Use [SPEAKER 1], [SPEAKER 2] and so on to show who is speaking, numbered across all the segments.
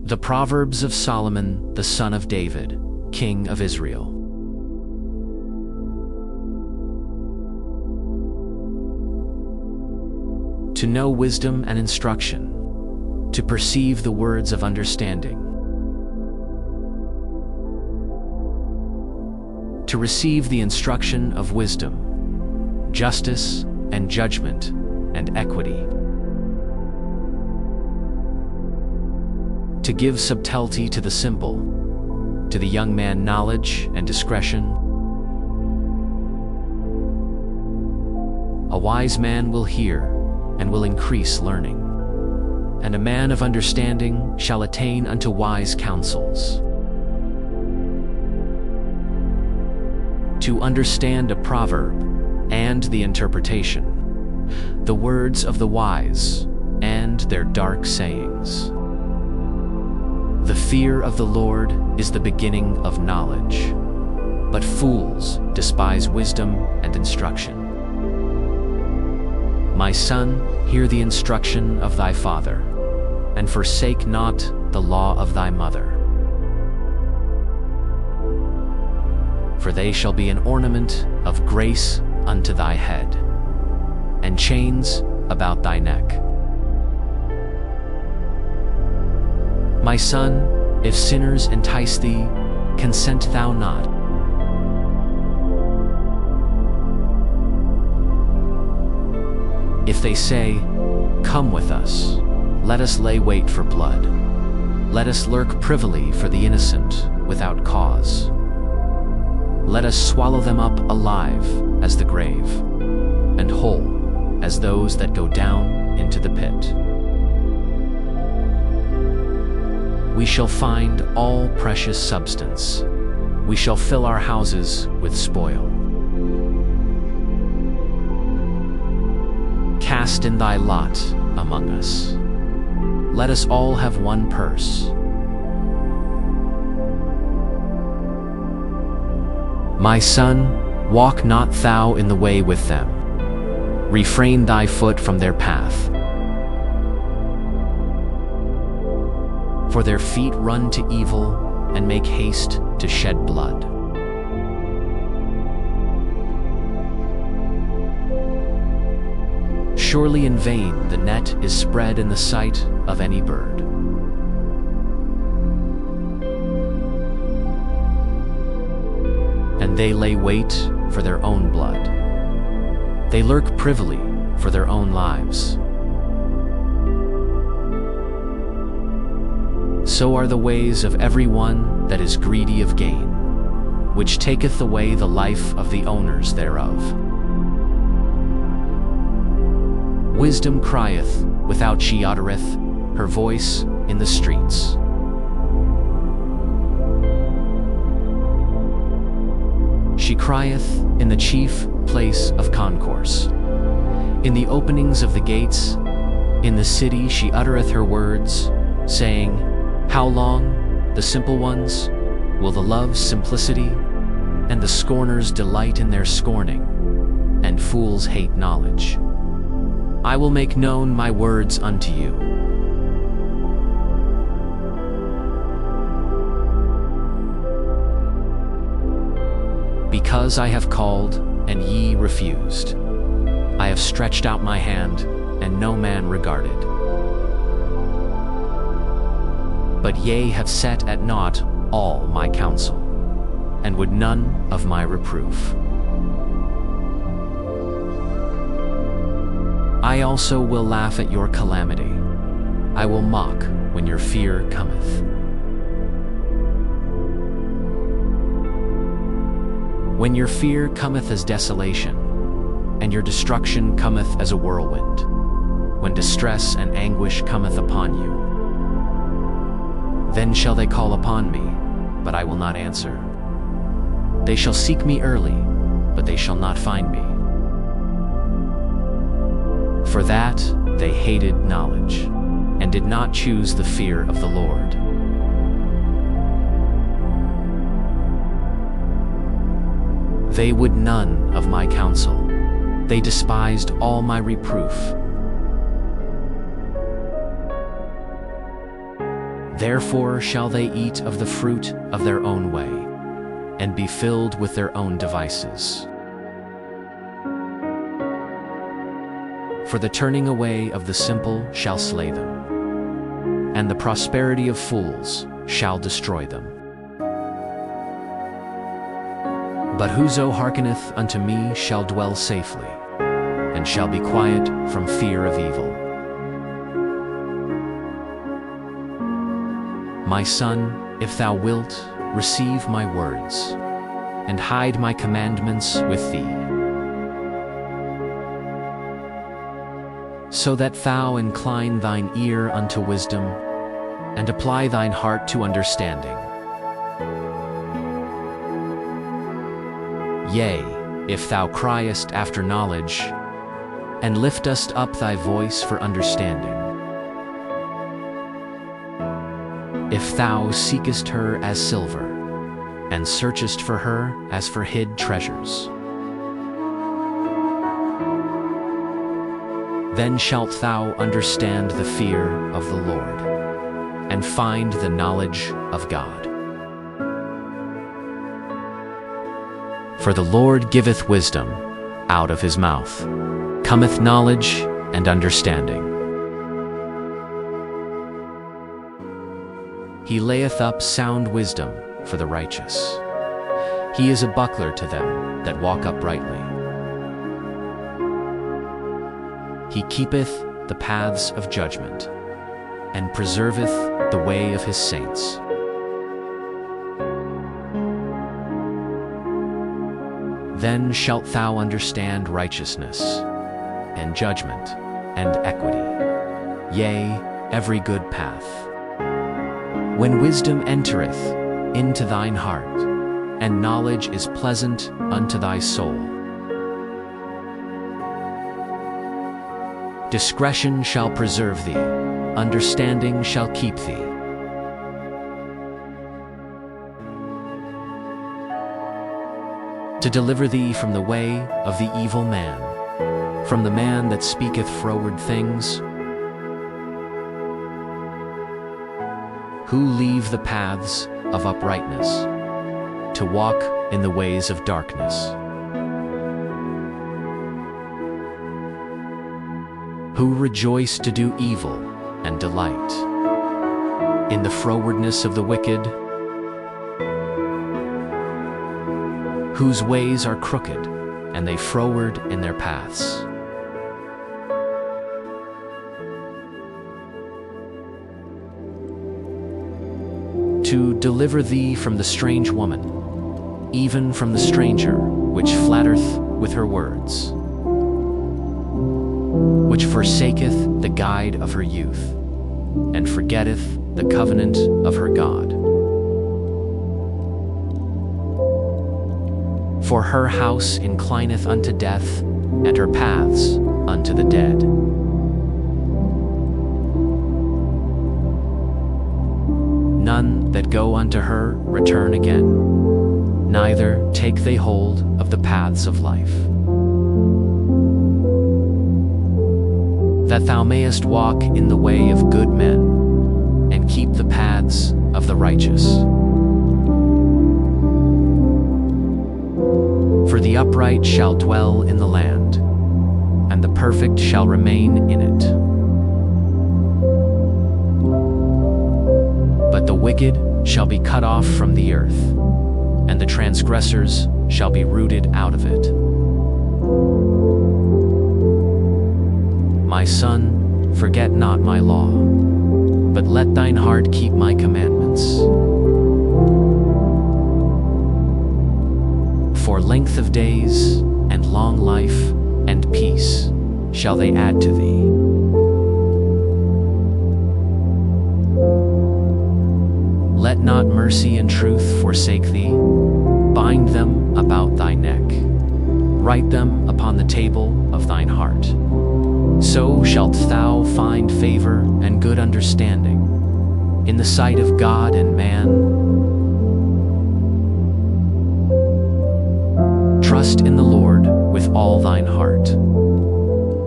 [SPEAKER 1] The Proverbs of Solomon, the son of David, king of Israel. To know wisdom and instruction, to perceive the words of understanding, to receive the instruction of wisdom, justice and judgment and equity, to give subtlety to the simple, to the young man knowledge and discretion. A wise man will hear and will increase learning, and a man of understanding shall attain unto wise counsels. To understand a proverb and the interpretation, the words of the wise and their dark sayings. The fear of the Lord is the beginning of knowledge, but fools despise wisdom and instruction. My son, hear the instruction of thy father, and forsake not the law of thy mother. For they shall be an ornament of grace unto thy head, and chains about thy neck. My son, if sinners entice thee, consent thou not. If they say, Come with us, let us lay wait for blood. Let us lurk privily for the innocent without cause. Let us swallow them up alive as the grave, and whole as those that go down into the pit. We shall find all precious substance. We shall fill our houses with spoil. Cast in thy lot among us. Let us all have one purse. My son, walk not thou in the way with them. Refrain thy foot from their path. For their feet run to evil and make haste to shed blood. Surely in vain the net is spread in the sight of any bird. And they lay wait for their own blood. They lurk privily for their own lives. So are the ways of every one that is greedy of gain, which taketh away the life of the owners thereof. Wisdom crieth without she uttereth her voice in the streets. She crieth in the chief place of concourse. In the openings of the gates, in the city she uttereth her words, saying, How long, the simple ones, will the love simplicity, and the scorners delight in their scorning, and fools hate knowledge? I will make known my words unto you. Because I have called, and ye refused. I have stretched out my hand, and no man regarded. But ye have set at naught all my counsel, and would none of my reproof. I also will laugh at your calamity. I will mock when your fear cometh. When your fear cometh as desolation, and your destruction cometh as a whirlwind, when distress and anguish cometh upon you, then shall they call upon me, but I will not answer. They shall seek me early, but they shall not find me. For that they hated knowledge, and did not choose the fear of the Lord. They would none of my counsel. They despised all my reproof. Therefore shall they eat of the fruit of their own way, and be filled with their own devices. For the turning away of the simple shall slay them, and the prosperity of fools shall destroy them. But whoso hearkeneth unto me shall dwell safely, and shall be quiet from fear of evil. My son, if thou wilt, receive my words, and hide my commandments with thee, so that thou incline thine ear unto wisdom, and apply thine heart to understanding. Yea, if thou criest after knowledge, and liftest up thy voice for understanding. If thou seekest her as silver, and searchest for her as for hid treasures, then shalt thou understand the fear of the Lord, and find the knowledge of God. For the Lord giveth wisdom, out of his mouth cometh knowledge and understanding. He layeth up sound wisdom for the righteous. He is a buckler to them that walk uprightly. He keepeth the paths of judgment, and preserveth the way of his saints. Then shalt thou understand righteousness, and judgment, and equity, yea, every good path. When wisdom entereth into thine heart, and knowledge is pleasant unto thy soul, discretion shall preserve thee, understanding shall keep thee. To deliver thee from the way of the evil man, from the man that speaketh froward things, who leave the paths of uprightness, to walk in the ways of darkness, who rejoice to do evil and delight in the frowardness of the wicked, whose ways are crooked, and they froward in their paths. To deliver thee from the strange woman, even from the stranger, which flattereth with her words, which forsaketh the guide of her youth, and forgetteth the covenant of her God. For her house inclineth unto death, and her paths unto the dead. None that go unto her return again, neither take they hold of the paths of life. That thou mayest walk in the way of good men, and keep the paths of the righteous. For the upright shall dwell in the land, and the perfect shall remain in it. But the wicked shall be cut off from the earth, and the transgressors shall be rooted out of it. My son, forget not my law, but let thine heart keep my commandments. For length of days, and long life, and peace shall they add to thee. Let not mercy and truth forsake thee. Bind them about thy neck. Write them upon the table of thine heart. So shalt thou find favor and good understanding in the sight of God and man. Trust in the Lord with all thine heart,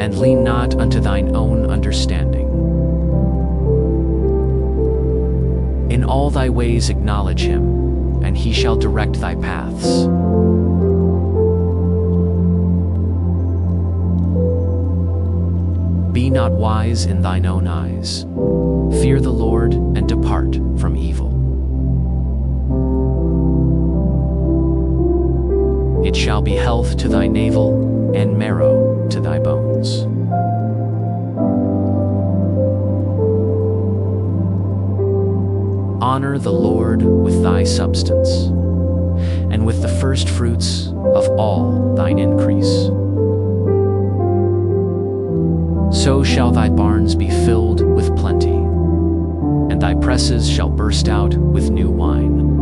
[SPEAKER 1] and lean not unto thine own understanding. In all thy ways acknowledge him, and he shall direct thy paths. Be not wise in thine own eyes. Fear the Lord and depart from evil. It shall be health to thy navel and marrow to thy bones. Honor the Lord with thy substance, and with the first fruits of all thine increase. So shall thy barns be filled with plenty, and thy presses shall burst out with new wine.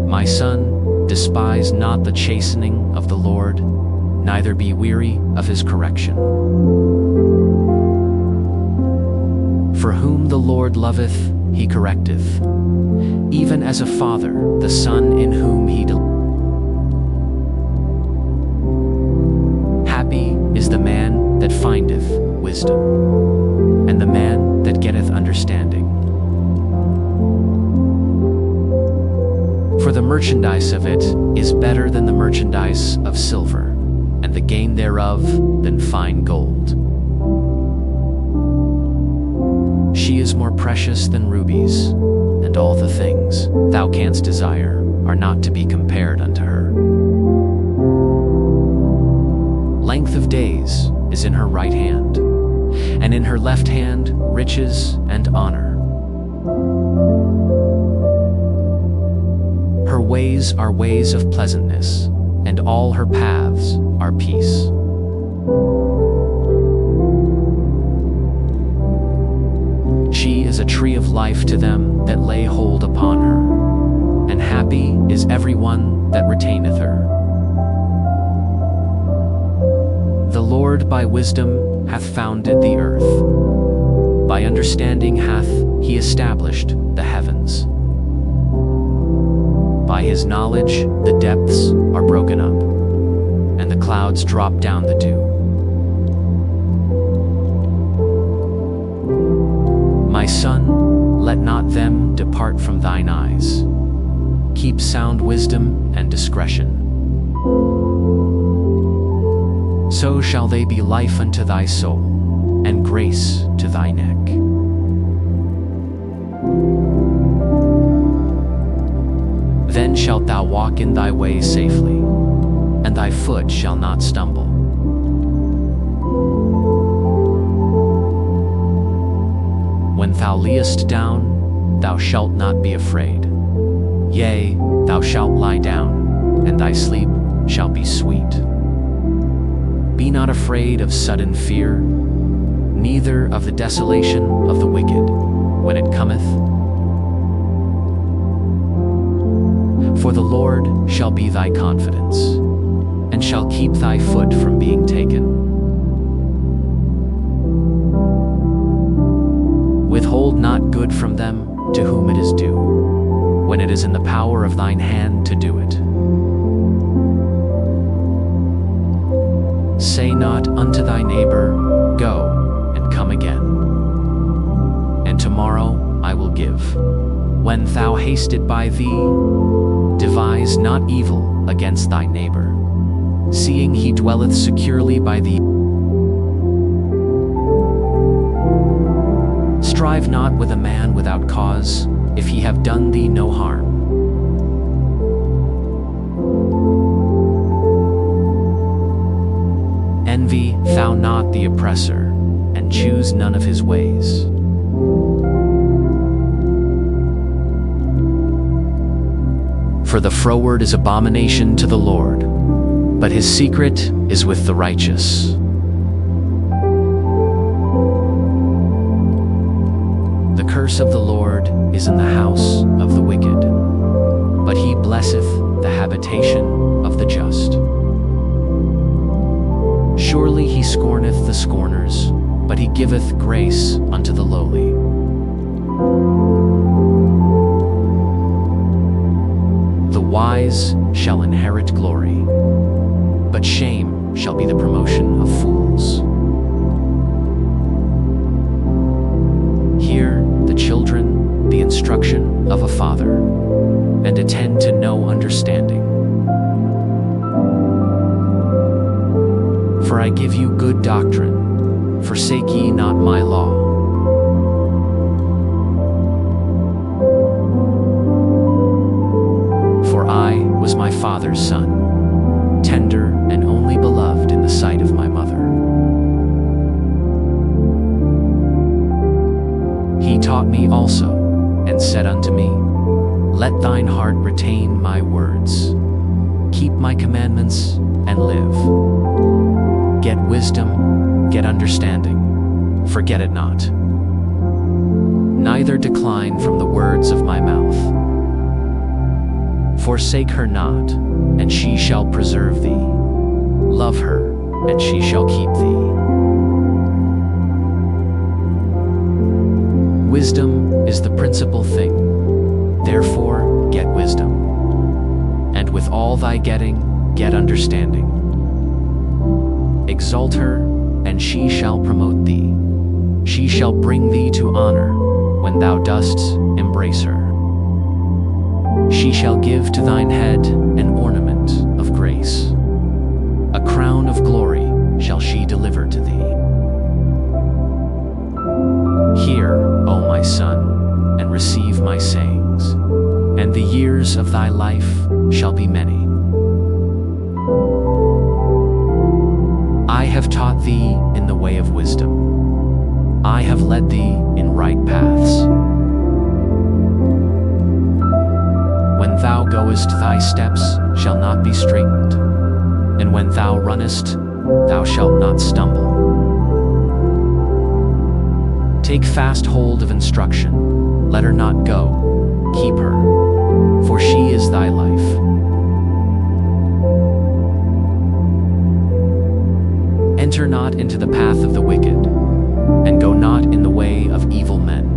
[SPEAKER 1] My son, despise not the chastening of the Lord, neither be weary of his correction. For whom the Lord loveth, he correcteth, even as a father the son in whom he delighteth. Happy is the man that findeth wisdom, and the man that getteth understanding. For the merchandise of it is better than the merchandise of silver, and the gain thereof than fine gold. She is more precious than rubies, and all the things thou canst desire are not to be compared unto her. Length of days is in her right hand, and in her left hand riches and honor. Her ways are ways of pleasantness, and all her paths are peace. She is a tree of life to them that lay hold upon her, and happy is every one that retaineth her. The Lord by wisdom hath founded the earth. By understanding hath he established the heavens. By his knowledge the depths are broken up, and the clouds drop down the dew. My son, let not them depart from thine eyes. Keep sound wisdom and discretion. So shall they be life unto thy soul, and grace to thy neck. Then shalt thou walk in thy way safely, and thy foot shall not stumble. When thou liest down, thou shalt not be afraid. Yea, thou shalt lie down, and thy sleep shall be sweet. Be not afraid of sudden fear, neither of the desolation of the wicked, when it cometh. For the Lord shall be thy confidence, and shall keep thy foot from being taken. Withhold not good from them to whom it is due, when it is in the power of thine hand to do it. Say not unto thy neighbor, Go, and come again, and tomorrow I will give. When thou hasted by thee, devise not evil against thy neighbor, seeing he dwelleth securely by thee. Strive not with a man without cause, if he have done thee no harm. Envy thou not the oppressor, and choose none of his ways. For the froward is abomination to the Lord, but his secret is with the righteous. The curse of the Lord is in the house of the wicked, but he blesseth the habitation of the just. Surely he scorneth the scorners, but he giveth grace unto the lowly. The wise shall inherit glory, but shame shall be the promotion of fools. instruction of a father, and attend to no understanding. For I give you good doctrine, forsake ye not my law. For I was my father's son, tender and only beloved in the sight of my mother. He taught me also, and said unto me, Let thine heart retain my words. Keep my commandments, and live. Get wisdom, get understanding, forget it not. Neither decline from the words of my mouth. Forsake her not, and she shall preserve thee. Love her, and she shall keep thee. Wisdom is the principal thing, therefore get wisdom. And with all thy getting, get understanding. Exalt her, and she shall promote thee. She shall bring thee to honor, when thou dost embrace her. She shall give to thine head an ornament of grace. A crown of glory shall she deliver to thee. Hear, O my son, and receive my sayings, and the years of thy life shall be many. I have taught thee in the way of wisdom. I have led thee in right paths. When thou goest, thy steps shall not be straitened, and when thou runnest, thou shalt not stumble. Take fast hold of instruction, let her not go, keep her, for she is thy life. Enter not into the path of the wicked, and go not in the way of evil men.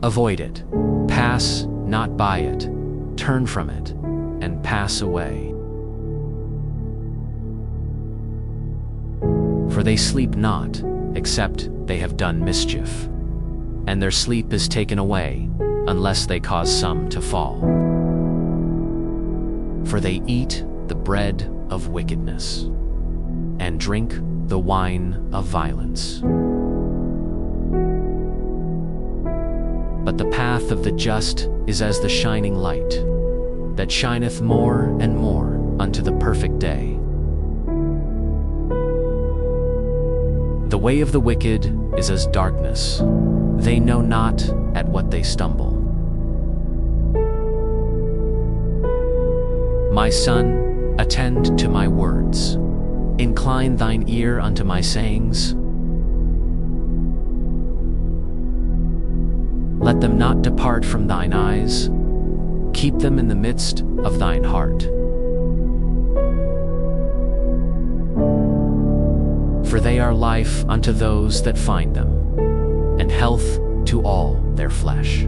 [SPEAKER 1] Avoid it, pass not by it, turn from it, and pass away. For they sleep not, except they have done mischief, and their sleep is taken away, unless they cause some to fall. For they eat the bread of wickedness, and drink the wine of violence. But the path of the just is as the shining light, that shineth more and more unto the perfect day. The way of the wicked is as darkness. They know not at what they stumble. My son, attend to my words. Incline thine ear unto my sayings. Let them not depart from thine eyes. Keep them in the midst of thine heart. For they are life unto those that find them, and health to all their flesh.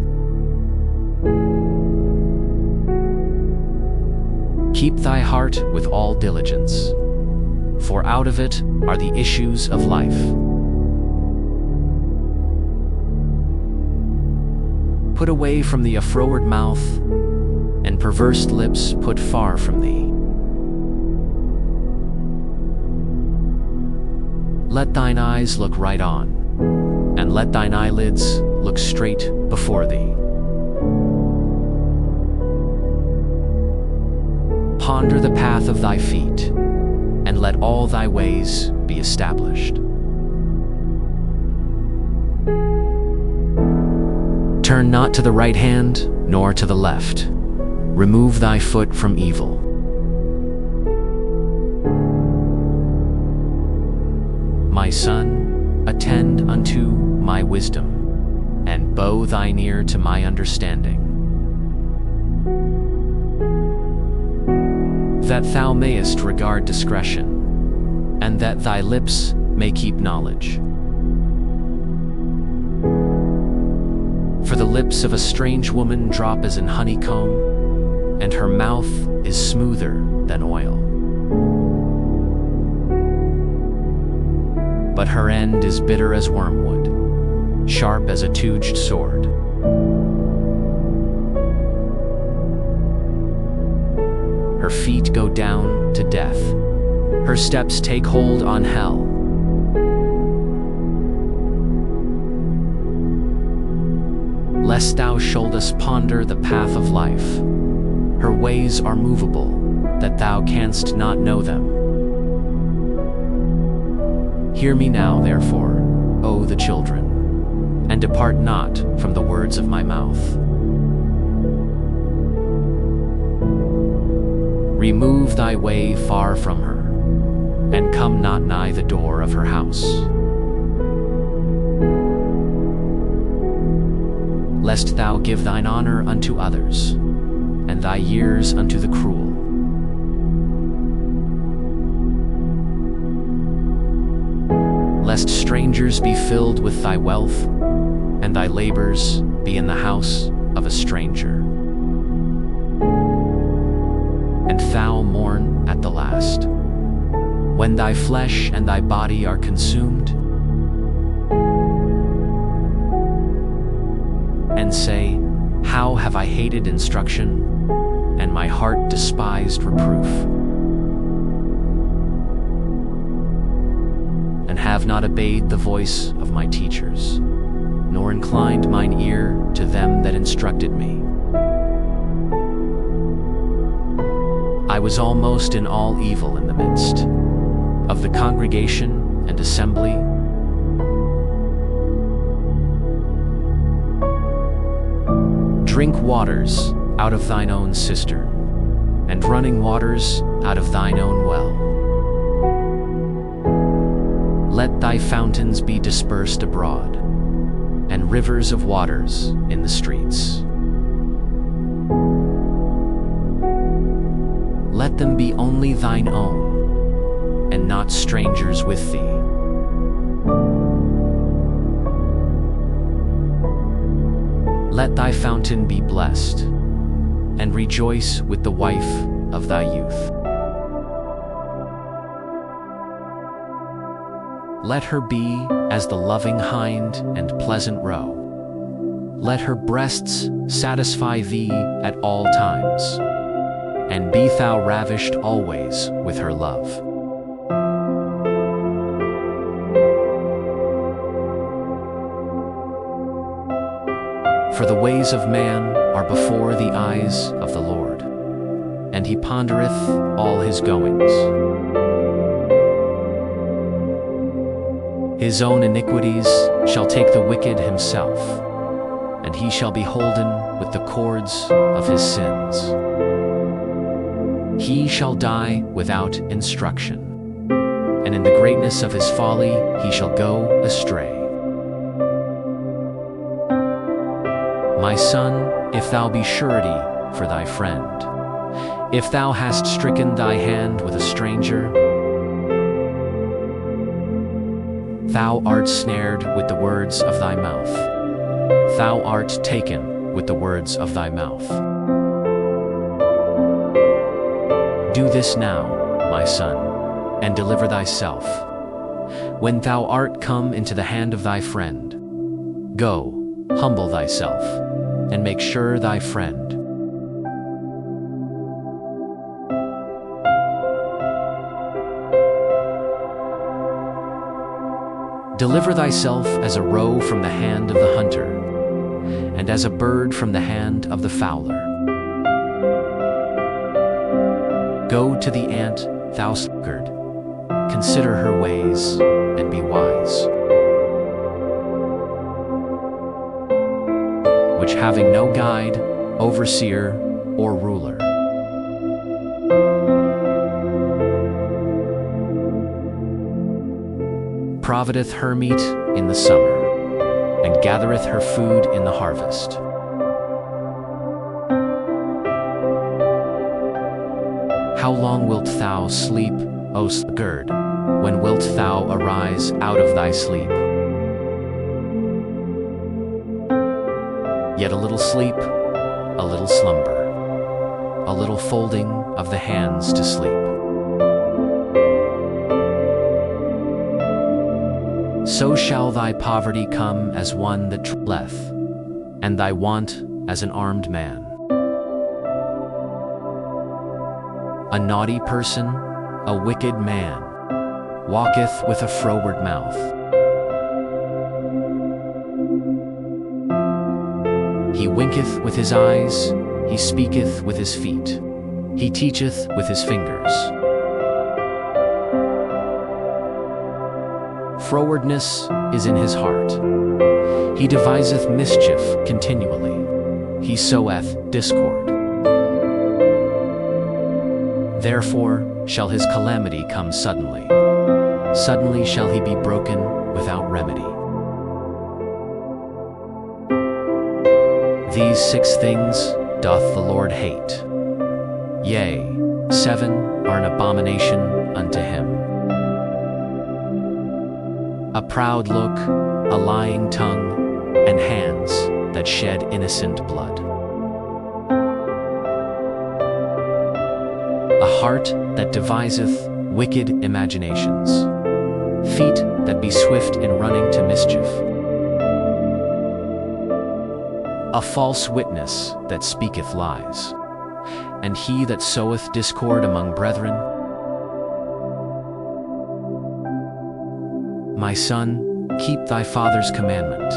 [SPEAKER 1] Keep thy heart with all diligence, for out of it are the issues of life. Put away from thee a froward mouth, and perverse lips put far from thee. Let thine eyes look right on, and let thine eyelids look straight before thee. Ponder the path of thy feet, and let all thy ways be established. Turn not to the right hand, nor to the left. Remove thy foot from evil. My son, attend unto my wisdom, and bow thine ear to my understanding, that thou mayest regard discretion, and that thy lips may keep knowledge. For the lips of a strange woman drop as in honeycomb, and her mouth is smoother than oil. but her end is bitter as wormwood, sharp as a two-edged sword. Her feet go down to death. Her steps take hold on hell. Lest thou shouldest ponder the path of life. Her ways are movable, that thou canst not know them. Hear me now, therefore, O the children, and depart not from the words of my mouth. Remove thy way far from her, and come not nigh the door of her house. Lest thou give thine honor unto others, and thy years unto the cruel. Lest strangers be filled with thy wealth, and thy labors be in the house of a stranger. And thou mourn at the last, when thy flesh and thy body are consumed, and say, How have I hated instruction, and my heart despised reproof? And have not obeyed the voice of my teachers, nor inclined mine ear to them that instructed me. I was almost in all evil in the midst of the congregation and assembly. Drink waters out of thine own cistern, and running waters out of thine own well. Let thy fountains be dispersed abroad, and rivers of waters in the streets. Let them be only thine own, and not strangers with thee. Let thy fountain be blessed, and rejoice with the wife of thy youth. Let her be as the loving hind and pleasant roe. Let her breasts satisfy thee at all times, and be thou ravished always with her love. For the ways of man are before the eyes of the Lord, and he pondereth all his goings. His own iniquities shall take the wicked himself, and he shall be holden with the cords of his sins. He shall die without instruction, and in the greatness of his folly he shall go astray. My son, if thou be surety for thy friend, if thou hast stricken thy hand with a stranger, thou art snared with the words of thy mouth. Thou art taken with the words of thy mouth. Do this now, my son, and deliver thyself. When thou art come into the hand of thy friend, go, humble thyself, and make sure thy friend. Deliver thyself as a roe from the hand of the hunter, and as a bird from the hand of the fowler. Go to the ant, thou sluggard, consider her ways, and be wise. Which having no guide, overseer, or ruler, provideth her meat in the summer, and gathereth her food in the harvest. How long wilt thou sleep, O sluggard? When wilt thou arise out of thy sleep? Yet a little sleep, a little slumber, a little folding of the hands to sleep. so shall thy poverty come as one that trilleth, and thy want as an armed man. A naughty person, a wicked man, walketh with a froward mouth. He winketh with his eyes, he speaketh with his feet, he teacheth with his fingers. Frowardness is in his heart. He deviseth mischief continually. He soweth discord. Therefore shall his calamity come suddenly. Suddenly shall he be broken without remedy. These 6 things doth the Lord hate. Yea, 7 are an abomination unto him. A proud look, a lying tongue, and hands that shed innocent blood. A heart that deviseth wicked imaginations. Feet that be swift in running to mischief. A false witness that speaketh lies. And he that soweth discord among brethren. My son, keep thy father's commandment,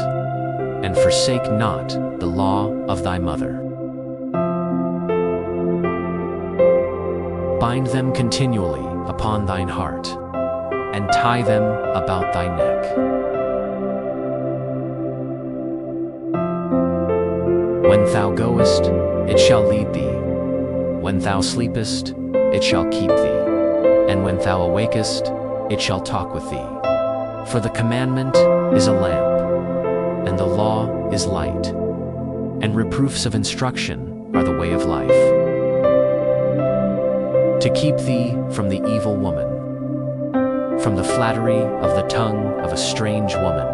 [SPEAKER 1] and forsake not the law of thy mother. Bind them continually upon thine heart, and tie them about thy neck. When thou goest, it shall lead thee. When thou sleepest, it shall keep thee. And when thou awakest, it shall talk with thee. For the commandment is a lamp, and the law is light, and reproofs of instruction are the way of life. To keep thee from the evil woman, from the flattery of the tongue of a strange woman.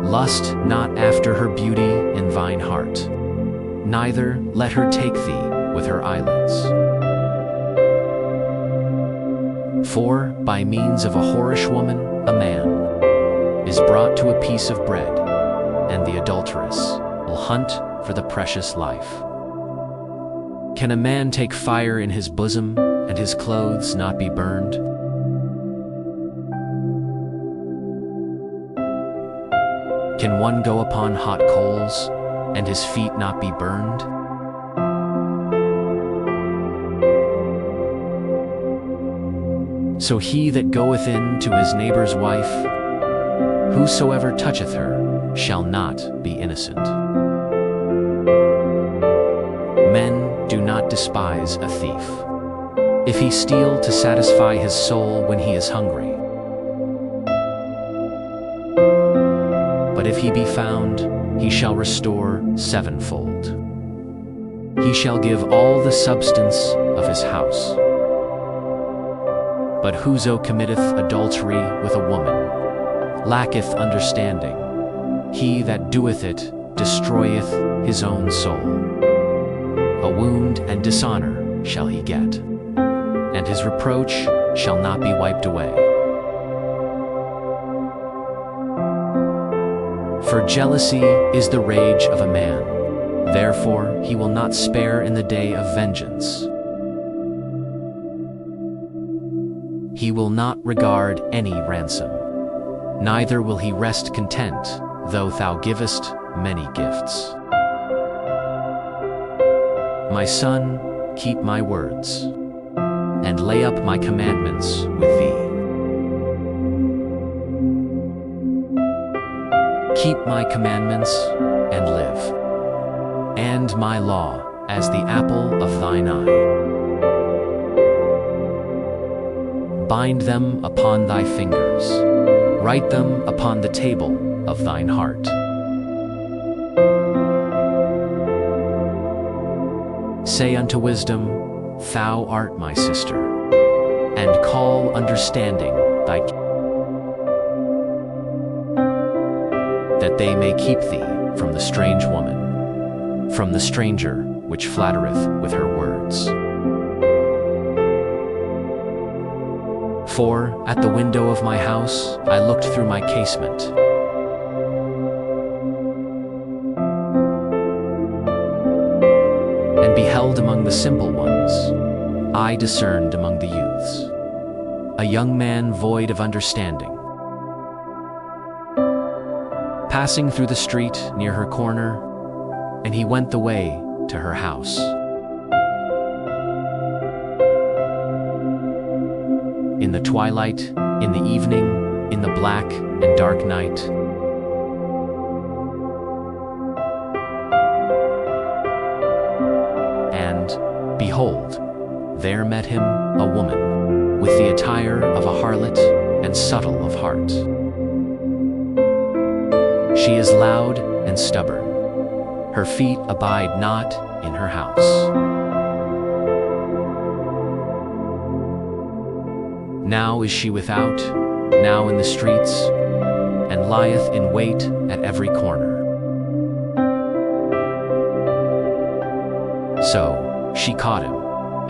[SPEAKER 1] Lust not after her beauty in thine heart, neither let her take thee with her eyelids. For by means of a whorish woman a man is brought to a piece of bread, and the adulteress will hunt for the precious life. Can a man take fire in his bosom, and his clothes not be burned? Can one go upon hot coals, and his feet not be burned? So he that goeth in to his neighbor's wife, whosoever toucheth her, shall not be innocent. Men do not despise a thief, if he steal to satisfy his soul when he is hungry. But if he be found, he shall restore sevenfold. He shall give all the substance of his house. But whoso committeth adultery with a woman lacketh understanding. He that doeth it destroyeth his own soul. A wound and dishonor shall he get, and his reproach shall not be wiped away. For jealousy is the rage of a man, therefore he will not spare in the day of vengeance. He will not regard any ransom, neither will he rest content, though thou givest many gifts. My son, keep my words, and lay up my commandments with thee. Keep my commandments and live, and my law as the apple of thine eye. Bind them upon thy fingers, write them upon the table of thine heart. Say unto wisdom, thou art my sister, and call understanding thy that they may keep thee from the strange woman, from the stranger which flattereth with her words. For, at the window of my house, I looked through my casement, and beheld among the simple ones, I discerned among the youths, a young man void of understanding, passing through the street near her corner, and he went the way to her house. In the twilight, in the evening, in the black and dark night, and, behold, there met him a woman, with the attire of a harlot and subtle of heart. She is loud and stubborn. Her feet abide not in her house. Now is she without, now in the streets, and lieth in wait at every corner. So she caught him,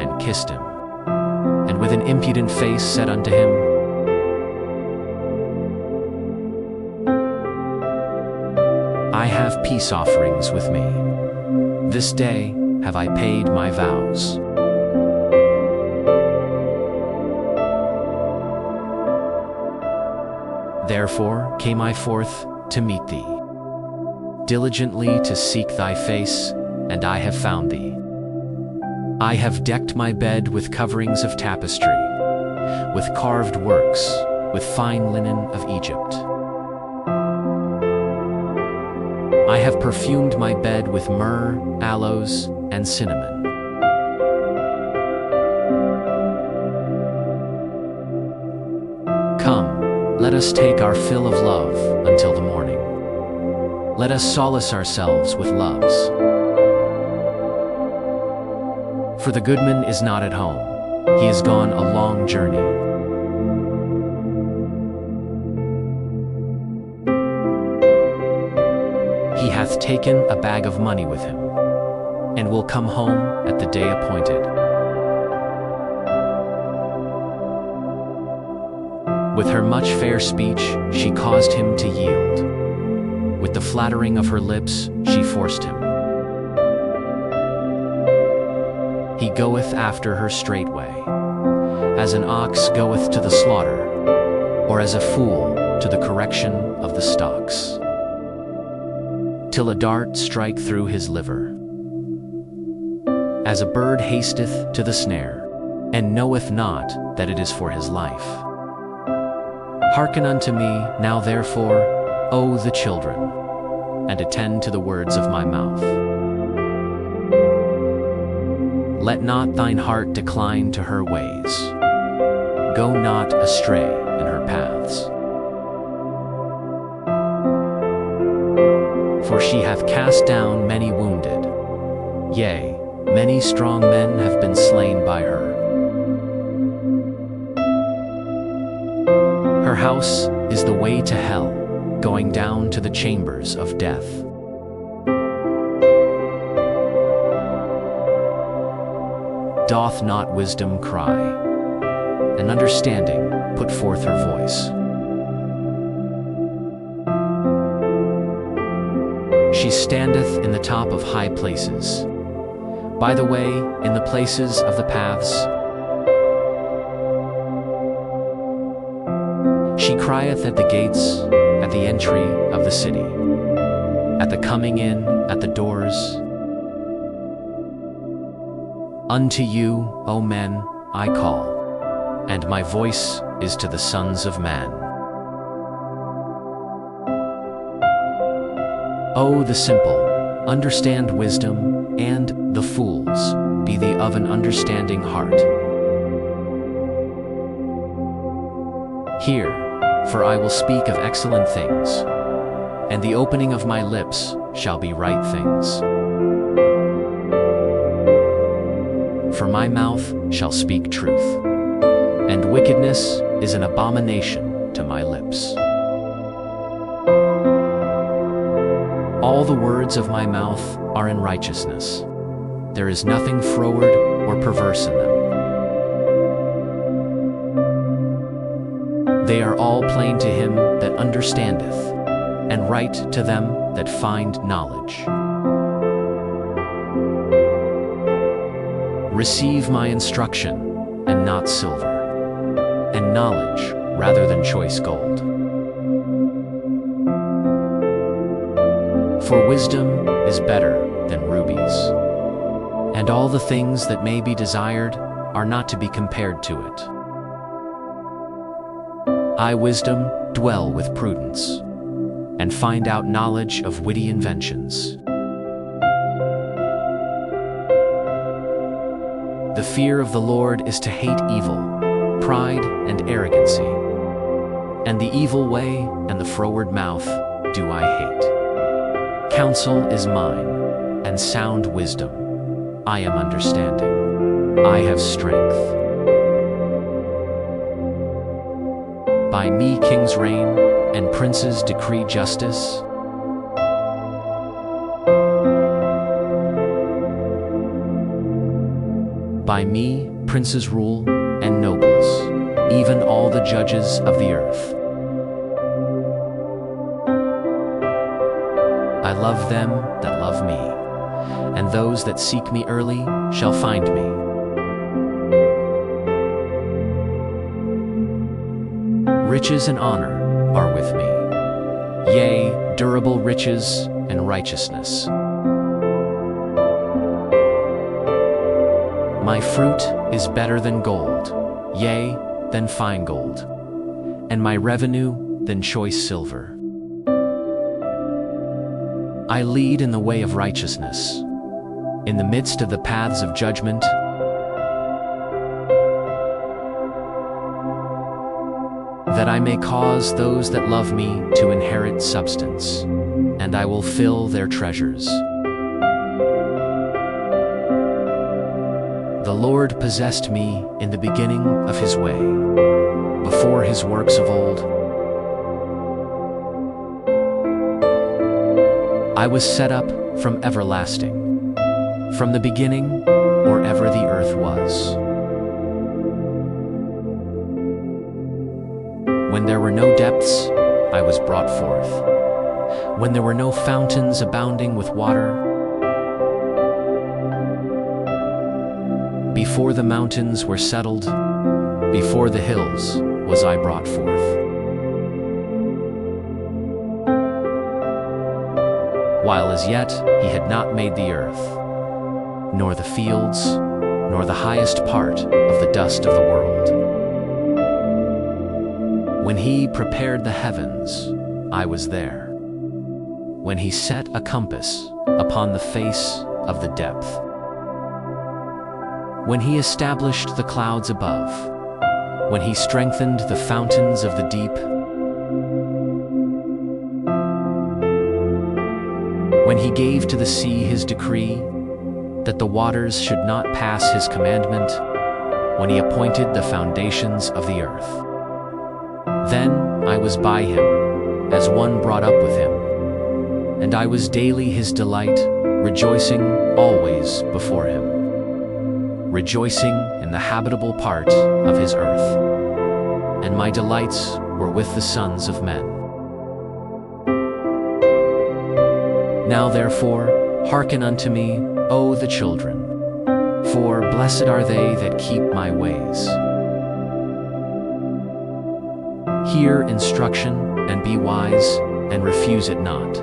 [SPEAKER 1] and kissed him, and with an impudent face said unto him, I have peace offerings with me. This day have I paid my vows. Therefore came I forth to meet thee, diligently to seek thy face, and I have found thee. I have decked my bed with coverings of tapestry, with carved works, with fine linen of Egypt. I have perfumed my bed with myrrh, aloes, and cinnamon. Come, let us take our fill of love until the morning. Let us solace ourselves with loves. For the goodman is not at home. He is gone a long journey. He hath taken a bag of money with him, and will come home at the day appointed. With her much fair speech she caused him to yield. With the flattering of her lips she forced him. He goeth after her straightway, as an ox goeth to the slaughter, or as a fool to the correction of the stocks, till a dart strike through his liver. As a bird hasteth to the snare, and knoweth not that it is for his life. Hearken unto me now therefore, O the children, and attend to the words of my mouth. Let not thine heart decline to her ways. Go not astray in her paths. For she hath cast down many wounded. Yea, many strong men have been slain by her. Her house is the way to hell, going down to the chambers of death. Doth not wisdom cry, and understanding put forth her voice? She standeth in the top of high places, by the way, in the places of the paths. She crieth at the gates, at the entry of the city, at the coming in, at the doors. Unto you, O men, I call, and my voice is to the sons of man. O the simple, understand wisdom, and the fools, be thee of an understanding heart. Hear, for I will speak of excellent things, and the opening of my lips shall be right things. For my mouth shall speak truth, and wickedness is an abomination to my lips. All the words of my mouth are in righteousness. There is nothing froward or perverse in them. They are all plain to him that understandeth, and right to them that find knowledge. Receive my instruction, and not silver, and knowledge rather than choice gold. For wisdom is better than rubies, and all the things that may be desired are not to be compared to it. I, wisdom, dwell with prudence, and find out knowledge of witty inventions. The fear of the Lord is to hate evil, pride and arrogancy, and the evil way and the froward mouth do I hate. Counsel is mine, and sound wisdom. I am understanding. I have strength. By me kings reign, and princes decree justice. By me princes rule, and nobles, even all the judges of the earth. I love them that love me, and those that seek me early shall find me. Riches and honor are with me, yea, durable riches and righteousness. My fruit is better than gold, yea, than fine gold, and my revenue than choice silver. I lead in the way of righteousness, in the midst of the paths of judgment, that I may cause those that love me to inherit substance, and I will fill their treasures. The Lord possessed me in the beginning of his way, before his works of old. I was set up from everlasting, from the beginning, or ever the earth was. When there were no depths, I was brought forth. When there were no fountains abounding with water, before the mountains were settled, before the hills was I brought forth. While as yet he had not made the earth, nor the fields, nor the highest part of the dust of the world. When he prepared the heavens, I was there. When he set a compass upon the face of the depth. When he established the clouds above, when he strengthened the fountains of the deep, when he gave to the sea his decree, that the waters should not pass his commandment, when he appointed the foundations of the earth. Then I was by him, as one brought up with him, and I was daily his delight, rejoicing always before him. Rejoicing in the habitable part of his earth, and my delights were with the sons of men. Now therefore, hearken unto me, O the children, for blessed are they that keep my ways. Hear instruction, and be wise, and refuse it not.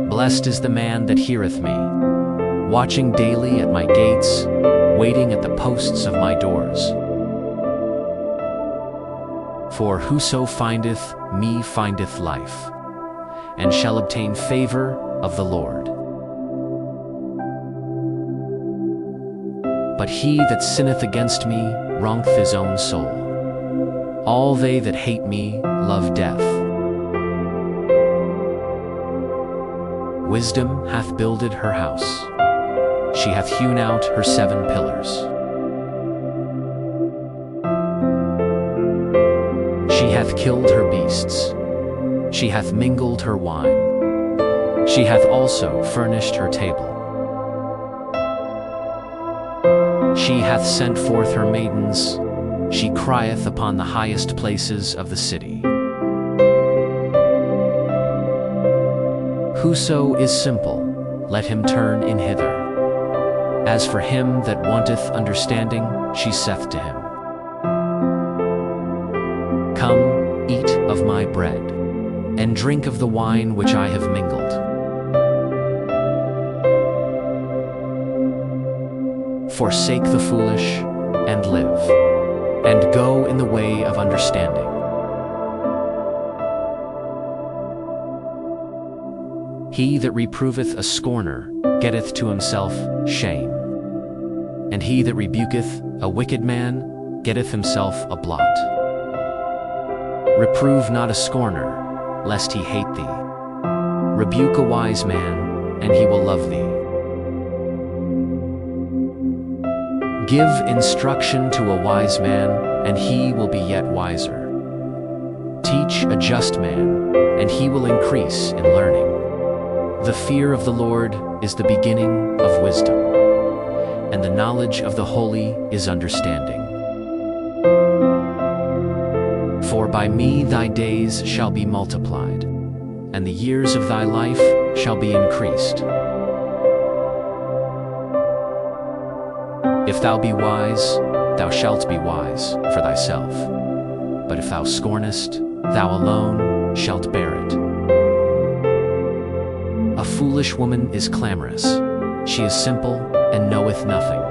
[SPEAKER 1] Blessed is the man that heareth me, watching daily at my gates, waiting at the posts of my doors. For whoso findeth me findeth life, and shall obtain favor of the Lord. But he that sinneth against me wrongeth his own soul. All they that hate me love death. Wisdom hath builded her house. She hath hewn out her 7 pillars. She hath killed her beasts. She hath mingled her wine. She hath also furnished her table. She hath sent forth her maidens, she crieth upon the highest places of the city. Whoso is simple, let him turn in hither. As for him that wanteth understanding, she saith to him, Come, eat of my bread, and drink of the wine which I have mingled. Forsake the foolish, and live, and go in the way of understanding. He that reproveth a scorner getteth to himself shame, and he that rebuketh a wicked man getteth himself a blot. Reprove not a scorner, lest he hate thee. Rebuke a wise man, and he will love thee. Give instruction to a wise man, and he will be yet wiser. Teach a just man, and he will increase in learning. The fear of the Lord is the beginning of wisdom, and the knowledge of the holy is understanding. For by me thy days shall be multiplied, and the years of thy life shall be increased. If thou be wise, thou shalt be wise for thyself. But if thou scornest, thou alone shalt bear it. A foolish woman is clamorous. She is simple and knoweth nothing.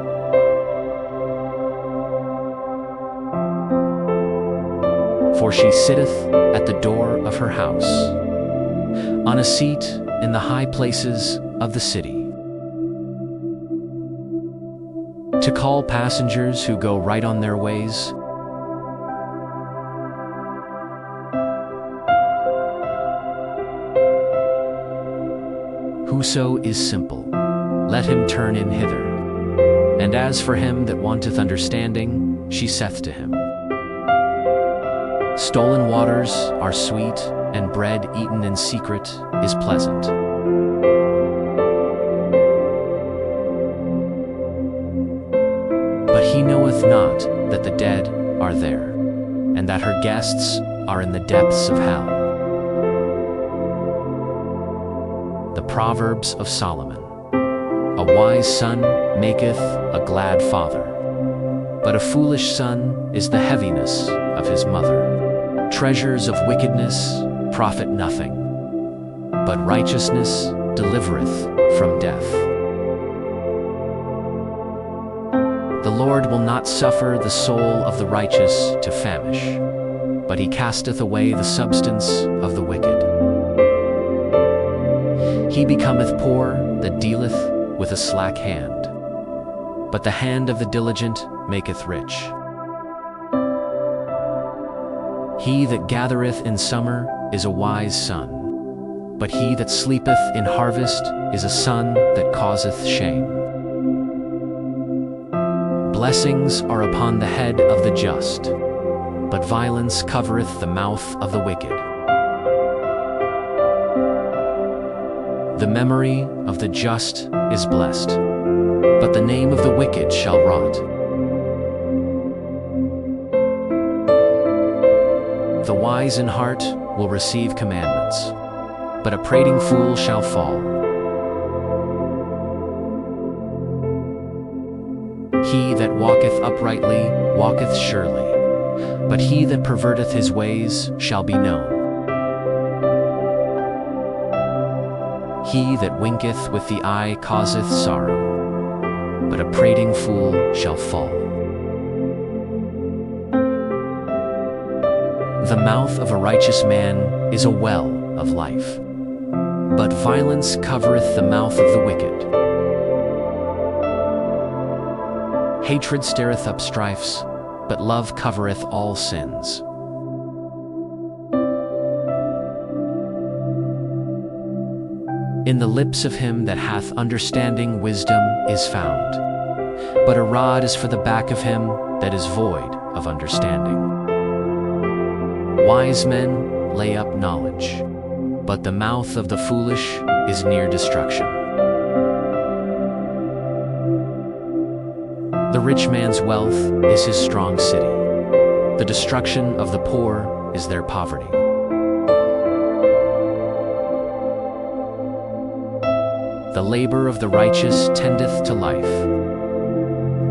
[SPEAKER 1] For she sitteth at the door of her house, on a seat in the high places of the city, to call passengers who go right on their ways. Whoso is simple, let him turn in hither. And as for him that wanteth understanding, she saith to him, Stolen waters are sweet, and bread eaten in secret is pleasant. But he knoweth not that the dead are there, and that her guests are in the depths of hell. The Proverbs of Solomon. A wise son maketh a glad father, but a foolish son is the heaviness of his mother. Treasures of wickedness profit nothing, but righteousness delivereth from death. The Lord will not suffer the soul of the righteous to famish, but he casteth away the substance of the wicked. He becometh poor that dealeth with a slack hand, but the hand of the diligent maketh rich. He that gathereth in summer is a wise son, but he that sleepeth in harvest is a son that causeth shame. Blessings are upon the head of the just, but violence covereth the mouth of the wicked. The memory of the just is blessed, but the name of the wicked shall rot. The wise in heart will receive commandments, but a prating fool shall fall. He that walketh uprightly walketh surely, but he that perverteth his ways shall be known. He that winketh with the eye causeth sorrow, but a prating fool shall fall. The mouth of a righteous man is a well of life, but violence covereth the mouth of the wicked. Hatred stirreth up strifes, but love covereth all sins. In the lips of him that hath understanding wisdom is found, but a rod is for the back of him that is void of understanding. Wise men lay up knowledge, but the mouth of the foolish is near destruction. The rich man's wealth is his strong city. The destruction of the poor is their poverty. The labor of the righteous tendeth to life,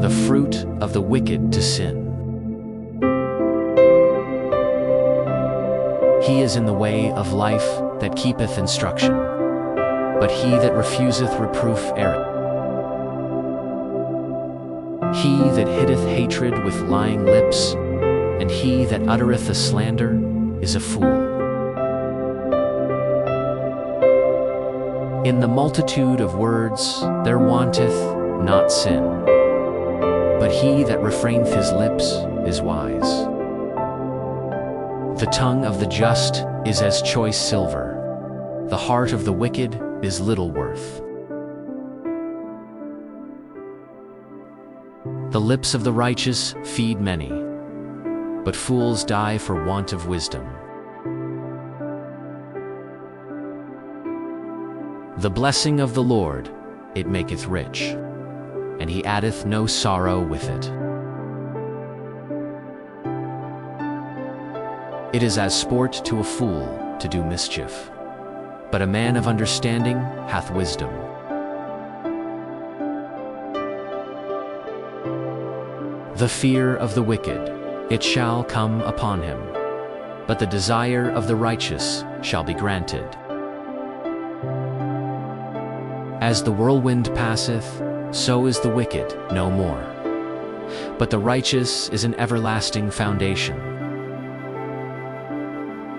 [SPEAKER 1] the fruit of the wicked to sin. He is in the way of life that keepeth instruction, but he that refuseth reproof erreth. He that hiddeth hatred with lying lips, and he that uttereth a slander, is a fool. In the multitude of words there wanteth not sin, but he that refraineth his lips is wise. The tongue of the just is as choice silver, the heart of the wicked is little worth. The lips of the righteous feed many, but fools die for want of wisdom. The blessing of the Lord, it maketh rich, and he addeth no sorrow with it. It is as sport to a fool to do mischief, but a man of understanding hath wisdom. The fear of the wicked, it shall come upon him, but the desire of the righteous shall be granted. As the whirlwind passeth, so is the wicked no more, but the righteous is an everlasting foundation.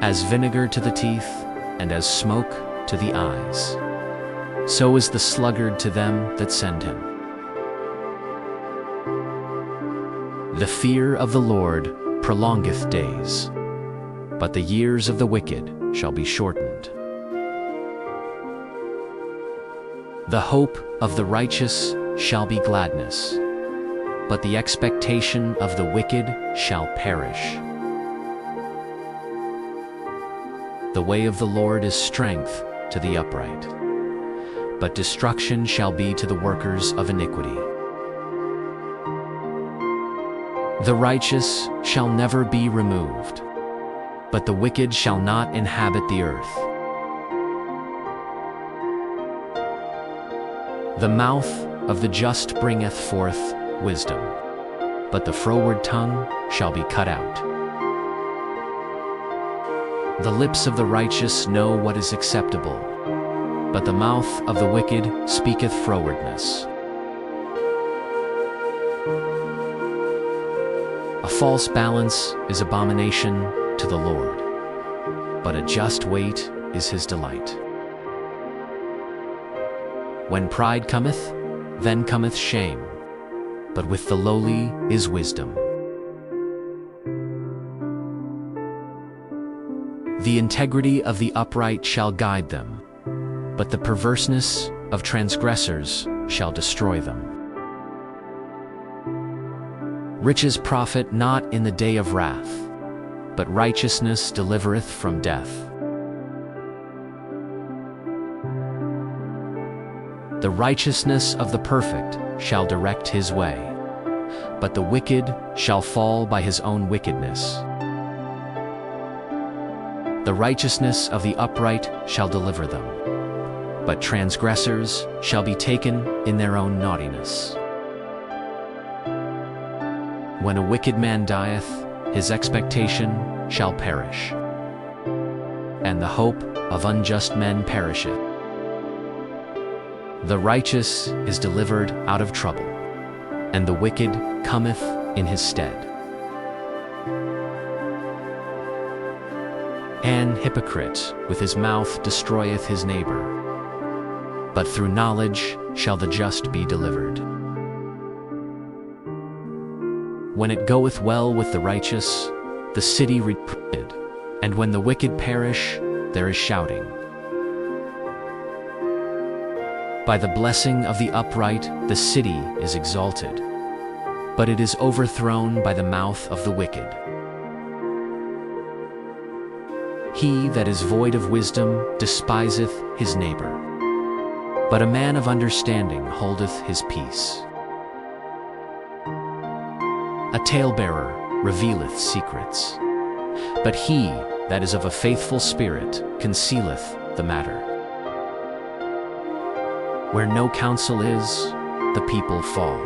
[SPEAKER 1] As vinegar to the teeth, and as smoke to the eyes, so is the sluggard to them that send him. The fear of the Lord prolongeth days, but the years of the wicked shall be shortened. The hope of the righteous shall be gladness, but the expectation of the wicked shall perish. The way of the Lord is strength to the upright, but destruction shall be to the workers of iniquity. The righteous shall never be removed, but the wicked shall not inhabit the earth. The mouth of the just bringeth forth wisdom, but the froward tongue shall be cut out. The lips of the righteous know what is acceptable, but the mouth of the wicked speaketh frowardness. A false balance is abomination to the Lord, but a just weight is his delight. When pride cometh, then cometh shame, but with the lowly is wisdom. The integrity of the upright shall guide them, but the perverseness of transgressors shall destroy them. Riches profit not in the day of wrath, but righteousness delivereth from death. The righteousness of the perfect shall direct his way, but the wicked shall fall by his own wickedness. The righteousness of the upright shall deliver them, but transgressors shall be taken in their own naughtiness. When a wicked man dieth, his expectation shall perish, and the hope of unjust men perisheth. The righteous is delivered out of trouble, and the wicked cometh in his stead. An hypocrite with his mouth destroyeth his neighbor, but through knowledge shall the just be delivered. When it goeth well with the righteous, the city reproached, and when the wicked perish, there is shouting. By the blessing of the upright the city is exalted, but it is overthrown by the mouth of the wicked. He that is void of wisdom despiseth his neighbor, but a man of understanding holdeth his peace. A talebearer revealeth secrets, but he that is of a faithful spirit concealeth the matter. Where no counsel is, the people fall,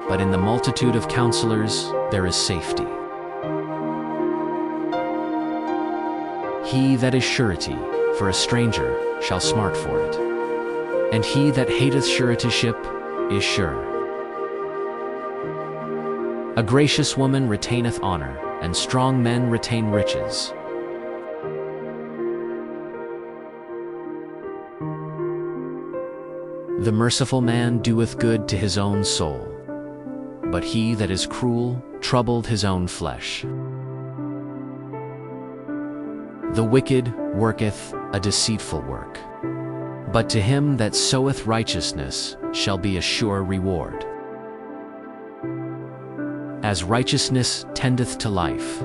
[SPEAKER 1] but in the multitude of counselors there is safety. He that is surety for a stranger shall smart for it, and he that hateth suretyship is sure. A gracious woman retaineth honor, and strong men retain riches. The merciful man doeth good to his own soul, but he that is cruel troubleth his own flesh. The wicked worketh a deceitful work, but to him that soweth righteousness shall be a sure reward. As righteousness tendeth to life,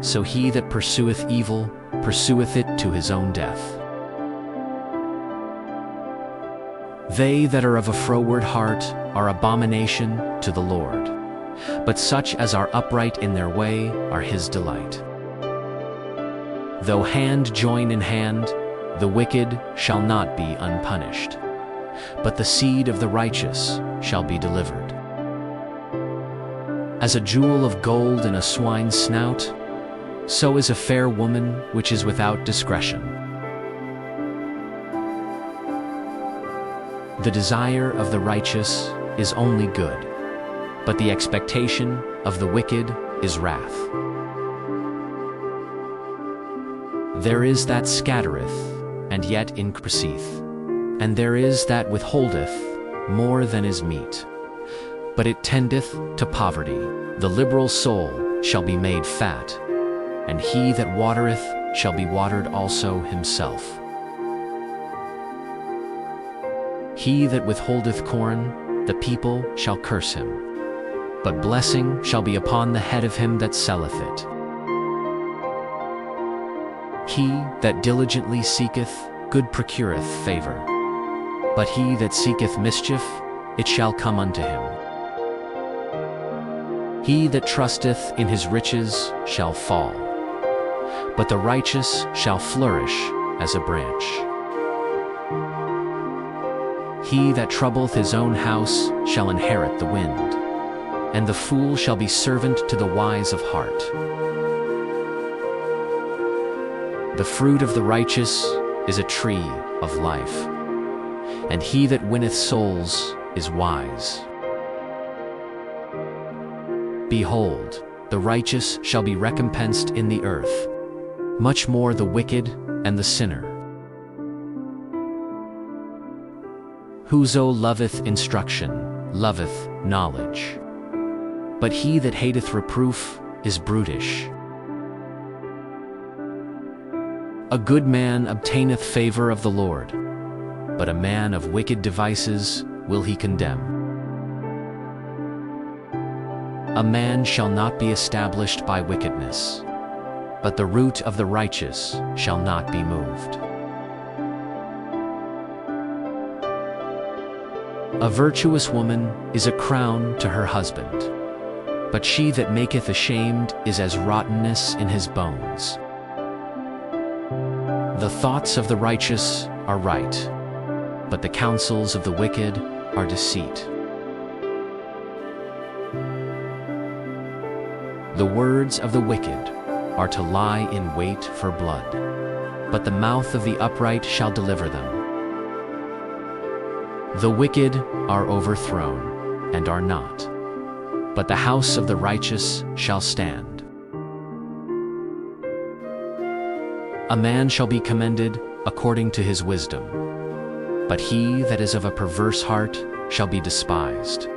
[SPEAKER 1] so he that pursueth evil pursueth it to his own death. They that are of a froward heart are abomination to the Lord, but such as are upright in their way are his delight. Though hand join in hand, the wicked shall not be unpunished, but the seed of the righteous shall be delivered. As a jewel of gold in a swine's snout, so is a fair woman which is without discretion. The desire of the righteous is only good, but the expectation of the wicked is wrath. There is that scattereth, and yet increaseth, and there is that withholdeth more than is meet. But it tendeth to poverty. The liberal soul shall be made fat, and he that watereth shall be watered also himself. He that withholdeth corn, the people shall curse him, but blessing shall be upon the head of him that selleth it. He that diligently seeketh good procureth favor, but he that seeketh mischief, it shall come unto him. He that trusteth in his riches shall fall, but the righteous shall flourish as a branch. He that troubleth his own house shall inherit the wind, and the fool shall be servant to the wise of heart. The fruit of the righteous is a tree of life, and he that winneth souls is wise. Behold, the righteous shall be recompensed in the earth, much more the wicked and the sinner. Whoso loveth instruction loveth knowledge, but he that hateth reproof is brutish. A good man obtaineth favor of the Lord, but a man of wicked devices will he condemn. A man shall not be established by wickedness, but the root of the righteous shall not be moved. A virtuous woman is a crown to her husband, but she that maketh ashamed is as rottenness in his bones. The thoughts of the righteous are right, but the counsels of the wicked are deceit. The words of the wicked are to lie in wait for blood, but the mouth of the upright shall deliver them. The wicked are overthrown and are not, but the house of the righteous shall stand. A man shall be commended according to his wisdom, but he that is of a perverse heart shall be despised.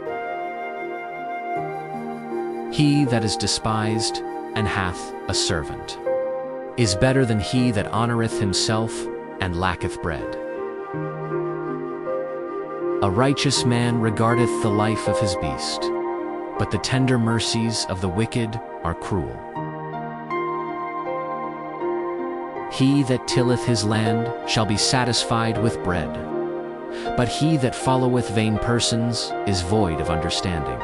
[SPEAKER 1] He that is despised and hath a servant is better than he that honoureth himself and lacketh bread. A righteous man regardeth the life of his beast, but the tender mercies of the wicked are cruel. He that tilleth his land shall be satisfied with bread, but he that followeth vain persons is void of understanding.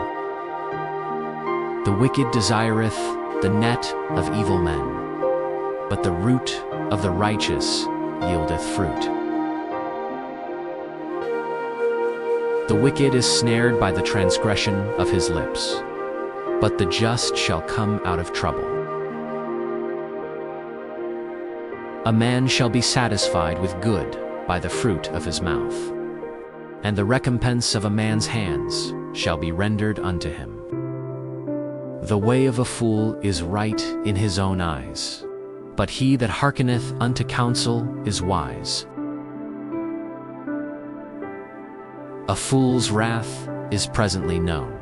[SPEAKER 1] The wicked desireth the net of evil men, but the root of the righteous yieldeth fruit. The wicked is snared by the transgression of his lips, but the just shall come out of trouble. A man shall be satisfied with good by the fruit of his mouth, and the recompense of a man's hands shall be rendered unto him. The way of a fool is right in his own eyes, but he that hearkeneth unto counsel is wise. A fool's wrath is presently known,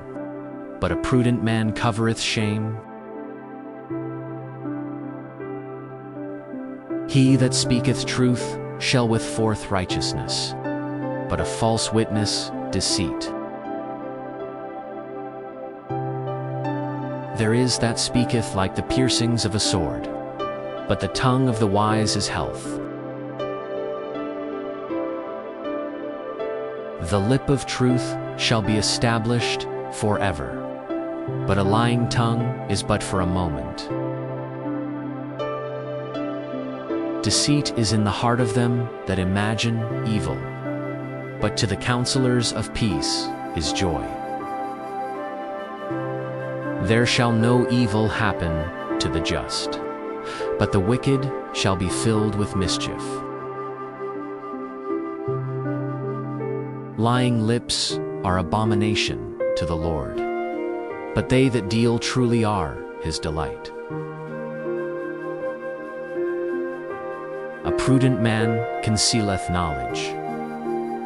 [SPEAKER 1] but a prudent man covereth shame. He that speaketh truth shall with forth righteousness, but a false witness deceit. There is that speaketh like the piercings of a sword, but the tongue of the wise is health. The lip of truth shall be established forever, but a lying tongue is but for a moment. Deceit is in the heart of them that imagine evil, but to the counselors of peace is joy. There shall no evil happen to the just, but the wicked shall be filled with mischief. Lying lips are abomination to the Lord, but they that deal truly are his delight. A prudent man concealeth knowledge,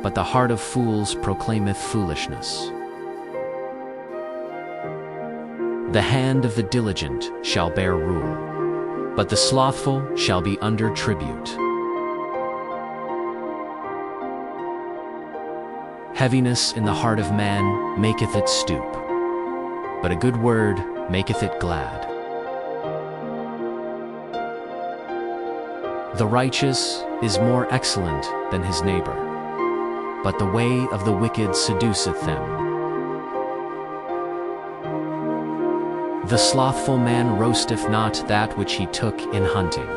[SPEAKER 1] but the heart of fools proclaimeth foolishness. The hand of the diligent shall bear rule, but the slothful shall be under tribute. Heaviness in the heart of man maketh it stoop, but a good word maketh it glad. The righteous is more excellent than his neighbor, but the way of the wicked seduceth them. The slothful man roasteth not that which he took in hunting,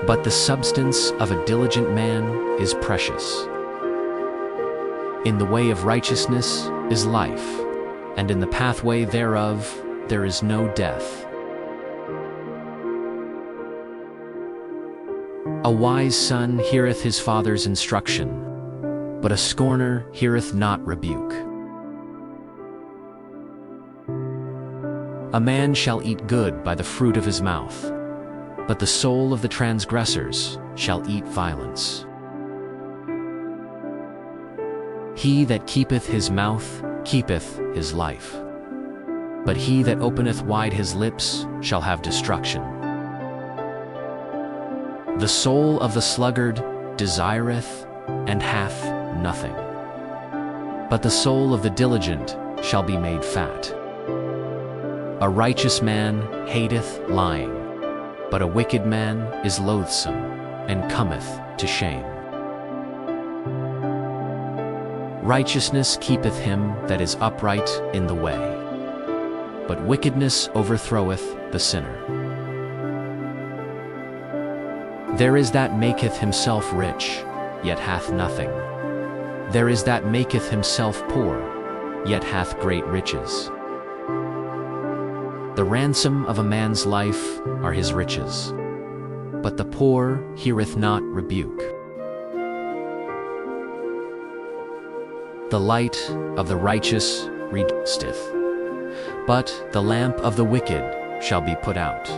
[SPEAKER 1] but the substance of a diligent man is precious. In the way of righteousness is life, and in the pathway thereof there is no death. A wise son heareth his father's instruction, but a scorner heareth not rebuke. A man shall eat good by the fruit of his mouth, but the soul of the transgressors shall eat violence. He that keepeth his mouth keepeth his life, but he that openeth wide his lips shall have destruction. The soul of the sluggard desireth and hath nothing, but the soul of the diligent shall be made fat. A righteous man hateth lying, but a wicked man is loathsome and cometh to shame. Righteousness keepeth him that is upright in the way, but wickedness overthroweth the sinner. There is that maketh himself rich, yet hath nothing. There is that maketh himself poor, yet hath great riches. The ransom of a man's life are his riches, but the poor heareth not rebuke. The light of the righteous rejoiceth, but the lamp of the wicked shall be put out.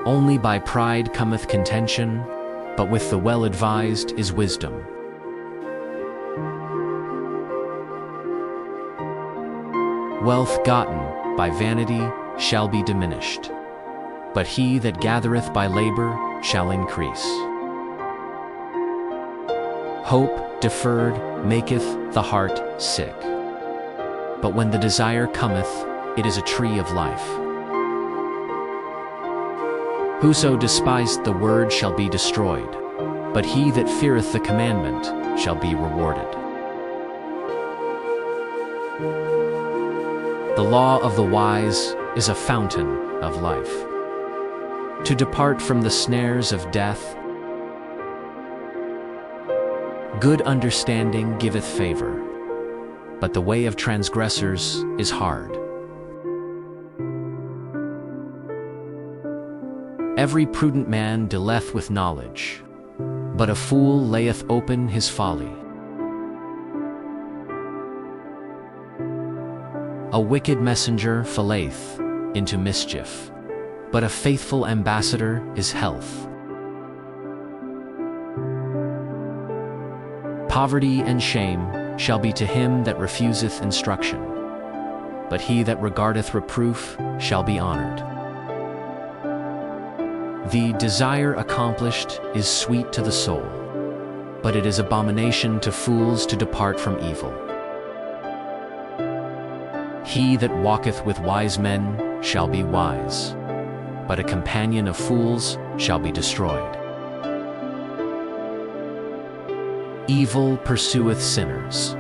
[SPEAKER 1] Only by pride cometh contention, but with the well-advised is wisdom. Wealth gotten by vanity shall be diminished, but he that gathereth by labor shall increase. Hope deferred maketh the heart sick, but when the desire cometh, it is a tree of life. Whoso despised the word shall be destroyed, but he that feareth the commandment shall be rewarded. The law of the wise is a fountain of life. To depart from the snares of death, good understanding giveth favor, but the way of transgressors is hard. Every prudent man dealeth with knowledge, but a fool layeth open his folly. A wicked messenger falleth into mischief, but a faithful ambassador is health. Poverty and shame shall be to him that refuseth instruction, but he that regardeth reproof shall be honored. The desire accomplished is sweet to the soul, but it is abomination to fools to depart from evil. He that walketh with wise men shall be wise, but a companion of fools shall be destroyed. Evil pursueth sinners,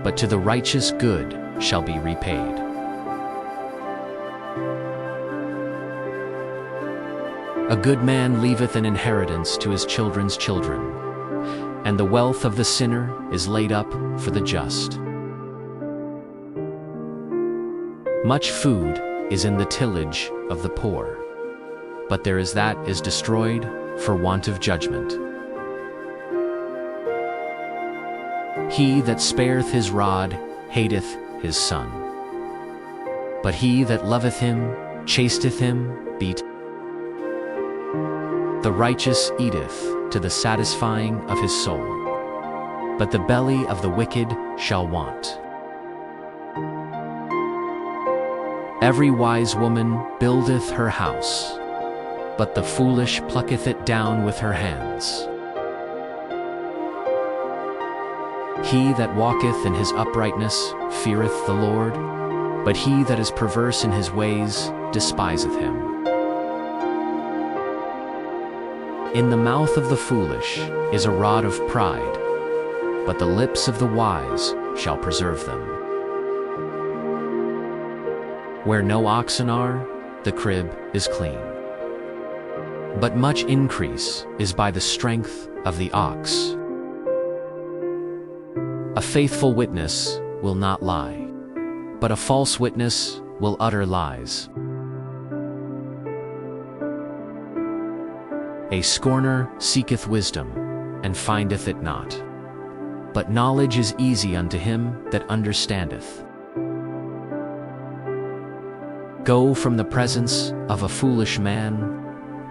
[SPEAKER 1] but to the righteous good shall be repaid. A good man leaveth an inheritance to his children's children, and the wealth of the sinner is laid up for the just. Much food is in the tillage of the poor, but there is that is destroyed for want of judgment. He that spareth his rod hateth his son, but he that loveth him chasteth him beat. The righteous eateth to the satisfying of his soul, but the belly of the wicked shall want. Every wise woman buildeth her house, but the foolish plucketh it down with her hands. He that walketh in his uprightness feareth the Lord, but he that is perverse in his ways despiseth him. In the mouth of the foolish is a rod of pride, but the lips of the wise shall preserve them. Where no oxen are, the crib is clean, but much increase is by the strength of the ox. A faithful witness will not lie, but a false witness will utter lies. A scorner seeketh wisdom, and findeth it not, but knowledge is easy unto him that understandeth. Go from the presence of a foolish man,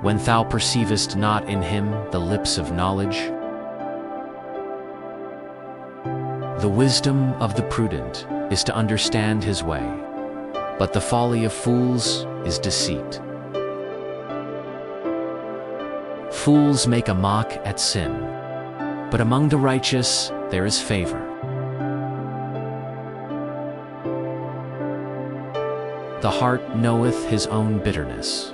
[SPEAKER 1] when thou perceivest not in him the lips of knowledge. The wisdom of the prudent is to understand his way, but the folly of fools is deceit. Fools make a mock at sin, but among the righteous there is favor. The heart knoweth his own bitterness,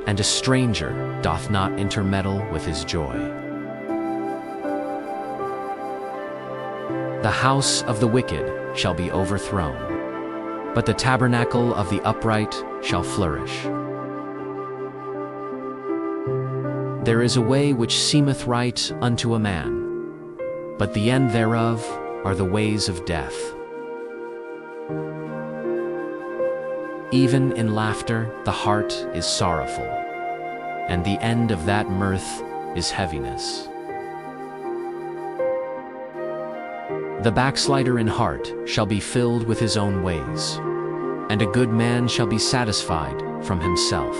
[SPEAKER 1] and a stranger doth not intermeddle with his joy. The house of the wicked shall be overthrown, but the tabernacle of the upright shall flourish. There is a way which seemeth right unto a man, but the end thereof are the ways of death. Even in laughter the heart is sorrowful, and the end of that mirth is heaviness. The backslider in heart shall be filled with his own ways, and a good man shall be satisfied from himself.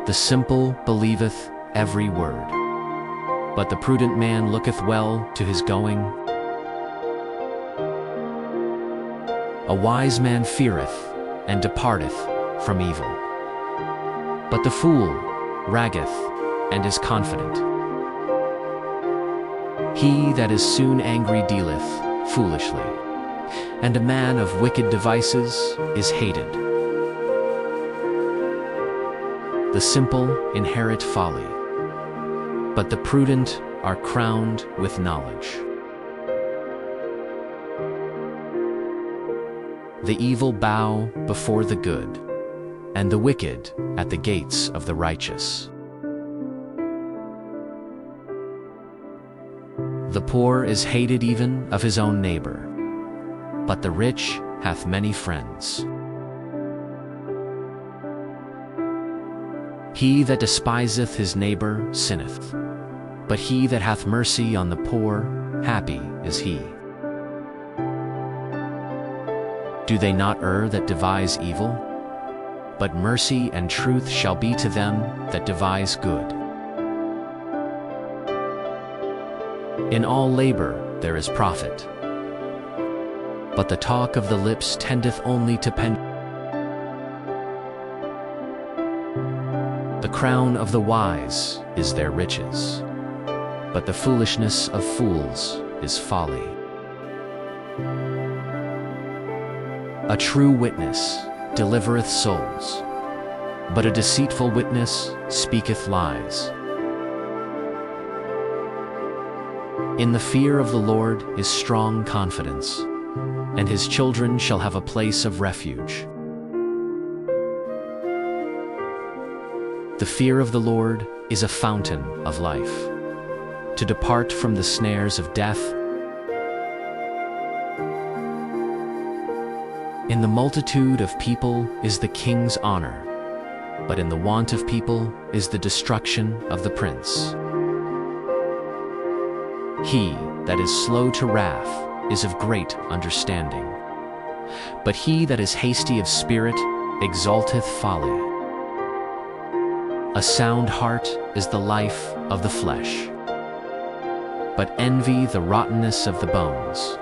[SPEAKER 1] The simple believeth every word, but the prudent man looketh well to his going. A wise man feareth and departeth from evil, but the fool raggeth and is confident. He that is soon angry dealeth foolishly, and a man of wicked devices is hated. The simple inherit folly, but the prudent are crowned with knowledge. The evil bow before the good, and the wicked at the gates of the righteous. The poor is hated even of his own neighbor, but the rich hath many friends. He that despiseth his neighbor sinneth, but he that hath mercy on the poor, happy is he. Do they not err that devise evil? But mercy and truth shall be to them that devise good. In all labor there is profit, but the talk of the lips tendeth only to pen. The crown of the wise is their riches, but the foolishness of fools is folly. A true witness delivereth souls, but a deceitful witness speaketh lies. In the fear of the Lord is strong confidence, and his children shall have a place of refuge. The fear of the Lord is a fountain of life, to depart from the snares of death. In the multitude of people is the king's honor, but in the want of people is the destruction of the prince. He that is slow to wrath is of great understanding, but he that is hasty of spirit exalteth folly. A sound heart is the life of the flesh, but envy the rottenness of the bones.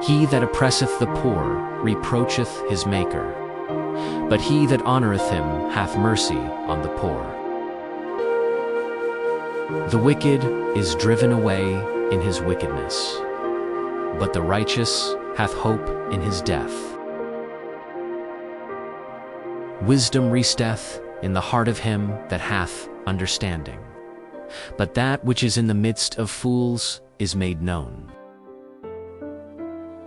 [SPEAKER 1] He that oppresseth the poor reproacheth his Maker, but he that honoreth him hath mercy on the poor. The wicked is driven away in his wickedness, but the righteous hath hope in his death. Wisdom resteth in the heart of him that hath understanding, but that which is in the midst of fools is made known.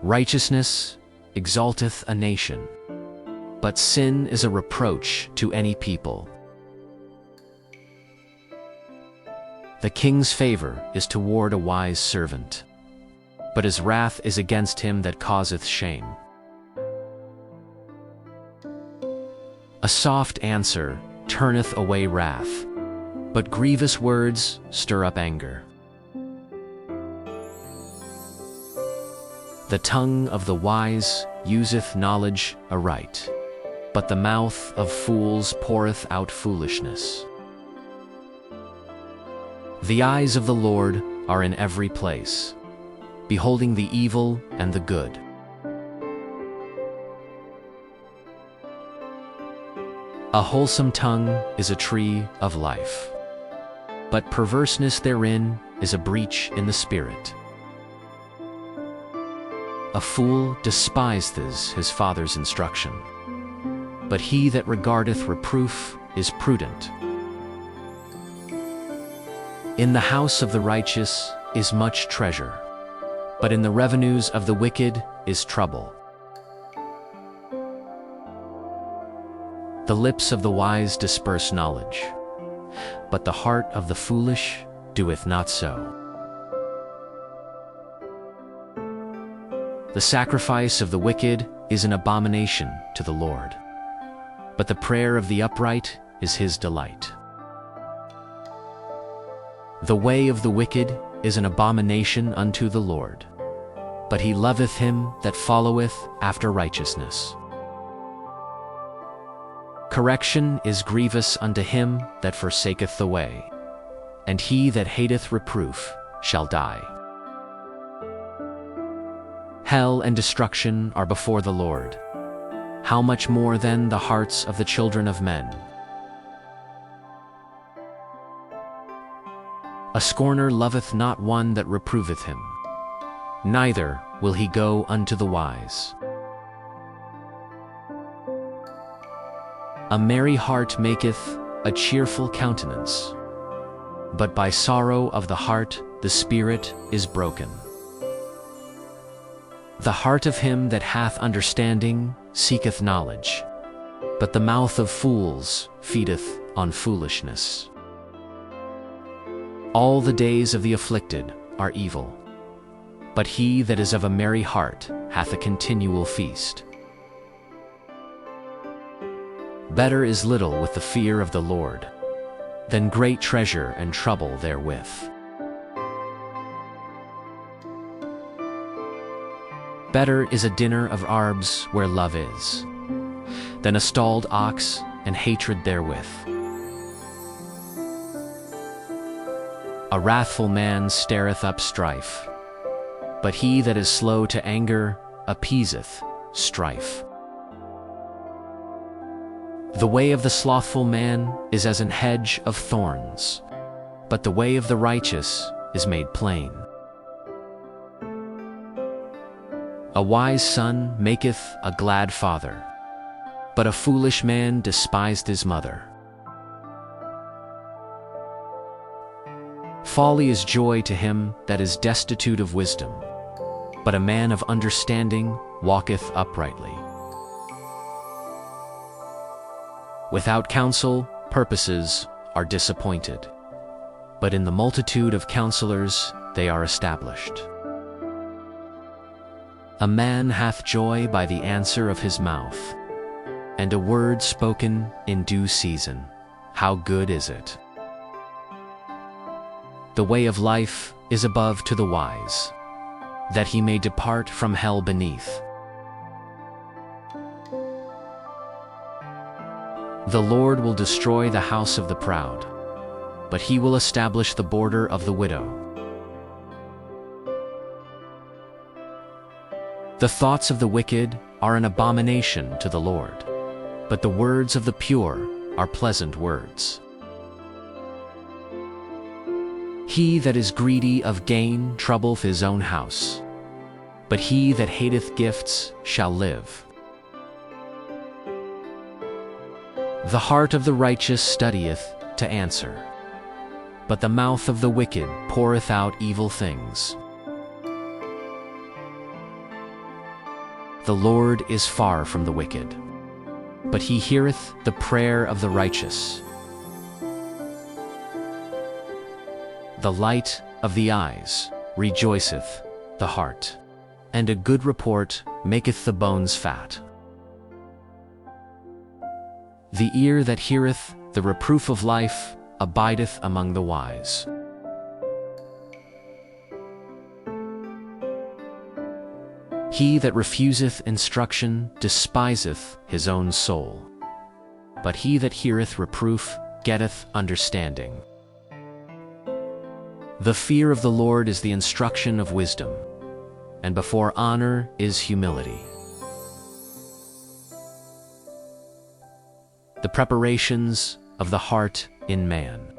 [SPEAKER 1] Righteousness exalteth a nation, but sin is a reproach to any people. The king's favor is toward a wise servant, but his wrath is against him that causeth shame. A soft answer turneth away wrath, but grievous words stir up anger. The tongue of the wise useth knowledge aright, but the mouth of fools poureth out foolishness. The eyes of the Lord are in every place, beholding the evil and the good. A wholesome tongue is a tree of life, but perverseness therein is a breach in the spirit. A fool despiseth his father's instruction, but he that regardeth reproof is prudent. In the house of the righteous is much treasure, but in the revenues of the wicked is trouble. The lips of the wise disperse knowledge, but the heart of the foolish doeth not so. The sacrifice of the wicked is an abomination to the Lord, but the prayer of the upright is his delight. The way of the wicked is an abomination unto the Lord, but he loveth him that followeth after righteousness. Correction is grievous unto him that forsaketh the way, and he that hateth reproof shall die. Hell and destruction are before the Lord. How much more then the hearts of the children of men? A scorner loveth not one that reproveth him, neither will he go unto the wise. A merry heart maketh a cheerful countenance, but by sorrow of the heart the spirit is broken. The heart of him that hath understanding seeketh knowledge, but the mouth of fools feedeth on foolishness. All the days of the afflicted are evil, but he that is of a merry heart hath a continual feast. Better is little with the fear of the Lord than great treasure and trouble therewith. Better is a dinner of arbs where love is, than a stalled ox and hatred therewith. A wrathful man stirreth up strife, but he that is slow to anger appeaseth strife. The way of the slothful man is as an hedge of thorns, but the way of the righteous is made plain. A wise son maketh a glad father, but a foolish man despised his mother. Folly is joy to him that is destitute of wisdom, but a man of understanding walketh uprightly. Without counsel, purposes are disappointed, but in the multitude of counselors they are established. A man hath joy by the answer of his mouth, and a word spoken in due season. How good is it! The way of life is above to the wise, that he may depart from hell beneath. The Lord will destroy the house of the proud, but he will establish the border of the widow. The thoughts of the wicked are an abomination to the Lord, but the words of the pure are pleasant words. He that is greedy of gain troubleth his own house, but he that hateth gifts shall live. The heart of the righteous studieth to answer, but the mouth of the wicked poureth out evil things. The Lord is far from the wicked, but he heareth the prayer of the righteous. The light of the eyes rejoiceth the heart, and a good report maketh the bones fat. The ear that heareth the reproof of life abideth among the wise. He that refuseth instruction despiseth his own soul, but he that heareth reproof getteth understanding. The fear of the Lord is the instruction of wisdom, and before honor is humility. The preparations of the heart in man,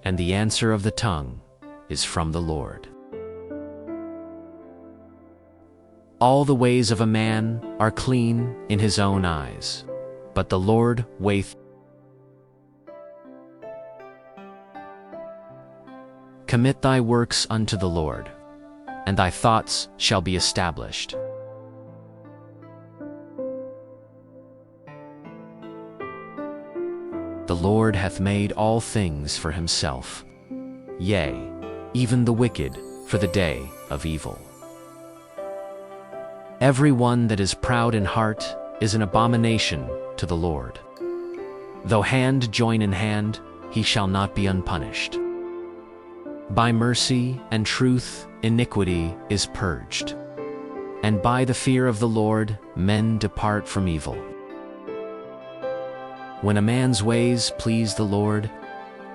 [SPEAKER 1] and the answer of the tongue is from the Lord. All the ways of a man are clean in his own eyes, but the Lord weigheth. Commit thy works unto the Lord, and thy thoughts shall be established. The Lord hath made all things for himself, yea, even the wicked for the day of evil. Every one that is proud in heart is an abomination to the Lord. Though hand join in hand, he shall not be unpunished. By mercy and truth iniquity is purged, and by the fear of the Lord men depart from evil. When a man's ways please the Lord,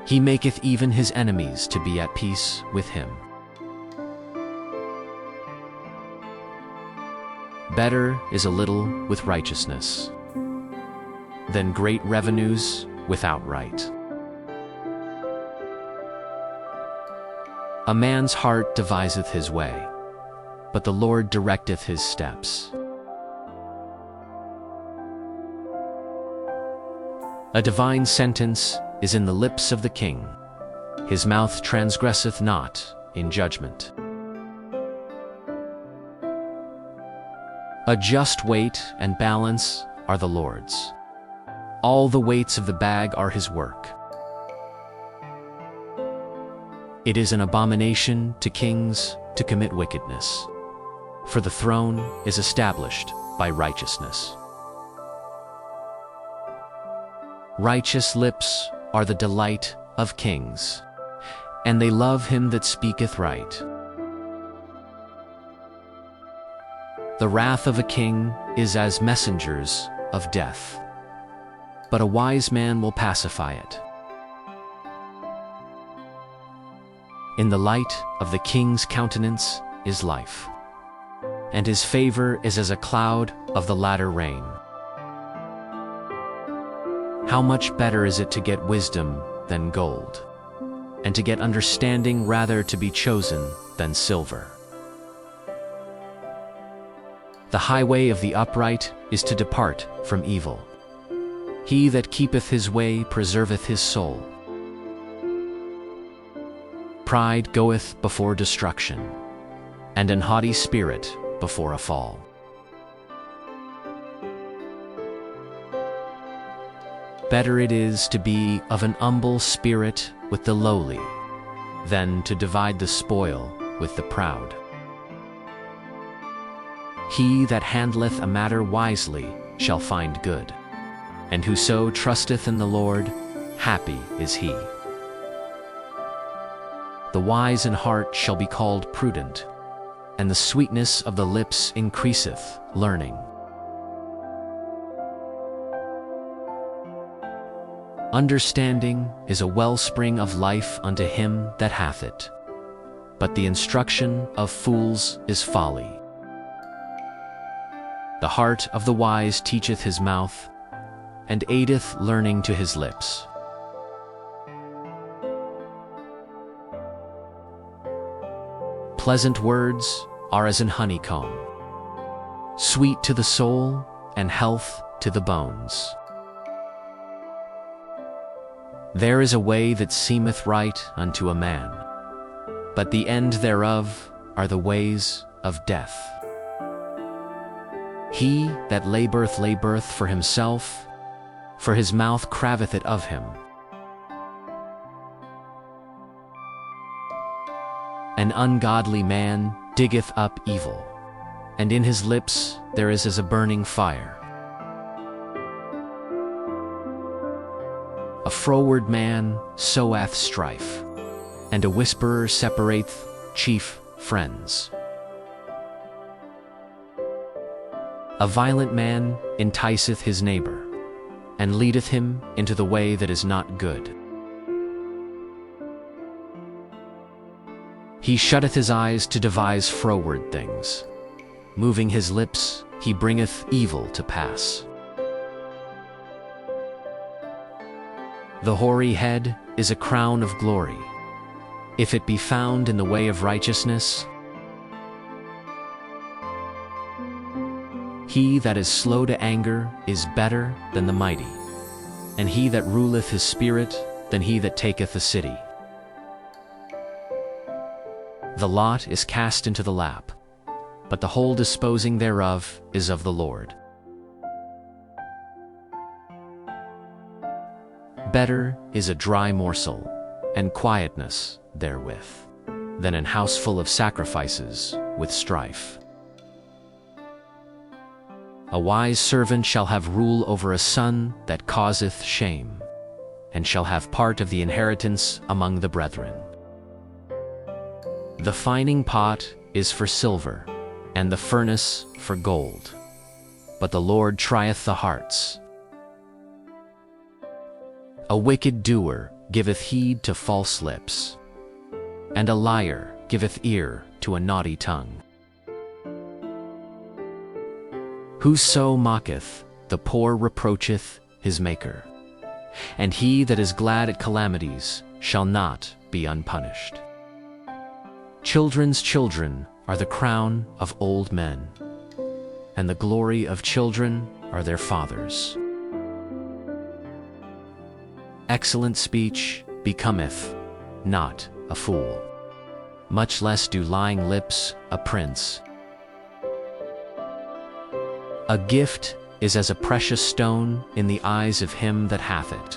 [SPEAKER 1] he maketh even his enemies to be at peace with him. Better is a little with righteousness than great revenues without right. A man's heart deviseth his way, but the Lord directeth his steps. A divine sentence is in the lips of the king. His mouth transgresseth not in judgment. A just weight and balance are the Lord's. All the weights of the bag are his work. It is an abomination to kings to commit wickedness, for the throne is established by righteousness. Righteous lips are the delight of kings, and they love him that speaketh right. The wrath of a king is as messengers of death, but a wise man will pacify it. In the light of the king's countenance is life, and his favor is as a cloud of the latter rain. How much better is it to get wisdom than gold, and to get understanding rather to be chosen than silver. The highway of the upright is to depart from evil. He that keepeth his way preserveth his soul. Pride goeth before destruction, and an haughty spirit before a fall. Better it is to be of an humble spirit with the lowly, than to divide the spoil with the proud. He that handleth a matter wisely shall find good, and whoso trusteth in the Lord, happy is he. The wise in heart shall be called prudent, and the sweetness of the lips increaseth learning. Understanding is a wellspring of life unto him that hath it, but the instruction of fools is folly. The heart of the wise teacheth his mouth, and aideth learning to his lips. Pleasant words are as an honeycomb, sweet to the soul and health to the bones. There is a way that seemeth right unto a man, but the end thereof are the ways of death. He that laboureth for himself, for his mouth craveth it of him. An ungodly man diggeth up evil, and in his lips there is as a burning fire. A froward man soweth strife, and a whisperer separateth chief friends. A violent man enticeth his neighbor, and leadeth him into the way that is not good. He shutteth his eyes to devise froward things. Moving his lips, he bringeth evil to pass. The hoary head is a crown of glory, if it be found in the way of righteousness. He that is slow to anger is better than the mighty, and he that ruleth his spirit than he that taketh a city. The lot is cast into the lap, but the whole disposing thereof is of the Lord. Better is a dry morsel, and quietness therewith, than an house full of sacrifices with strife. A wise servant shall have rule over a son that causeth shame, and shall have part of the inheritance among the brethren. The fining pot is for silver, and the furnace for gold, but the Lord trieth the hearts. A wicked doer giveth heed to false lips, and a liar giveth ear to a naughty tongue. Whoso mocketh the poor reproacheth his Maker, and he that is glad at calamities shall not be unpunished. Children's children are the crown of old men, and the glory of children are their fathers. Excellent speech becometh not a fool, much less do lying lips a prince. A gift is as a precious stone in the eyes of him that hath it.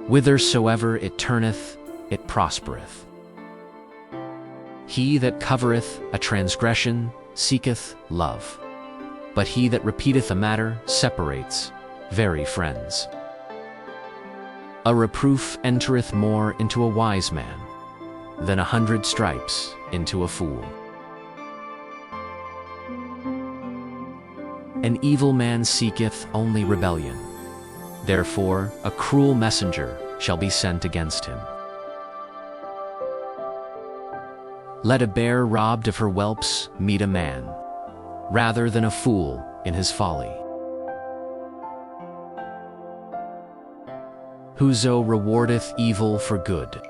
[SPEAKER 1] Whithersoever it turneth, it prospereth. He that covereth a transgression seeketh love, but he that repeateth a matter separates very friends. A reproof entereth more into a wise man than 100 stripes into a fool. An evil man seeketh only rebellion. Therefore a cruel messenger shall be sent against him. Let a bear robbed of her whelps meet a man, rather than a fool in his folly. Whoso rewardeth evil for good,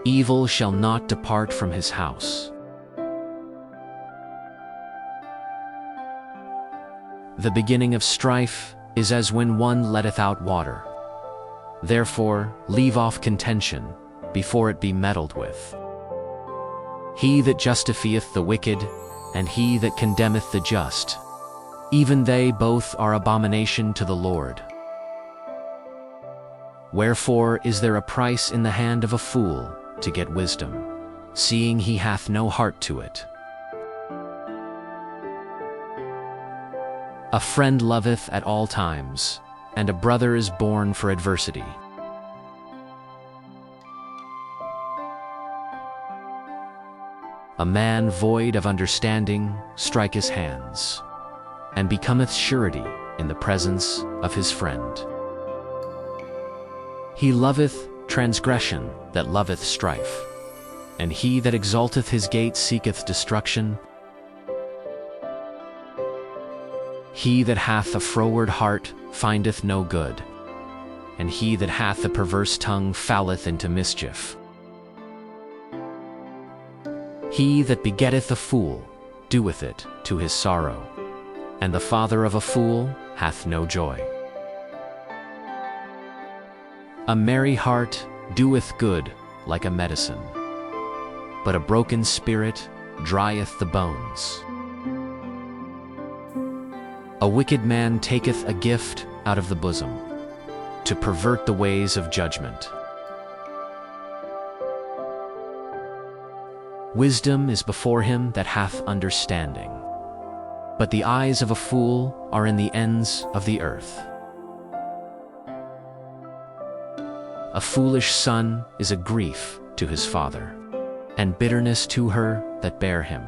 [SPEAKER 1] evil shall not depart from his house. The beginning of strife is as when one letteth out water. Therefore leave off contention before it be meddled with. He that justifieth the wicked, and he that condemneth the just, even they both are abomination to the Lord. Wherefore is there a price in the hand of a fool to get wisdom, seeing he hath no heart to it? A friend loveth at all times, and a brother is born for adversity. A man void of understanding striketh his hands, and becometh surety in the presence of his friend. He loveth transgression that loveth strife, and he that exalteth his gate seeketh destruction. He that hath a froward heart findeth no good, and he that hath a perverse tongue falleth into mischief. He that begetteth a fool doeth it to his sorrow, and the father of a fool hath no joy. A merry heart doeth good like a medicine, but a broken spirit drieth the bones. A wicked man taketh a gift out of the bosom, to pervert the ways of judgment. Wisdom is before him that hath understanding, but the eyes of a fool are in the ends of the earth. A foolish son is a grief to his father, and bitterness to her that bare him.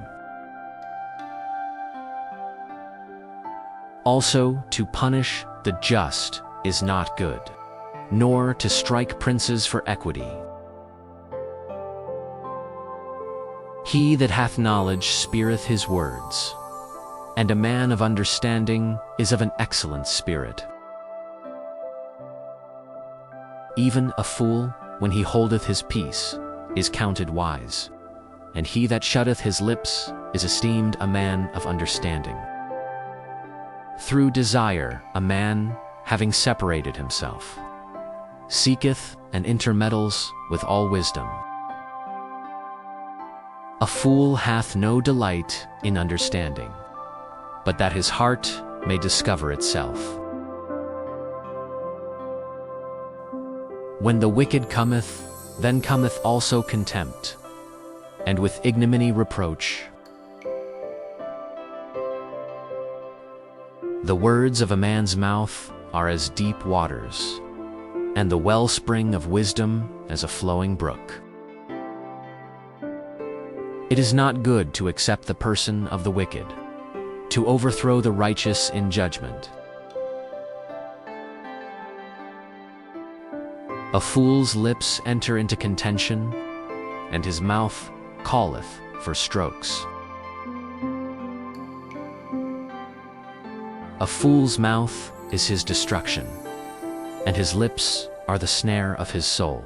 [SPEAKER 1] Also to punish the just is not good, nor to strike princes for equity. He that hath knowledge speareth his words, and a man of understanding is of an excellent spirit. Even a fool, when he holdeth his peace, is counted wise, and he that shutteth his lips is esteemed a man of understanding. Through desire a man, having separated himself, seeketh and intermeddles with all wisdom. A fool hath no delight in understanding, but that his heart may discover itself. When the wicked cometh, then cometh also contempt, and with ignominy reproach. The words of a man's mouth are as deep waters, and the wellspring of wisdom as a flowing brook. It is not good to accept the person of the wicked, to overthrow the righteous in judgment. A fool's lips enter into contention, and his mouth calleth for strokes. A fool's mouth is his destruction, and his lips are the snare of his soul.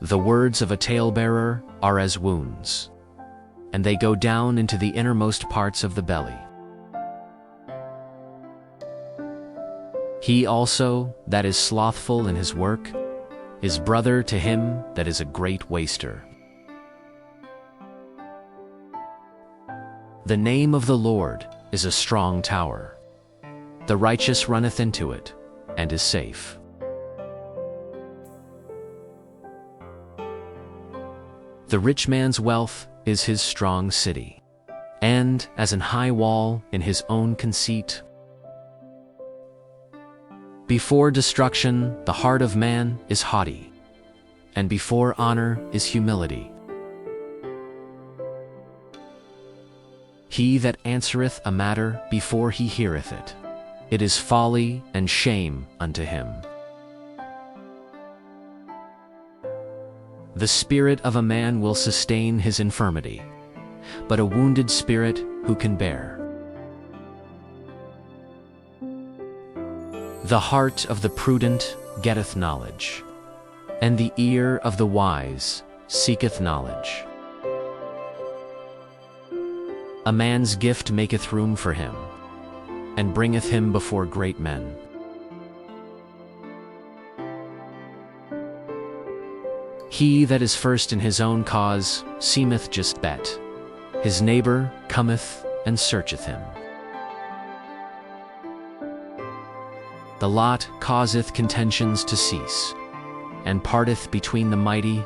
[SPEAKER 1] The words of a talebearer are as wounds, and they go down into the innermost parts of the belly. He also that is slothful in his work is brother to him that is a great waster. The name of the Lord is a strong tower. The righteous runneth into it, and is safe. The rich man's wealth is his strong city, and as an high wall in his own conceit. Before destruction the heart of man is haughty, and before honor is humility. He that answereth a matter before he heareth it, it is folly and shame unto him. The spirit of a man will sustain his infirmity, but a wounded spirit who can bear? The heart of the prudent getteth knowledge, and the ear of the wise seeketh knowledge. A man's gift maketh room for him, and bringeth him before great men. He that is first in his own cause seemeth just bet. His neighbor cometh and searcheth him. The lot causeth contentions to cease, and parteth between the mighty.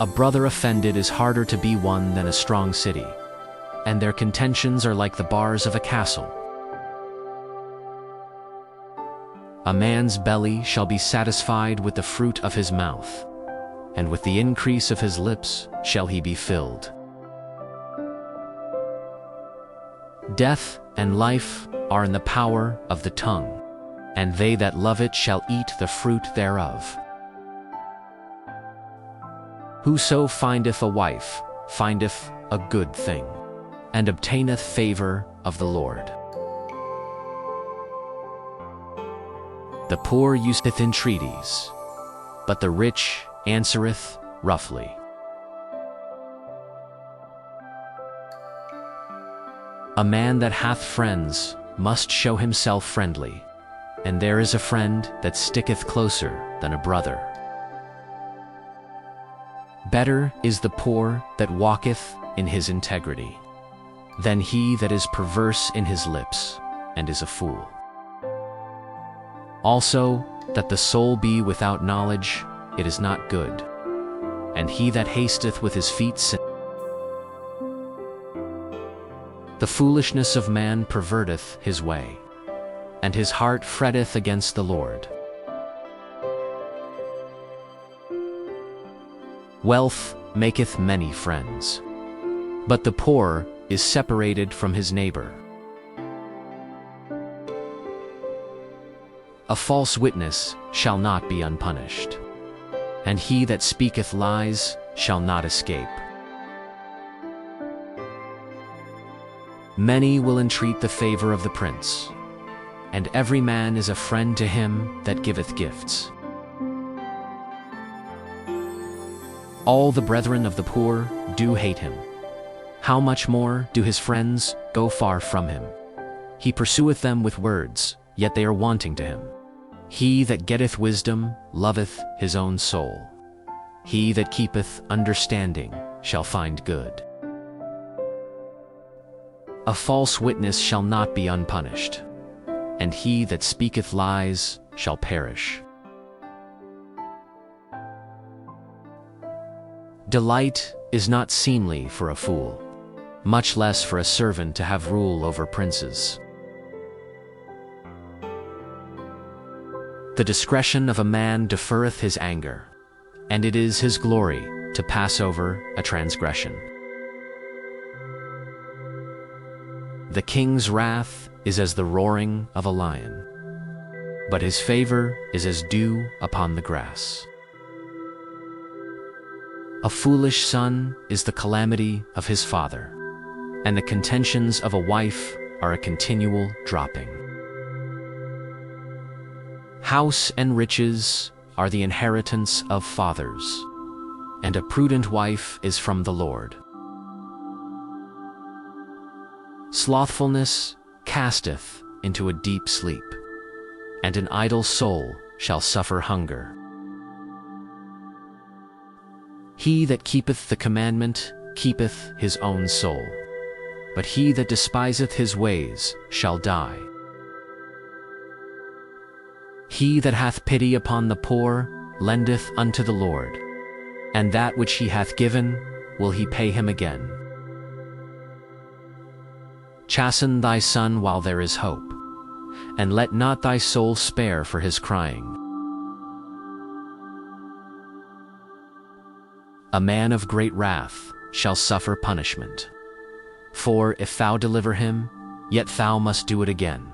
[SPEAKER 1] A brother offended is harder to be won than a strong city, and their contentions are like the bars of a castle. A man's belly shall be satisfied with the fruit of his mouth, and with the increase of his lips shall he be filled. Death and life are in the power of the tongue, and they that love it shall eat the fruit thereof. Whoso findeth a wife findeth a good thing, and obtaineth favor of the Lord. The poor useth entreaties, but the rich answereth roughly. A man that hath friends must show himself friendly, and there is a friend that sticketh closer than a brother. Better is the poor that walketh in his integrity, than he that is perverse in his lips, and is a fool. Also, that the soul be without knowledge, it is not good, and he that hasteth with his feet sinneth. The foolishness of man perverteth his way, and his heart fretteth against the Lord. Wealth maketh many friends, but the poor is separated from his neighbor. A false witness shall not be unpunished, and he that speaketh lies shall not escape. Many will entreat the favor of the prince, and every man is a friend to him that giveth gifts. All the brethren of the poor do hate him. How much more do his friends go far from him? He pursueth them with words, yet they are wanting to him. He that getteth wisdom loveth his own soul. He that keepeth understanding shall find good. A false witness shall not be unpunished, and he that speaketh lies shall perish. Delight is not seemly for a fool, much less for a servant to have rule over princes. The discretion of a man deferreth his anger, and it is his glory to pass over a transgression. The king's wrath is as the roaring of a lion, but his favor is as dew upon the grass. A foolish son is the calamity of his father, and the contentions of a wife are a continual dropping. House and riches are the inheritance of fathers, and a prudent wife is from the Lord. Slothfulness casteth into a deep sleep, and an idle soul shall suffer hunger. He that keepeth the commandment keepeth his own soul, but he that despiseth his ways shall die. He that hath pity upon the poor lendeth unto the Lord, and that which he hath given will he pay him again. Chasten thy son while there is hope, and let not thy soul spare for his crying. A man of great wrath shall suffer punishment. For if thou deliver him, yet thou must do it again.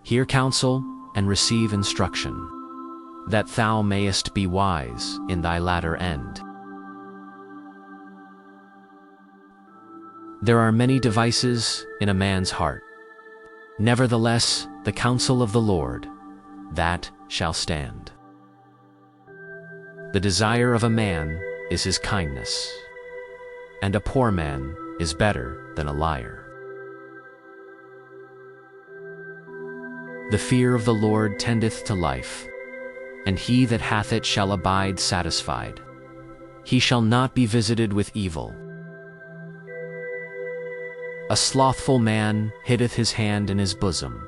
[SPEAKER 1] Hear counsel and receive instruction, that thou mayest be wise in thy latter end. There are many devices in a man's heart. Nevertheless, the counsel of the Lord, that shall stand. The desire of a man is his kindness, and a poor man is better than a liar. The fear of the Lord tendeth to life, and he that hath it shall abide satisfied. He shall not be visited with evil. A slothful man hiddeth his hand in his bosom,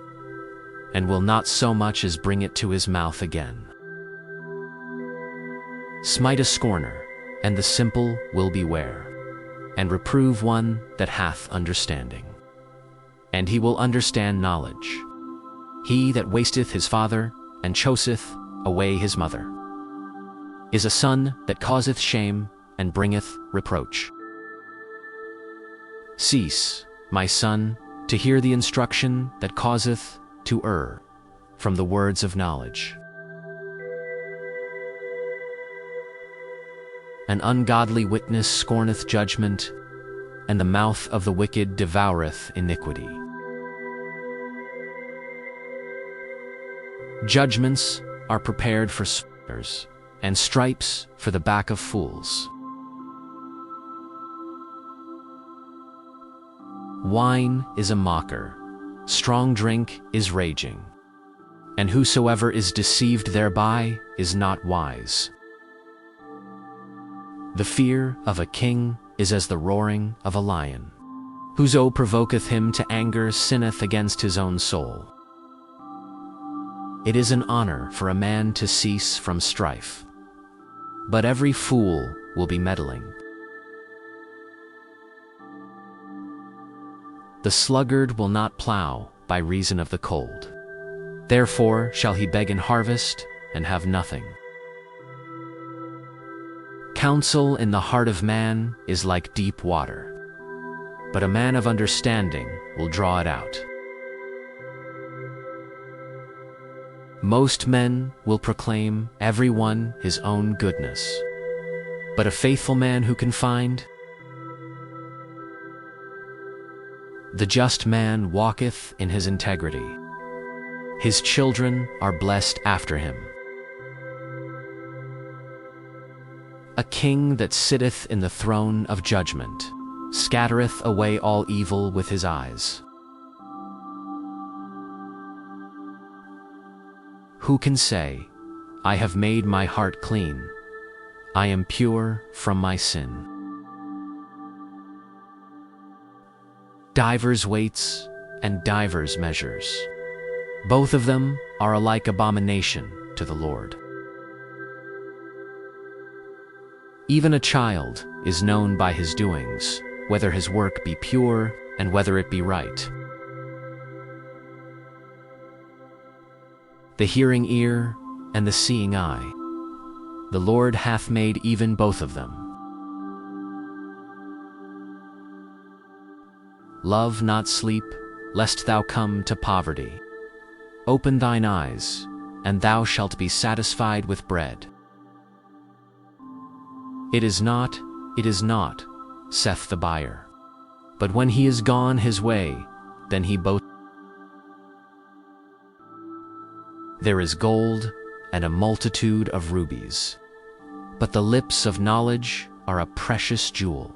[SPEAKER 1] and will not so much as bring it to his mouth again. Smite a scorner, and the simple will beware, and reprove one that hath understanding, and he will understand knowledge. He that wasteth his father, and choseth away his mother, is a son that causeth shame, and bringeth reproach. Cease, my son, to hear the instruction that causeth to err from the words of knowledge. An ungodly witness scorneth judgment, and the mouth of the wicked devoureth iniquity. Judgments are prepared for swears, and stripes for the back of fools. Wine is a mocker, strong drink is raging, and whosoever is deceived thereby is not wise. The fear of a king is as the roaring of a lion. Whoso provoketh him to anger sinneth against his own soul. It is an honor for a man to cease from strife, but every fool will be meddling. The sluggard will not plow by reason of the cold. Therefore shall he beg in harvest and have nothing. Counsel in the heart of man is like deep water, but a man of understanding will draw it out. Most men will proclaim every one his own goodness, but a faithful man who can find? The just man walketh in his integrity. His children are blessed after him. A king that sitteth in the throne of judgment scattereth away all evil with his eyes. Who can say, I have made my heart clean, I am pure from my sin? Divers weights and divers measures, both of them are alike abomination to the Lord. Even a child is known by his doings, whether his work be pure and whether it be right. The hearing ear and the seeing eye, the Lord hath made even both of them. Love not sleep, lest thou come to poverty. Open thine eyes, and thou shalt be satisfied with bread. It is not, saith the buyer. But when he is gone his way, then he boasteth. There is gold and a multitude of rubies, but the lips of knowledge are a precious jewel.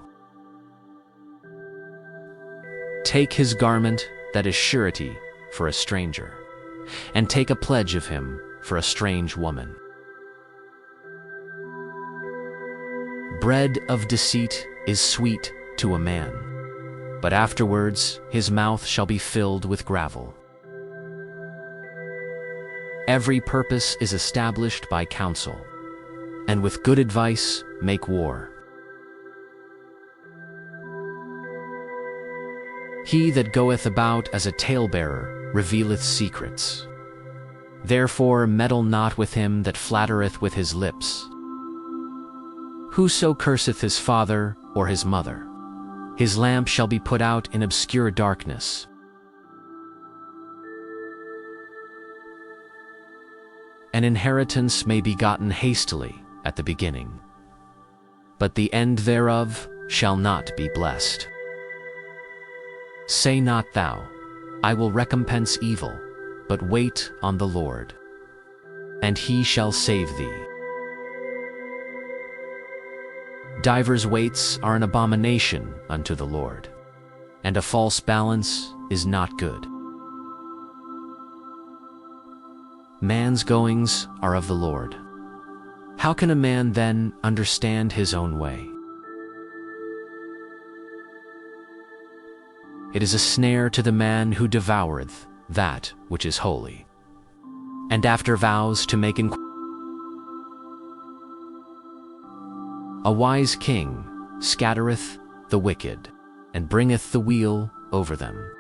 [SPEAKER 1] Take his garment that is surety for a stranger, and take a pledge of him for a strange woman. bread of deceit is sweet to a man, but afterwards his mouth shall be filled with gravel. Every purpose is established by counsel, and with good advice make war. He that goeth about as a talebearer revealeth secrets. Therefore meddle not with him that flattereth with his lips. Whoso curseth his father or his mother, his lamp shall be put out in obscure darkness. An inheritance may be gotten hastily at the beginning, but the end thereof shall not be blessed. Say not thou, I will recompense evil, but wait on the Lord, and he shall save thee. Divers weights are an abomination unto the Lord, and a false balance is not good. Man's goings are of the Lord. How can a man then understand his own way? It is a snare to the man who devoureth that which is holy, and after vows to make inquiry. A wise king scattereth the wicked, and bringeth the weal over them.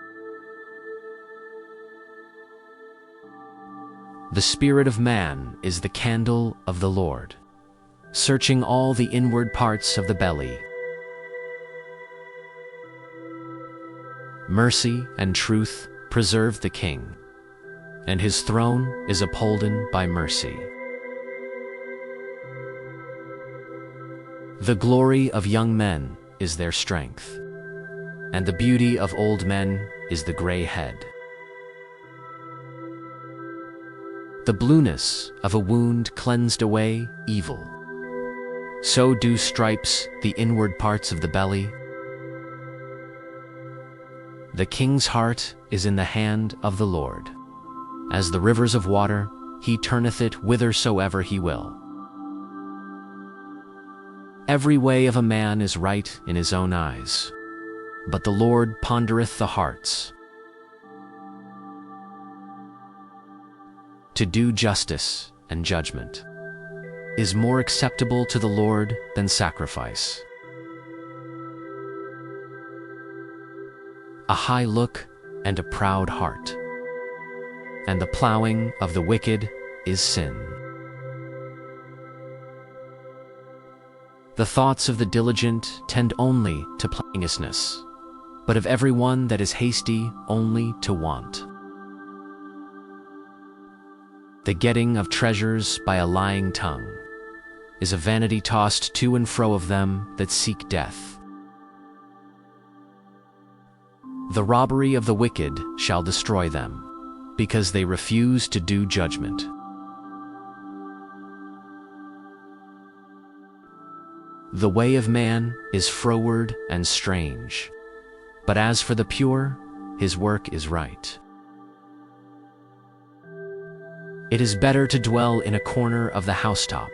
[SPEAKER 1] The spirit of man is the candle of the Lord, searching all the inward parts of the belly. Mercy and truth preserve the king, and his throne is upholden by mercy. The glory of young men is their strength, and the beauty of old men is the gray head. The blueness of a wound cleansed away evil. So do stripes the inward parts of the belly. The king's heart is in the hand of the Lord. As the rivers of water, he turneth it whithersoever he will. Every way of a man is right in his own eyes, but the Lord pondereth the hearts. To do justice and judgment is more acceptable to the Lord than sacrifice. A high look and a proud heart, and the plowing of the wicked is sin. The thoughts of the diligent tend only to plenteousness, but of every one that is hasty only to want. The getting of treasures by a lying tongue is a vanity tossed to and fro of them that seek death. The robbery of the wicked shall destroy them, because they refuse to do judgment. The way of man is froward and strange, but as for the pure, his work is right. It is better to dwell in a corner of the housetop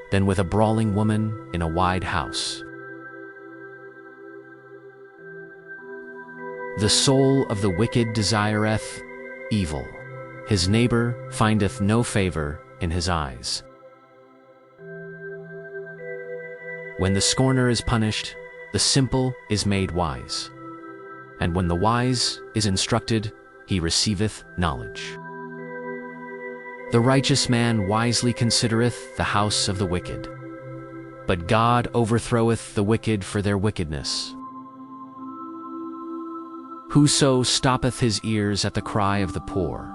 [SPEAKER 1] than with a brawling woman in a wide house. The soul of the wicked desireth evil. His neighbor findeth no favor in his eyes. When the scorner is punished, the simple is made wise. And when the wise is instructed, he receiveth knowledge. The righteous man wisely considereth the house of the wicked, but God overthroweth the wicked for their wickedness. Whoso stoppeth his ears at the cry of the poor,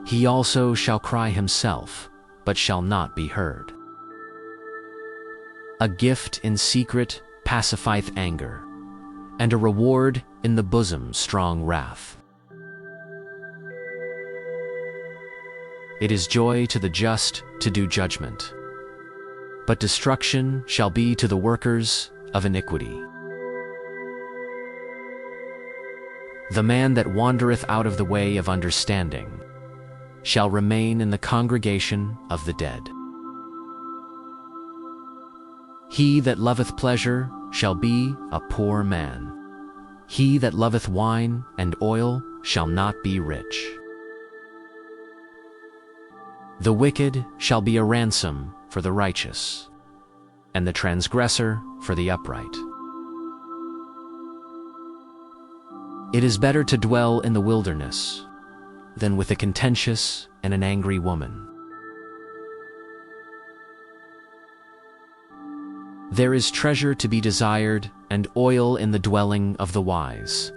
[SPEAKER 1] he also shall cry himself, but shall not be heard. A gift in secret pacifieth anger, and a reward in the bosom strong wrath. It is joy to the just to do judgment, but destruction shall be to the workers of iniquity. The man that wandereth out of the way of understanding shall remain in the congregation of the dead. He that loveth pleasure shall be a poor man. He that loveth wine and oil shall not be rich. The wicked shall be a ransom for the righteous, and the transgressor for the upright. It is better to dwell in the wilderness than with a contentious and an angry woman. There is treasure to be desired and oil in the dwelling of the wise,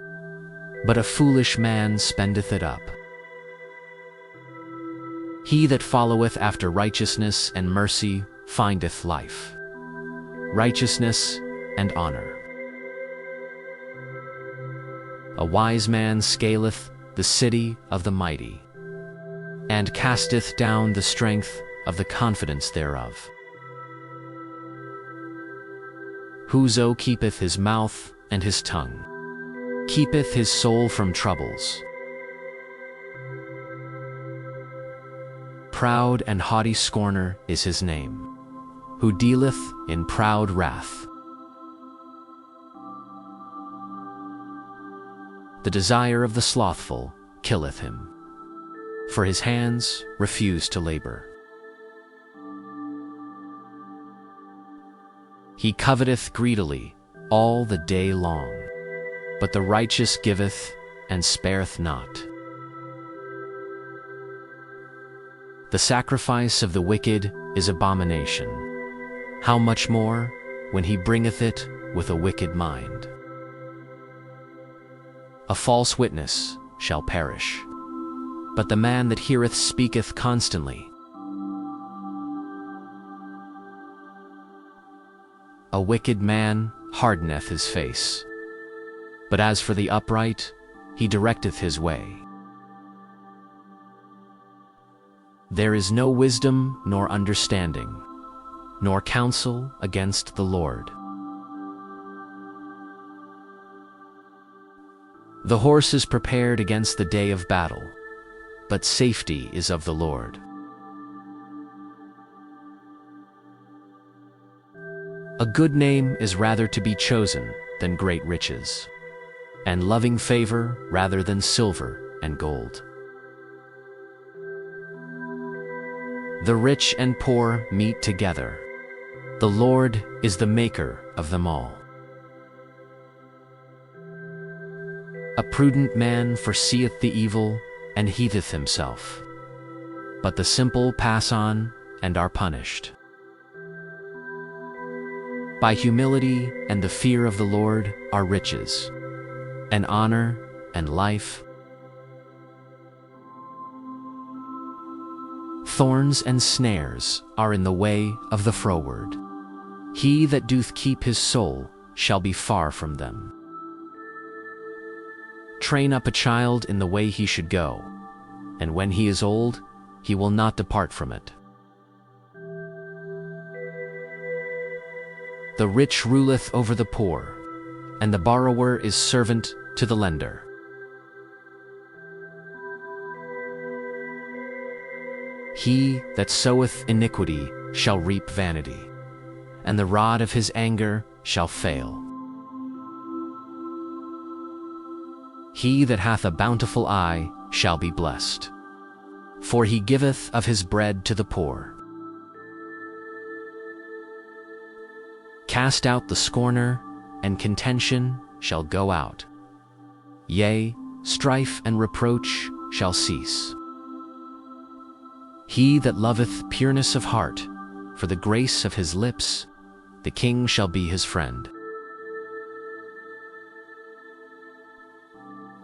[SPEAKER 1] but a foolish man spendeth it up. He that followeth after righteousness and mercy findeth life, righteousness and honor. A wise man scaleth the city of the mighty, and casteth down the strength of the confidence thereof. Whoso keepeth his mouth and his tongue, keepeth his soul from troubles. Proud and haughty scorner is his name, who dealeth in proud wrath. The desire of the slothful killeth him, for his hands refuse to labor. He coveteth greedily all the day long, but the righteous giveth and spareth not. The sacrifice of the wicked is abomination. How much more when he bringeth it with a wicked mind? A false witness shall perish, but the man that heareth speaketh constantly. A wicked man hardeneth his face, but as for the upright, he directeth his way. There is no wisdom nor understanding, nor counsel against the Lord. The horse is prepared against the day of battle, but safety is of the Lord. A good name is rather to be chosen than great riches, and loving favor rather than silver and gold. The rich and poor meet together. The Lord is the maker of them all. A prudent man foreseeth the evil and heatheth himself, but the simple pass on and are punished. By humility and the fear of the Lord are riches, and honor and life. Thorns and snares are in the way of the froward. He that doth keep his soul shall be far from them. Train up a child in the way he should go, and when he is old, he will not depart from it. The rich ruleth over the poor, and the borrower is servant to the lender. He that soweth iniquity shall reap vanity, and the rod of his anger shall fail. He that hath a bountiful eye shall be blessed, for he giveth of his bread to the poor. Cast out the scorner, and contention shall go out. Yea, strife and reproach shall cease. He that loveth pureness of heart, for the grace of his lips, the king shall be his friend.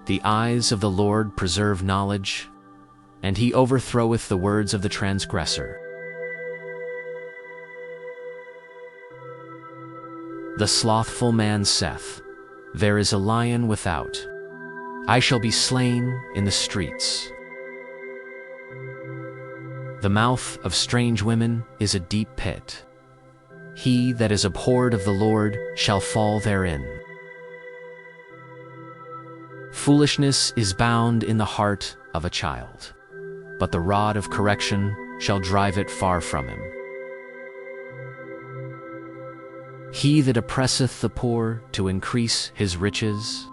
[SPEAKER 1] The eyes of the Lord preserve knowledge, and he overthroweth the words of the transgressor. The slothful man saith, There is a lion without. I shall be slain in the streets. The mouth of strange women is a deep pit. He that is abhorred of the Lord shall fall therein. Foolishness is bound in the heart of a child, but the rod of correction shall drive it far from him. He that oppresseth the poor to increase his riches,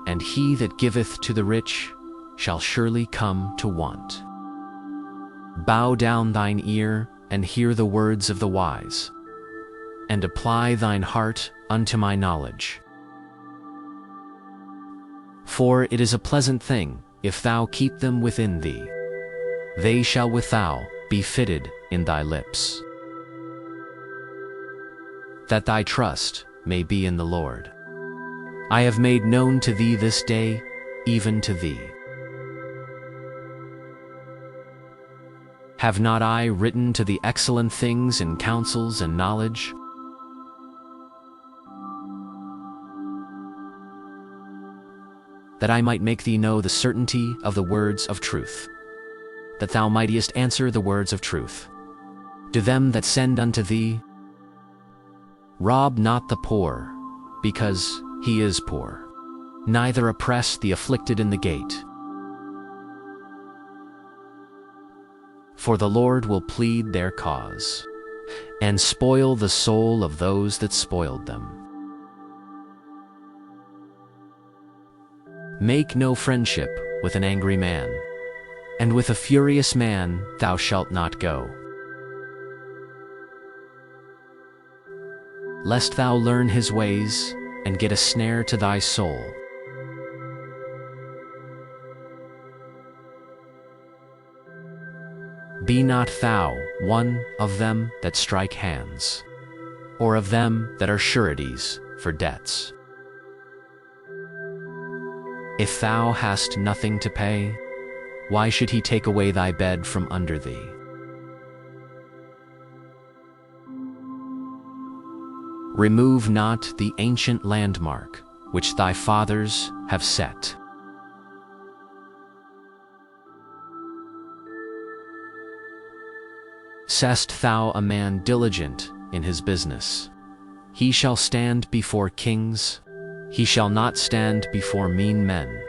[SPEAKER 1] and he that giveth to the rich shall surely come to want. Bow down thine ear, and hear the words of the wise, and apply thine heart unto my knowledge. For it is a pleasant thing, if thou keep them within thee. They shall with thou be fitted in thy lips. That thy trust may be in the Lord. I have made known to thee this day, even to thee. Have not I written to thee excellent things in counsels and knowledge? That I might make thee know the certainty of the words of truth, that thou mightest answer the words of truth. To them that send unto thee, rob not the poor, because he is poor, neither oppress the afflicted in the gate. For the Lord will plead their cause, and spoil the soul of those that spoiled them. Make no friendship with an angry man, and with a furious man thou shalt not go. Lest thou learn his ways, and get a snare to thy soul. Be not thou one of them that strike hands, or of them that are sureties for debts. If thou hast nothing to pay, why should he take away thy bed from under thee? Remove not the ancient landmark which thy fathers have set. Seest thou a man diligent in his business? He shall stand before kings, he shall not stand before mean men.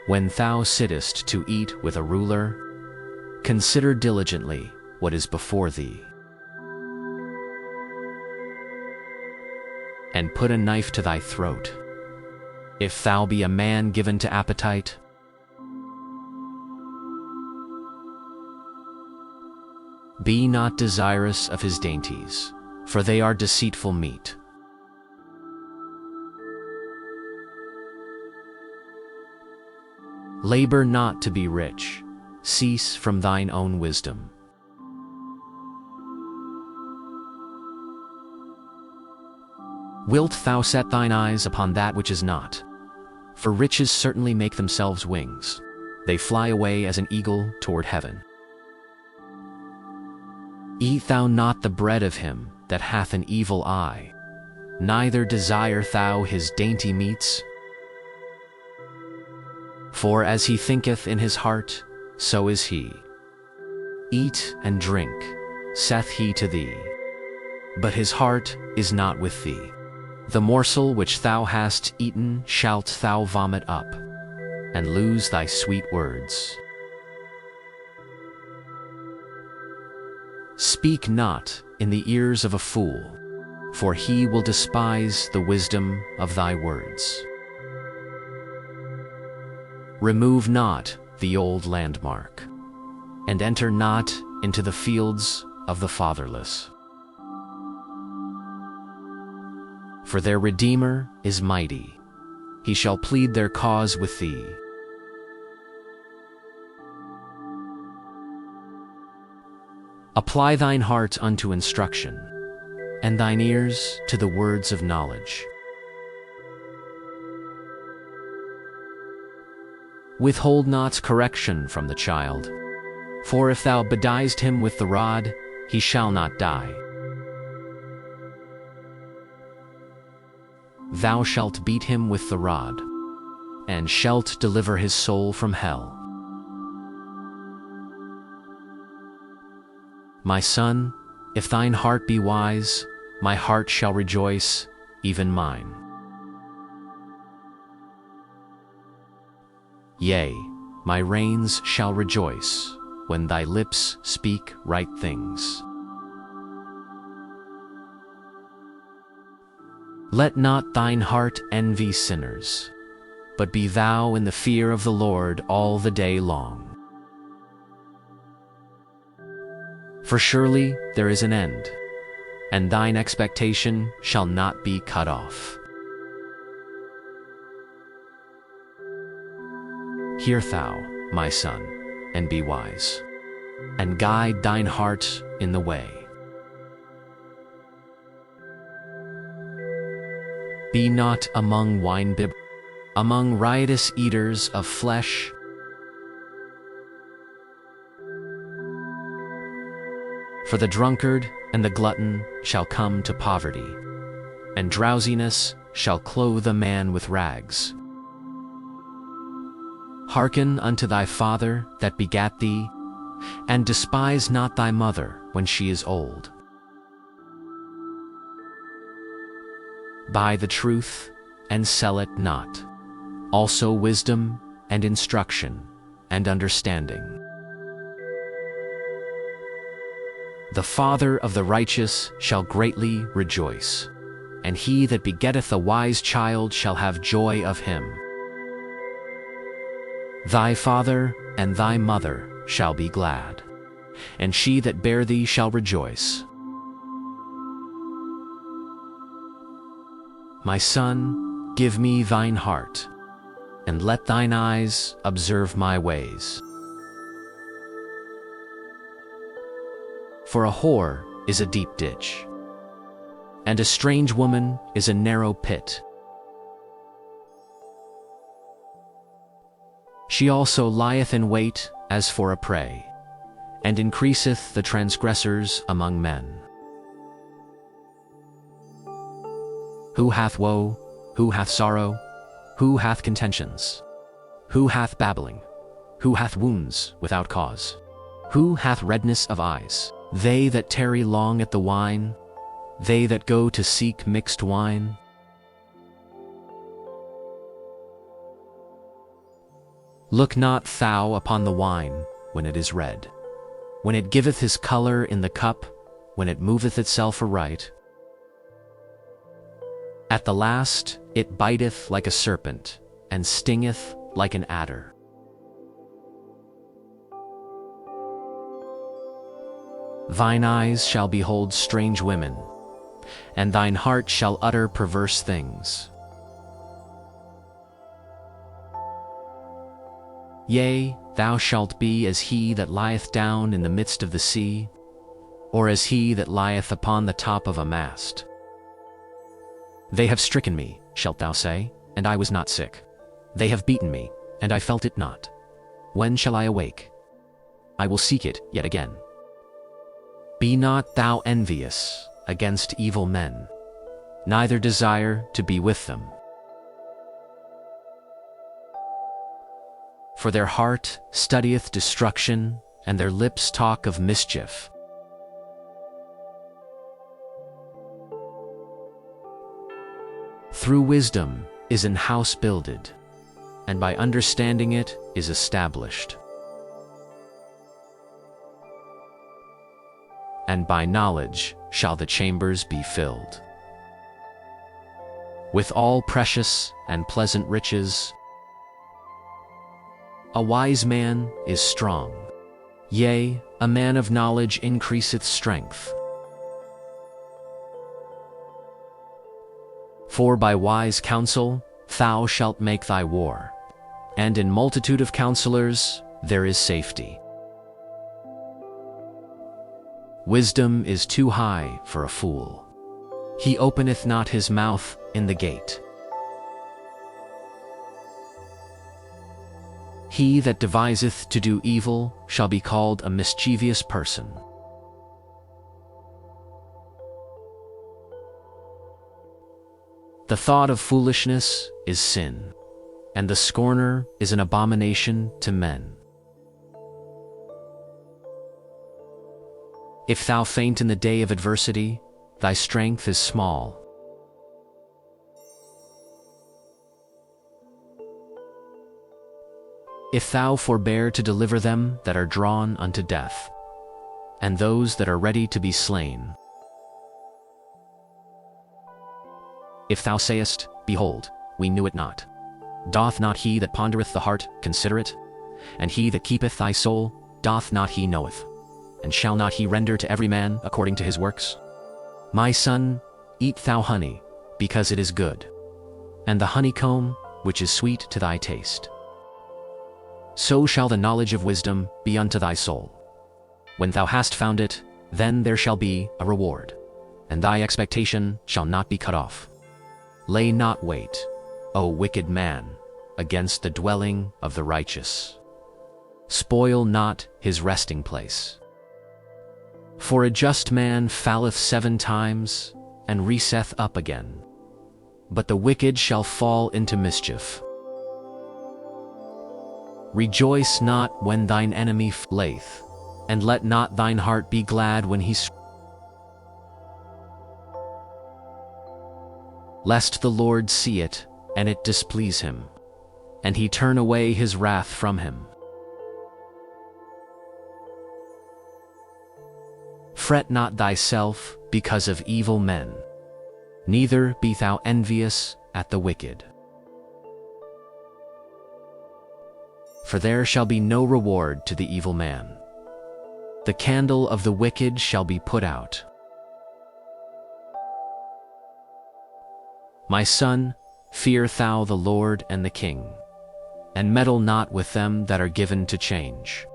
[SPEAKER 1] When thou sittest to eat with a ruler, consider diligently what is before thee. And put a knife to thy throat, if thou be a man given to appetite. Be not desirous of his dainties, for they are deceitful meat. Labor not to be rich, cease from thine own wisdom. Wilt thou set thine eyes upon that which is not? For riches certainly make themselves wings. They fly away as an eagle toward heaven. Eat thou not the bread of him that hath an evil eye, neither desire thou his dainty meats. For as he thinketh in his heart, so is he. Eat and drink, saith he to thee, but his heart is not with thee. The morsel which thou hast eaten shalt thou vomit up, and lose thy sweet words. Speak not in the ears of a fool, for he will despise the wisdom of thy words. Remove not the old landmark, and enter not into the fields of the fatherless. For their Redeemer is mighty, he shall plead their cause with thee. Apply thine heart unto instruction, and thine ears to the words of knowledge. Withhold not correction from the child, for if thou bediest him with the rod, he shall not die. Thou shalt beat him with the rod, and shalt deliver his soul from hell. My son, if thine heart be wise, my heart shall rejoice, even mine. Yea, my reins shall rejoice, when thy lips speak right things. Let not thine heart envy sinners, but be thou in the fear of the Lord all the day long. For surely there is an end, and thine expectation shall not be cut off. Hear thou, my son, and be wise, and guide thine heart in the way. Be not among winebibbers, among riotous eaters of flesh, for the drunkard and the glutton shall come to poverty, and drowsiness shall clothe a man with rags. Hearken unto thy father that begat thee, and despise not thy mother when she is old. Buy the truth, and sell it not, also wisdom, and instruction, and understanding. The father of the righteous shall greatly rejoice, and he that begetteth a wise child shall have joy of him. Thy father and thy mother shall be glad, and she that bare thee shall rejoice. My son, give me thine heart, and let thine eyes observe my ways. For a whore is a deep ditch, and a strange woman is a narrow pit. She also lieth in wait as for a prey, and increaseth the transgressors among men. Who hath woe? Who hath sorrow? Who hath contentions? Who hath babbling? Who hath wounds without cause? Who hath redness of eyes? They that tarry long at the wine, they that go to seek mixed wine. Look not thou upon the wine when it is red, when it giveth his color in the cup, when it moveth itself aright. At the last it biteth like a serpent, and stingeth like an adder. Thine eyes shall behold strange women, and thine heart shall utter perverse things. Yea, thou shalt be as he that lieth down in the midst of the sea, or as he that lieth upon the top of a mast. They have stricken me, shalt thou say, and I was not sick. They have beaten me, and I felt it not. When shall I awake? I will seek it yet again. Be not thou envious against evil men, neither desire to be with them. For their heart studieth destruction, and their lips talk of mischief. Through wisdom is an house builded, and by understanding it is established. And by knowledge shall the chambers be filled. With all precious and pleasant riches, a wise man is strong. Yea, a man of knowledge increaseth strength. For by wise counsel thou shalt make thy war, and in multitude of counselors there is safety. Wisdom is too high for a fool. He openeth not his mouth in the gate. He that deviseth to do evil shall be called a mischievous person. The thought of foolishness is sin, and the scorner is an abomination to men. If thou faint in the day of adversity, thy strength is small. If thou forbear to deliver them that are drawn unto death, and those that are ready to be slain, If thou sayest, Behold, we knew it not. Doth not he that pondereth the heart consider it? And he that keepeth thy soul, doth not he knoweth? And shall not he render to every man according to his works? My son, eat thou honey, because it is good, and the honeycomb, which is sweet to thy taste. So shall the knowledge of wisdom be unto thy soul. When thou hast found it, then there shall be a reward, and thy expectation shall not be cut off. Lay not wait, O wicked man, against the dwelling of the righteous. Spoil not his resting place. For a just man falleth 7 times, and riseth up again, but the wicked shall fall into mischief. Rejoice not when thine enemy falleth, and let not thine heart be glad when he lest the Lord see it, and it displease him, and he turn away his wrath from him. Fret not thyself because of evil men, neither be thou envious at the wicked. For there shall be no reward to the evil man. The candle of the wicked shall be put out. My son, fear thou the Lord and the king, and meddle not with them that are given to change.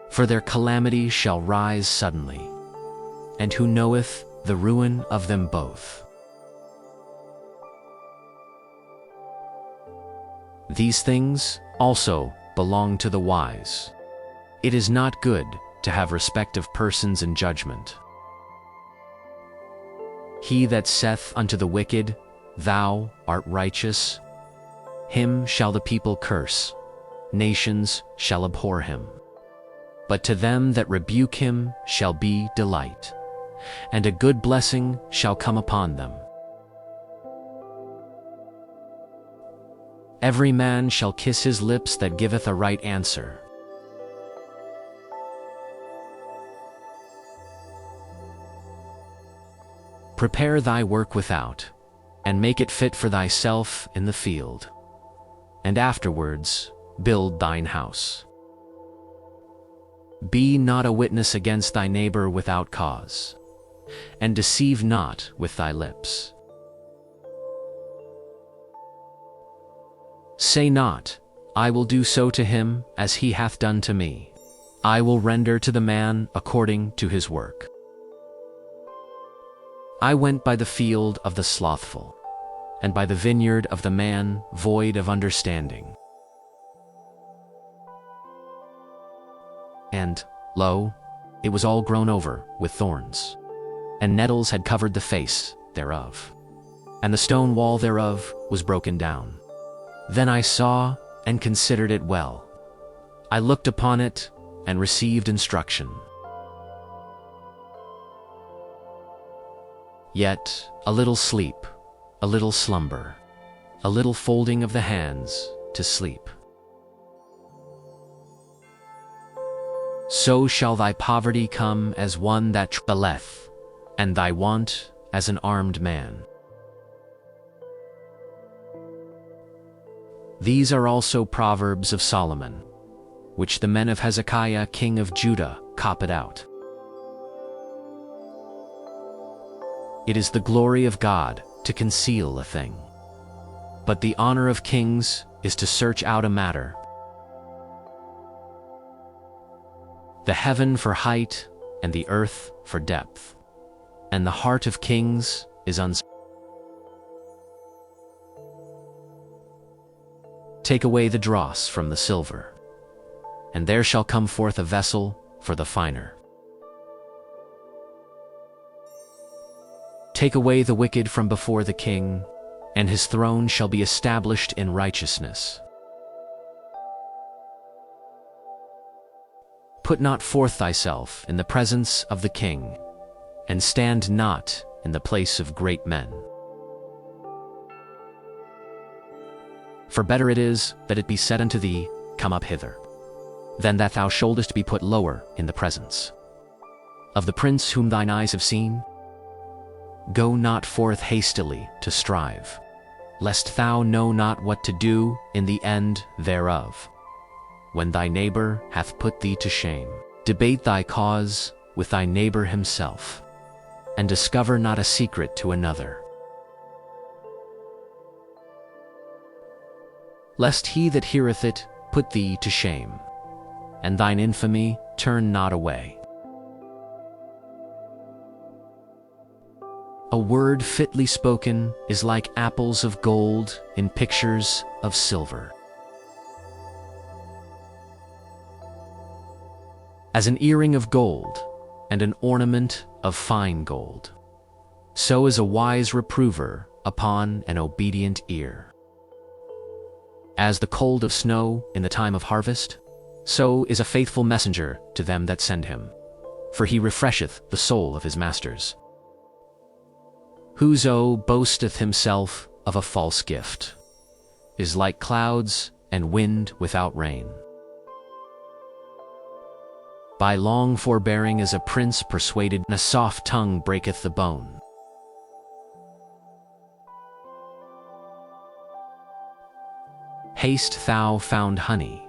[SPEAKER 1] For their calamity shall rise suddenly, and who knoweth the ruin of them both? These things also belong to the wise. It is not good to have respect of persons in judgment. He that saith unto the wicked, Thou art righteous, him shall the people curse, nations shall abhor him. But to them that rebuke him shall be delight, and a good blessing shall come upon them. Every man shall kiss his lips that giveth a right answer. Prepare thy work without, and make it fit for thyself in the field, and afterwards build thine house. Be not a witness against thy neighbor without cause, and deceive not with thy lips. Say not, I will do so to him as he hath done to me. I will render to the man according to his work. I went by the field of the slothful, and by the vineyard of the man void of understanding. And, lo, it was all grown over with thorns, and nettles had covered the face thereof, and the stone wall thereof was broken down. Then I saw and considered it well. I looked upon it and received instruction. Yet a little sleep, a little slumber, a little folding of the hands to sleep. So shall thy poverty come as one that travaileth, and thy want as an armed man. These are also proverbs of Solomon, which the men of Hezekiah king of Judah copied out. It is the glory of God to conceal a thing, but the honor of kings is to search out a matter. The heaven for height, and the earth for depth, and the heart of kings is unsearchable. Take away the dross from the silver, and there shall come forth a vessel for the finer. Take away the wicked from before the king, and his throne shall be established in righteousness. Put not forth thyself in the presence of the king, and stand not in the place of great men. For better it is that it be said unto thee, Come up hither, than that thou shouldest be put lower in the presence of the prince whom thine eyes have seen. Go not forth hastily to strive, lest thou know not what to do in the end thereof. When thy neighbor hath put thee to shame, debate thy cause with thy neighbor himself, and discover not a secret to another. Lest he that heareth it put thee to shame, and thine infamy turn not away. A word fitly spoken is like apples of gold in pictures of silver. As an earring of gold and an ornament of fine gold, so is a wise reprover upon an obedient ear. As the cold of snow in the time of harvest, so is a faithful messenger to them that send him, for he refresheth the soul of his masters. Whoso boasteth himself of a false gift is like clouds and wind without rain. By long forbearing is a prince persuaded, and a soft tongue breaketh the bone. Haste thou found honey,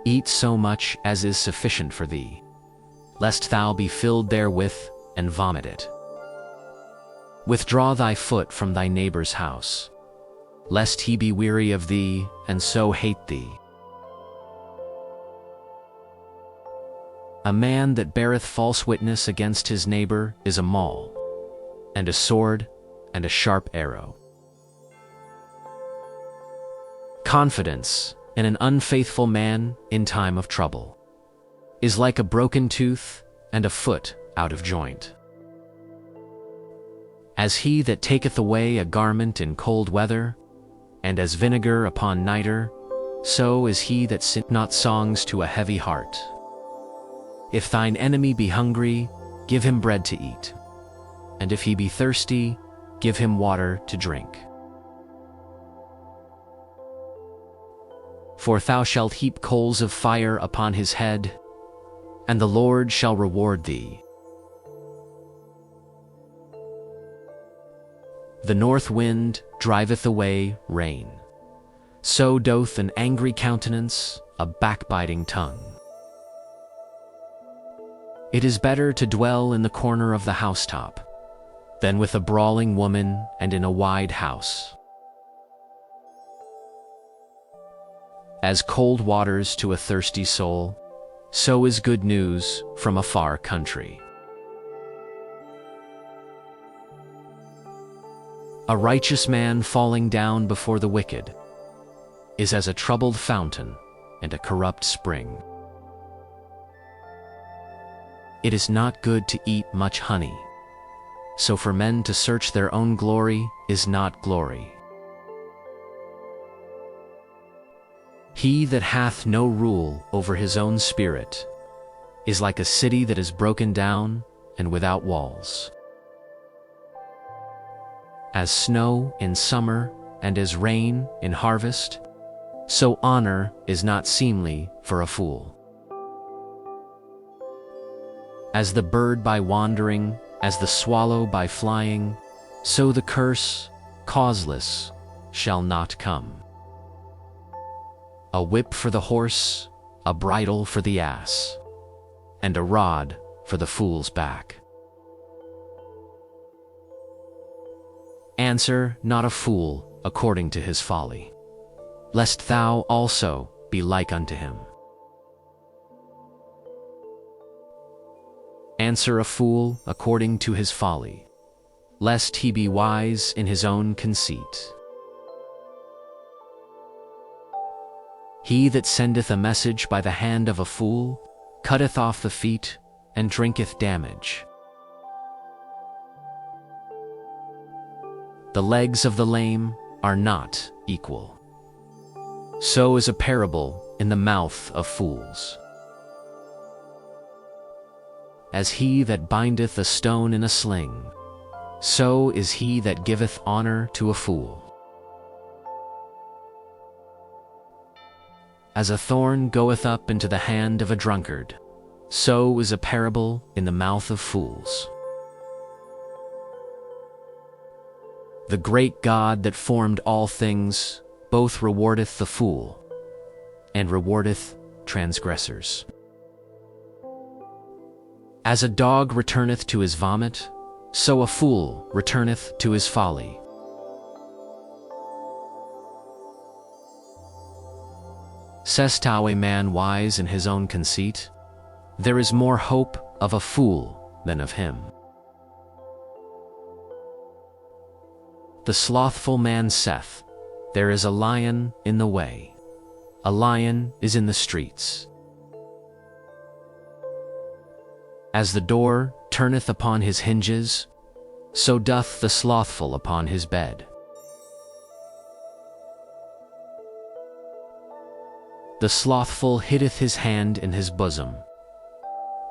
[SPEAKER 1] eat so much as is sufficient for thee, lest thou be filled therewith and vomit it. Withdraw thy foot from thy neighbor's house, lest he be weary of thee and so hate thee. A man that beareth false witness against his neighbor is a maul, and a sword, and a sharp arrow. Confidence in an unfaithful man in time of trouble is like a broken tooth and a foot out of joint. As he that taketh away a garment in cold weather, and as vinegar upon nitre, so is he that singeth not songs to a heavy heart. If thine enemy be hungry, give him bread to eat, and if he be thirsty, give him water to drink. For thou shalt heap coals of fire upon his head, and the Lord shall reward thee. The north wind driveth away rain, so doth an angry countenance a backbiting tongue. It is better to dwell in the corner of the housetop than with a brawling woman and in a wide house. As cold waters to a thirsty soul, so is good news from a far country. A righteous man falling down before the wicked is as a troubled fountain and a corrupt spring. It is not good to eat much honey, so for men to search their own glory is not glory. He that hath no rule over his own spirit is like a city that is broken down and without walls. As snow in summer and as rain in harvest, so honor is not seemly for a fool. As the bird by wandering, as the swallow by flying, so the curse, causeless, shall not come. A whip for the horse, a bridle for the ass, and a rod for the fool's back. Answer not a fool according to his folly, lest thou also be like unto him. Answer a fool according to his folly, lest he be wise in his own conceit. He that sendeth a message by the hand of a fool cutteth off the feet and drinketh damage. The legs of the lame are not equal. So is a parable in the mouth of fools. As he that bindeth a stone in a sling, so is he that giveth honor to a fool. As a thorn goeth up into the hand of a drunkard, so is a parable in the mouth of fools. The great God that formed all things both rewardeth the fool, and rewardeth transgressors. As a dog returneth to his vomit, so a fool returneth to his folly. Sayest thou a man wise in his own conceit? There is more hope of a fool than of him. The slothful man saith, There is a lion in the way. A lion is in the streets. As the door turneth upon his hinges, so doth the slothful upon his bed. The slothful hiddeth his hand in his bosom.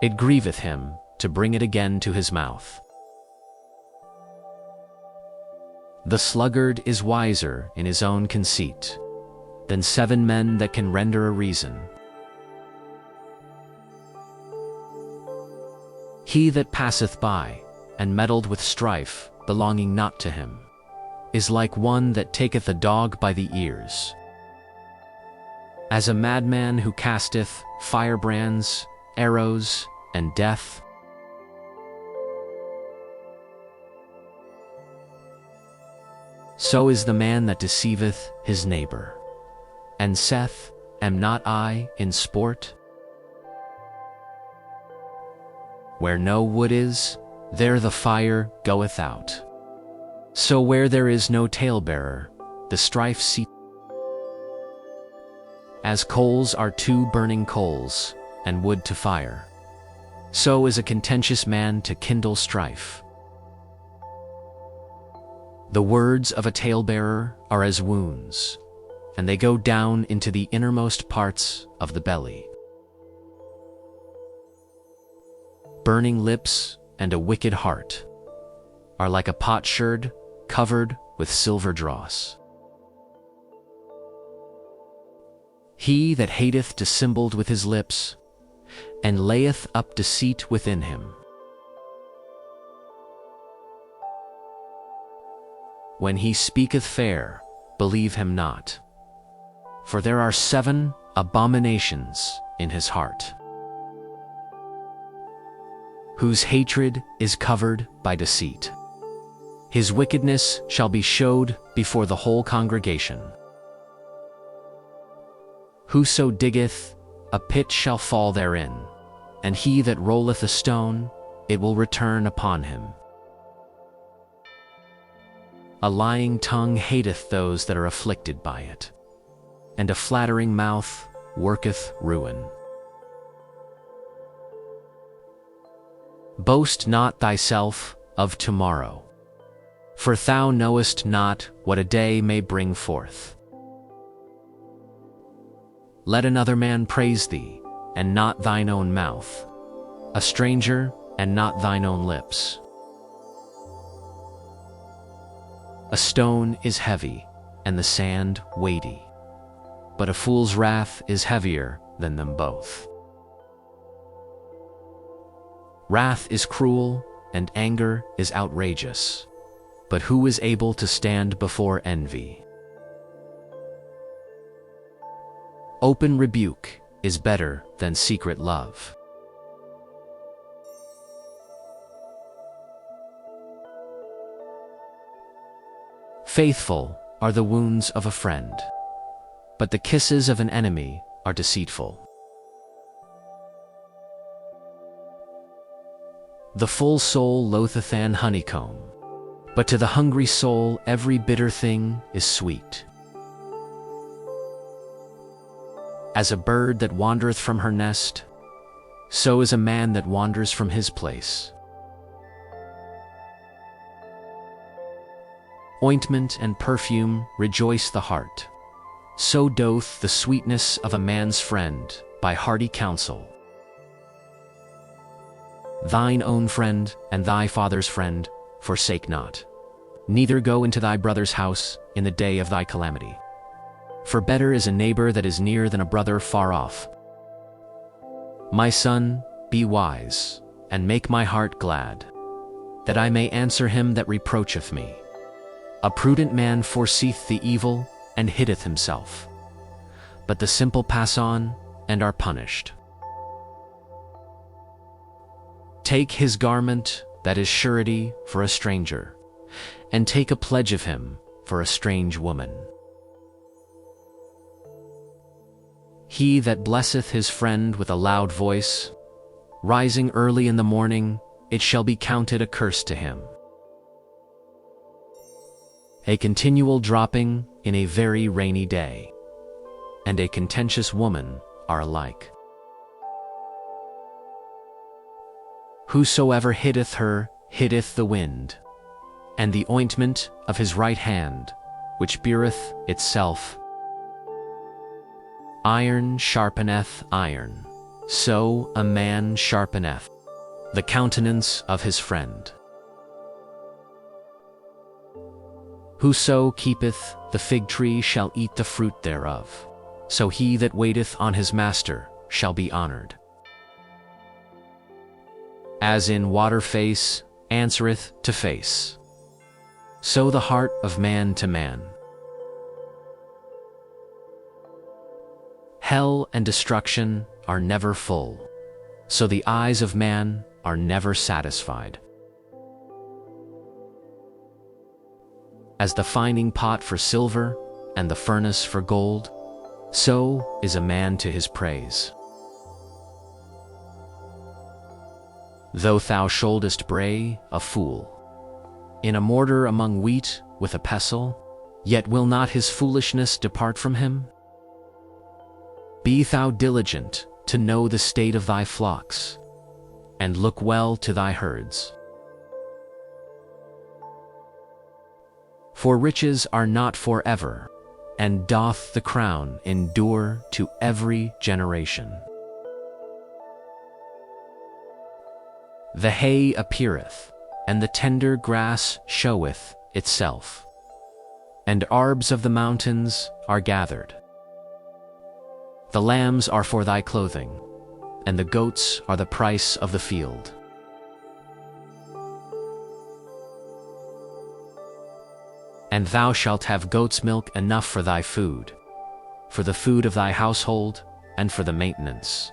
[SPEAKER 1] It grieveth him to bring it again to his mouth. The sluggard is wiser in his own conceit than 7 men that can render a reason. He that passeth by, and meddled with strife belonging not to him, is like one that taketh a dog by the ears. As a madman who casteth firebrands, arrows, and death, so is the man that deceiveth his neighbor, and saith, Am not I in sport? Where no wood is, there the fire goeth out. So where there is no talebearer, the strife ceaseth. As coals are 2 burning coals, and wood to fire, so is a contentious man to kindle strife. The words of a talebearer are as wounds, and they go down into the innermost parts of the belly. Burning lips and a wicked heart are like a potsherd covered with silver dross. He that hateth dissembled with his lips, and layeth up deceit within him. When he speaketh fair, believe him not, for there are 7 abominations in his heart, whose hatred is covered by deceit. His wickedness shall be showed before the whole congregation. Whoso diggeth, a pit shall fall therein, and he that rolleth a stone, it will return upon him. A lying tongue hateth those that are afflicted by it, and a flattering mouth worketh ruin. Boast not thyself of tomorrow, for thou knowest not what a day may bring forth. Let another man praise thee, and not thine own mouth, a stranger, and not thine own lips. A stone is heavy, and the sand weighty, but a fool's wrath is heavier than them both. Wrath is cruel, and anger is outrageous, but who is able to stand before envy? Open rebuke is better than secret love. Faithful are the wounds of a friend, but the kisses of an enemy are deceitful. The full soul loatheth an honeycomb, but to the hungry soul every bitter thing is sweet. As a bird that wandereth from her nest, so is a man that wanders from his place. Ointment and perfume rejoice the heart, so doth the sweetness of a man's friend by hearty counsel. Thine own friend and thy father's friend forsake not, neither go into thy brother's house in the day of thy calamity. For better is a neighbor that is near than a brother far off. My son, be wise, and make my heart glad, that I may answer him that reproacheth me. A prudent man foreseeth the evil, and hideth himself. But the simple pass on, and are punished. Take his garment, that is surety, for a stranger, and take a pledge of him for a strange woman. He that blesseth his friend with a loud voice, rising early in the morning, it shall be counted a curse to him. A continual dropping in a very rainy day, and a contentious woman are alike. Whosoever hiddeth her, hiddeth the wind, and the ointment of his right hand, which beareth itself. Iron sharpeneth iron, so a man sharpeneth the countenance of his friend. Whoso keepeth the fig tree shall eat the fruit thereof, so he that waiteth on his master shall be honored. As in water face answereth to face, so the heart of man to man. Hell and destruction are never full, so the eyes of man are never satisfied. As the fining pot for silver and the furnace for gold, so is a man to his praise. Though thou shouldest bray a fool in a mortar among wheat with a pestle, yet will not his foolishness depart from him? Be thou diligent to know the state of thy flocks, and look well to thy herds. For riches are not forever, and doth the crown endure to every generation. The hay appeareth, and the tender grass showeth itself, and arbs of the mountains are gathered. The lambs are for thy clothing, and the goats are the price of the field. And thou shalt have goat's milk enough for thy food, for the food of thy household, and for the maintenance,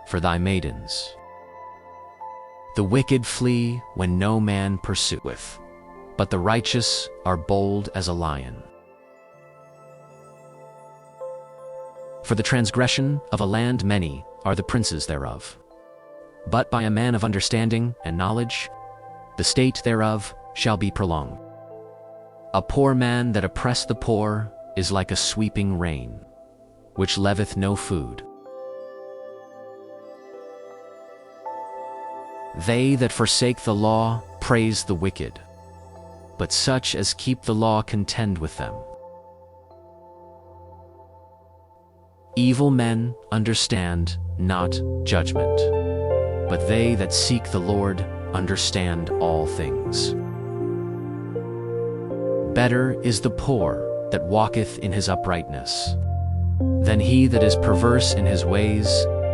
[SPEAKER 1] for thy maidens. The wicked flee when no man pursueth, but the righteous are bold as a lion. For the transgression of a land many are the princes thereof, but by a man of understanding and knowledge, the state thereof shall be prolonged. A poor man that oppresseth the poor is like a sweeping rain, which leaveth no food. They that forsake the law praise the wicked, but such as keep the law contend with them. Evil men understand not judgment, but they that seek the Lord understand all things. Better is the poor that walketh in his uprightness, than he that is perverse in his ways,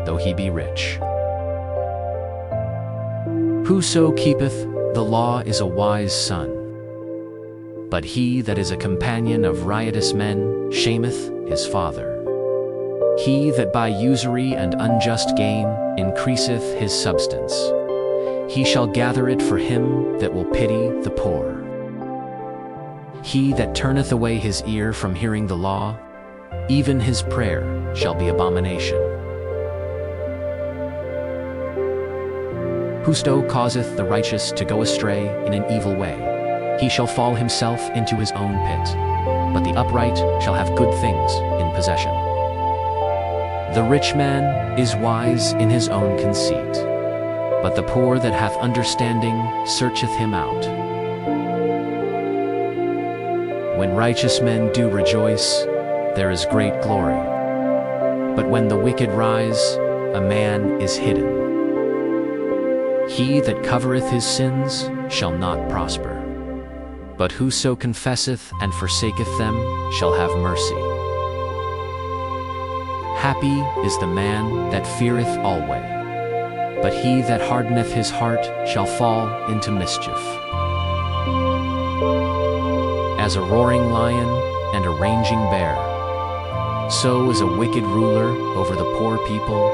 [SPEAKER 1] though he be rich. Whoso keepeth the law is a wise son, but he that is a companion of riotous men shameth his father. He that by usury and unjust gain increaseth his substance, he shall gather it for him that will pity the poor. He that turneth away his ear from hearing the law, even his prayer shall be abomination. Whoso causeth the righteous to go astray in an evil way, he shall fall himself into his own pit, but the upright shall have good things in possession. The rich man is wise in his own conceit, but the poor that hath understanding searcheth him out. When righteous men do rejoice, there is great glory. But when the wicked rise, a man is hidden. He that covereth his sins shall not prosper, but whoso confesseth and forsaketh them shall have mercy. Happy is the man that feareth alway, but he that hardeneth his heart shall fall into mischief. as a roaring lion and a raging bear, so is a wicked ruler over the poor people.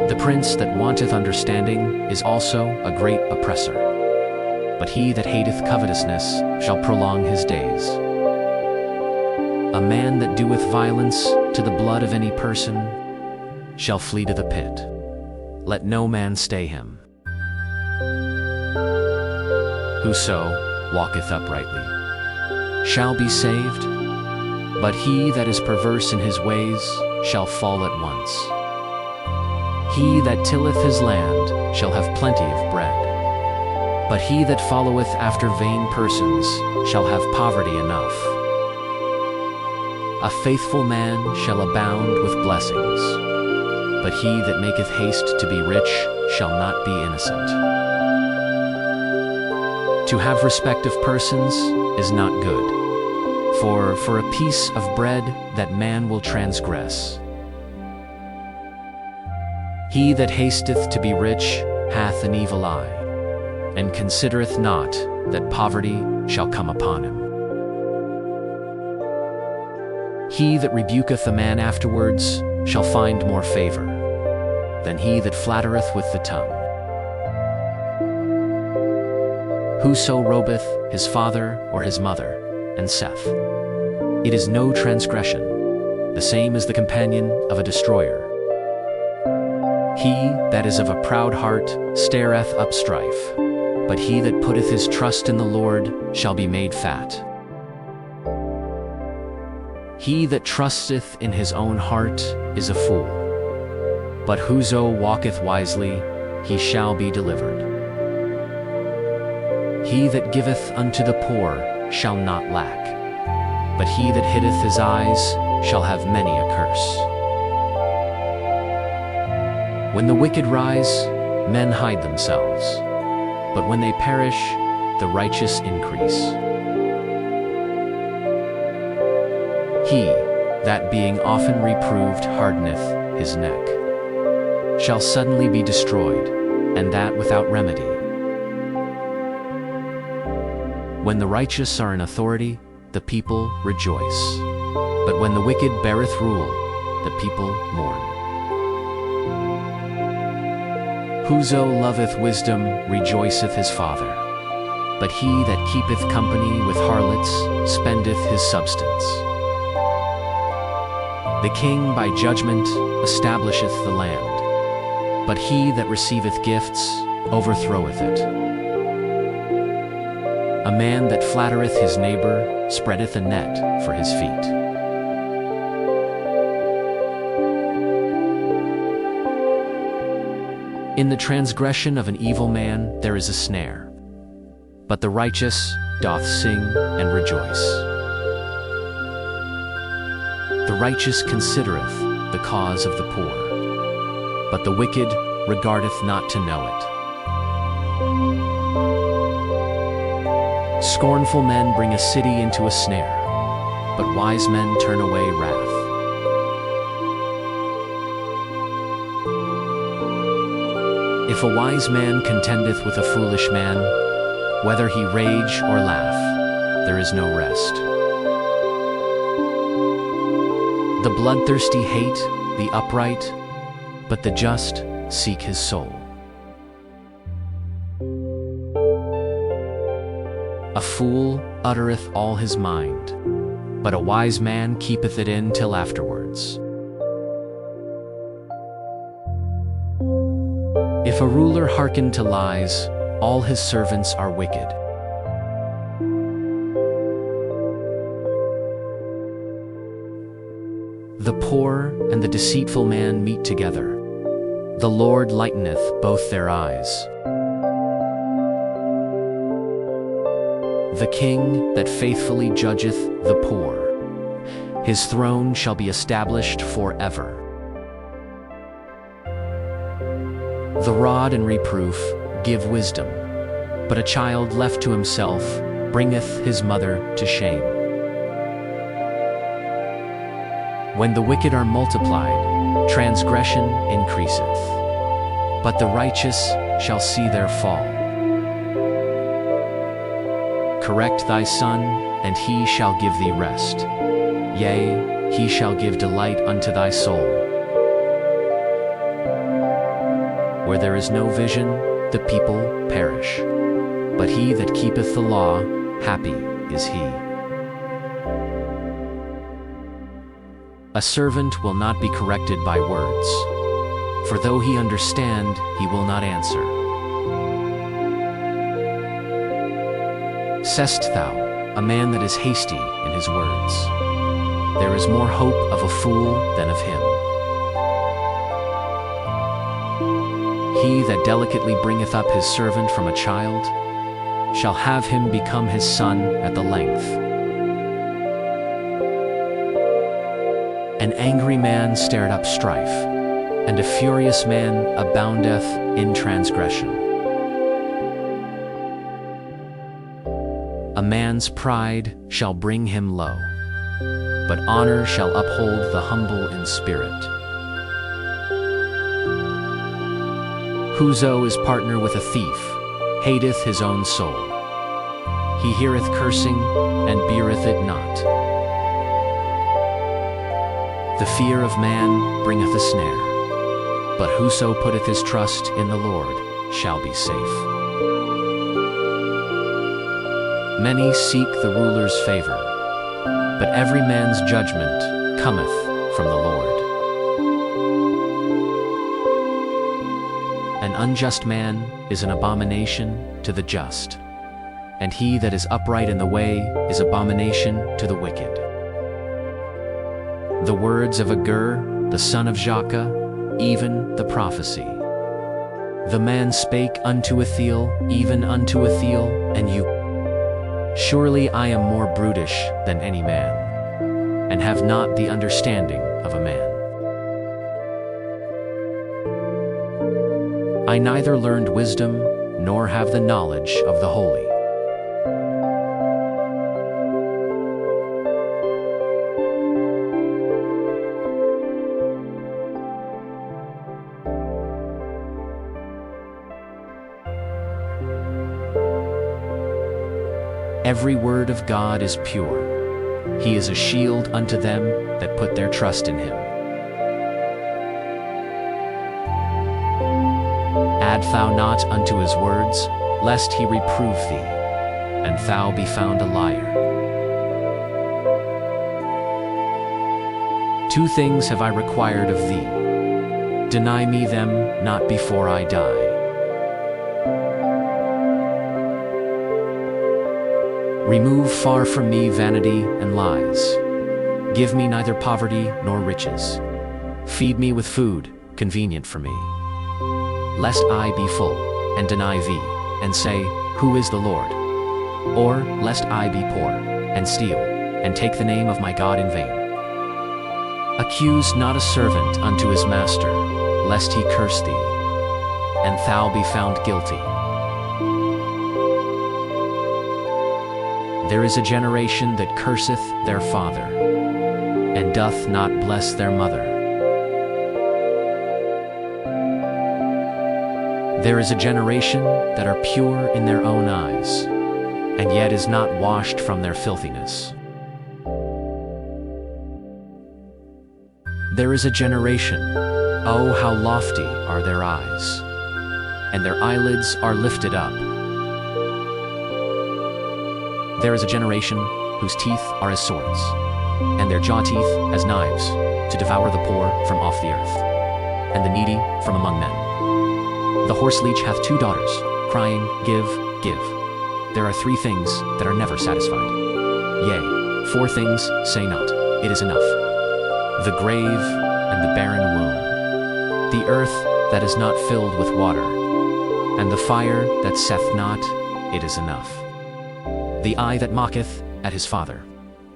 [SPEAKER 1] The prince that wanteth understanding is also a great oppressor, but he that hateth covetousness shall prolong his days. A man that doeth violence to the blood of any person shall flee to the pit. Let no man stay him. Whoso walketh uprightly shall be saved, but he that is perverse in his ways shall fall at once. He that tilleth his land shall have plenty of bread, but he that followeth after vain persons shall have poverty enough. A faithful man shall abound with blessings, but he that maketh haste to be rich shall not be innocent. To have respect of persons is not good, for a piece of bread that man will transgress. He that hasteth to be rich hath an evil eye, and considereth not that poverty shall come upon him. He that rebuketh a man afterwards shall find more favor than he that flattereth with the tongue. Whoso robeth his father or his mother, and saith, It is no transgression, the same is the companion of a destroyer. He that is of a proud heart stirreth up strife, but he that putteth his trust in the Lord shall be made fat. He that trusteth in his own heart is a fool, but whoso walketh wisely, he shall be delivered. He that giveth unto the poor shall not lack, but he that hiddeth his eyes shall have many a curse. When the wicked rise, men hide themselves, but when they perish, the righteous increase. He that being often reproved hardeneth his neck shall suddenly be destroyed, and that without remedy. When the righteous are in authority, the people rejoice, but when the wicked beareth rule, the people mourn. Whoso loveth wisdom rejoiceth his father, but he that keepeth company with harlots spendeth his substance. The king by judgment establisheth the land, but he that receiveth gifts overthroweth it. A man that flattereth his neighbor spreadeth a net for his feet. In the transgression of an evil man there is a snare, but the righteous doth sing and rejoice. The righteous considereth the cause of the poor, but the wicked regardeth not to know it. Scornful men bring a city into a snare, but wise men turn away wrath. If a wise man contendeth with a foolish man, whether he rage or laugh, there is no rest. The bloodthirsty hate the upright, but the just seek his soul. A fool uttereth all his mind, but a wise man keepeth it in till afterwards. If a ruler hearken to lies, all his servants are wicked. The poor and the deceitful man meet together. The Lord lighteneth both their eyes. The king that faithfully judgeth the poor, his throne shall be established forever. The rod and reproof give wisdom, but a child left to himself bringeth his mother to shame. When the wicked are multiplied, transgression increaseth, but the righteous shall see their fall. Correct thy son, and he shall give thee rest. Yea, he shall give delight unto thy soul. Where there is no vision, the people perish. But he that keepeth the law, happy is he. A servant will not be corrected by words, for though he understand, he will not answer. Sayest thou, a man that is hasty in his words, there is more hope of a fool than of him. He that delicately bringeth up his servant from a child, shall have him become his son at the length. An angry man stirred up strife, and a furious man aboundeth in transgression. A man's pride shall bring him low, but honor shall uphold the humble in spirit. Whoso is partner with a thief hateth his own soul. He heareth cursing, and beareth it not. The fear of man bringeth a snare, but whoso putteth his trust in the Lord shall be safe. Many seek the ruler's favor, but every man's judgment cometh from the Lord. An unjust man is an abomination to the just, and he that is upright in the way is abomination to the wicked. The words of Agur, the son of Jakeh, even the prophecy. The man spake unto Ethiel, even unto Ethiel, and you. Surely I am more brutish than any man, and have not the understanding of a man. I neither learned wisdom, nor have the knowledge of the holy. Every word of God is pure. He is a shield unto them that put their trust in him. Add thou not unto his words, lest he reprove thee, and thou be found a liar. Two things have I required of thee. Deny me them not before I die. Remove far from me vanity and lies. Give me neither poverty nor riches. Feed me with food convenient for me. Lest I be full, and deny thee, and say, Who is the Lord? Or lest I be poor, and steal, and take the name of my God in vain. Accuse not a servant unto his master, lest he curse thee, and thou be found guilty. There is a generation that curseth their father, and doth not bless their mother. There is a generation that are pure in their own eyes, and yet is not washed from their filthiness. There is a generation, oh how lofty are their eyes, and their eyelids are lifted up. There is a generation whose teeth are as swords, and their jaw teeth as knives, to devour the poor from off the earth, and the needy from among men. The horse leech hath 2 daughters, crying, Give, give. There are 3 things that are never satisfied. Yea, 4 things say not, It is enough. The grave and the barren womb, the earth that is not filled with water, and the fire that saith not, It is enough. The eye that mocketh at his father,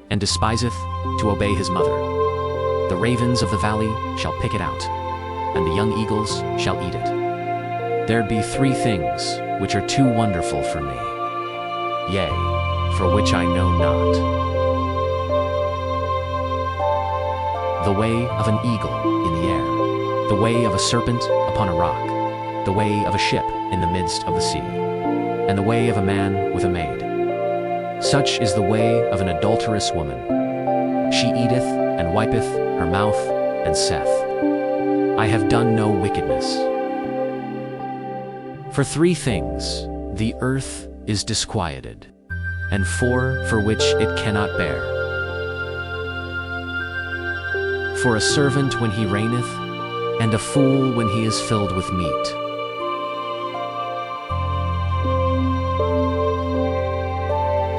[SPEAKER 1] and despiseth to obey his mother. The ravens of the valley shall pick it out, and the young eagles shall eat it. There be 3 things which are too wonderful for me, yea, for which I know not. The way of an eagle in the air, the way of a serpent upon a rock, the way of a ship in the midst of the sea, and the way of a man with a maid. Such is the way of an adulterous woman. She eateth and wipeth her mouth, and saith, I have done no wickedness. For 3 things the earth is disquieted, and 4 for which it cannot bear. For a servant when he reigneth, and a fool when he is filled with meat.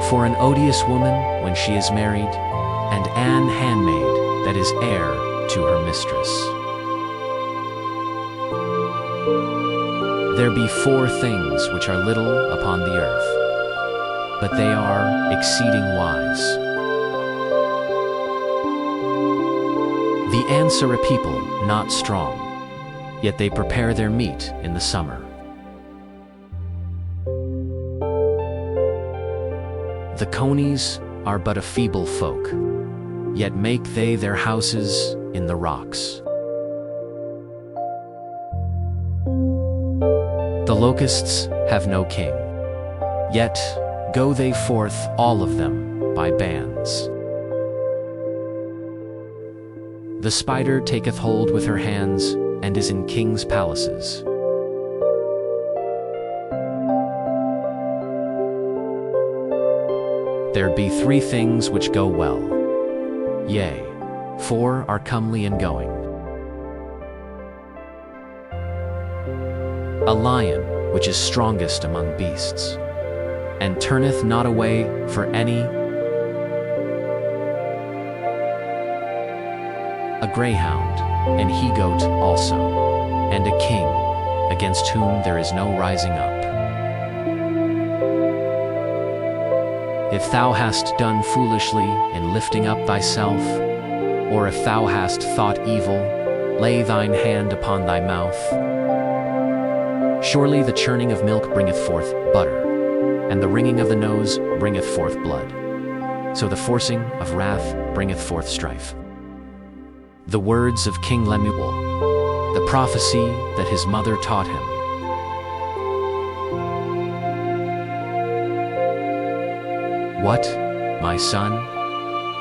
[SPEAKER 1] For an odious woman when she is married, and an handmaid that is heir to her mistress. There be 4 things which are little upon the earth, but they are exceeding wise. The ants are a people not strong, yet they prepare their meat in the summer. The conies are but a feeble folk, yet make they their houses in the rocks. The locusts have no king, yet go they forth all of them by bands. The spider taketh hold with her hands, and is in kings' palaces. There be 3 things which go well, yea, 4 are comely in going. A lion which is strongest among beasts, and turneth not away for any. A greyhound, an he-goat also, and a king, against whom there is no rising up. If thou hast done foolishly in lifting up thyself, or if thou hast thought evil, lay thine hand upon thy mouth. Surely the churning of milk bringeth forth butter, and the wringing of the nose bringeth forth blood. So the forcing of wrath bringeth forth strife. The words of King Lemuel, the prophecy that his mother taught him. What, my son?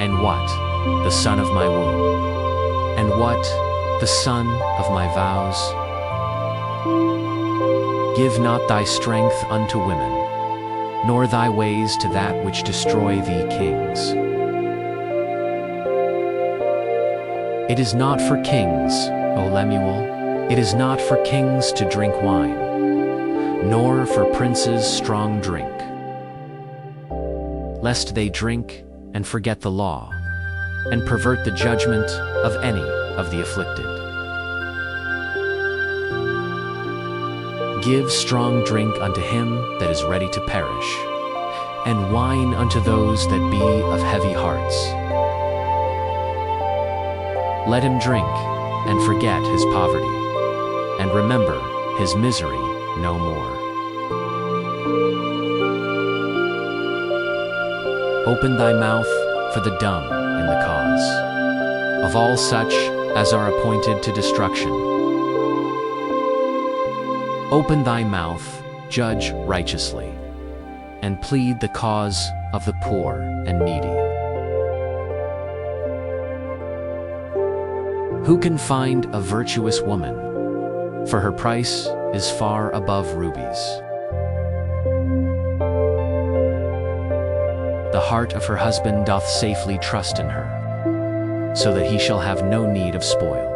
[SPEAKER 1] And what, the son of my womb? And what, the son of my vows? Give not thy strength unto women, nor thy ways to that which destroy thee kings. It is not for kings, O Lemuel, it is not for kings to drink wine, nor for princes strong drink, lest they drink and forget the law, and pervert the judgment of any of the afflicted. Give strong drink unto him that is ready to perish, and wine unto those that be of heavy hearts. Let him drink and forget his poverty, and remember his misery no more. Open thy mouth for the dumb in the cause of all such as are appointed to destruction. Open thy mouth, judge righteously, and plead the cause of the poor and needy. Who can find a virtuous woman? For her price is far above rubies. The heart of her husband doth safely trust in her, so that he shall have no need of spoil.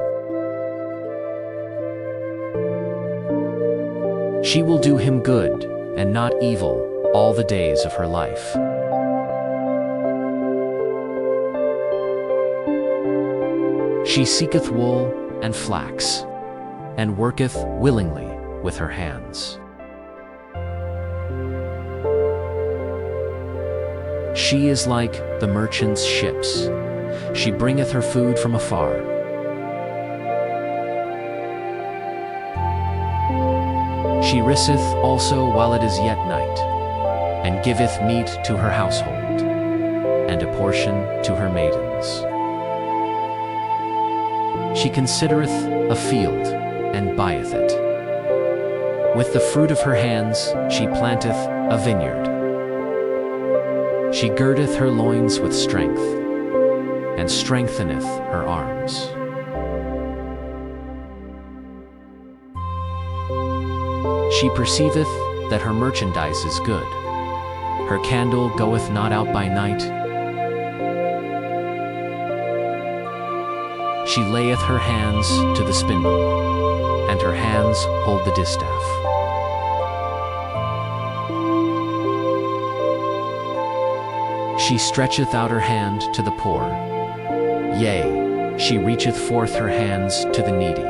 [SPEAKER 1] She will do him good and not evil all the days of her life. She seeketh wool and flax, and worketh willingly with her hands. She is like the merchant's ships. She bringeth her food from afar. She riseth also while it is yet night, and giveth meat to her household, and a portion to her maidens. She considereth a field, and buyeth it. With the fruit of her hands she planteth a vineyard. She girdeth her loins with strength, and strengtheneth her arms. She perceiveth that her merchandise is good. Her candle goeth not out by night. She layeth her hands to the spindle, and her hands hold the distaff. She stretcheth out her hand to the poor. Yea, she reacheth forth her hands to the needy.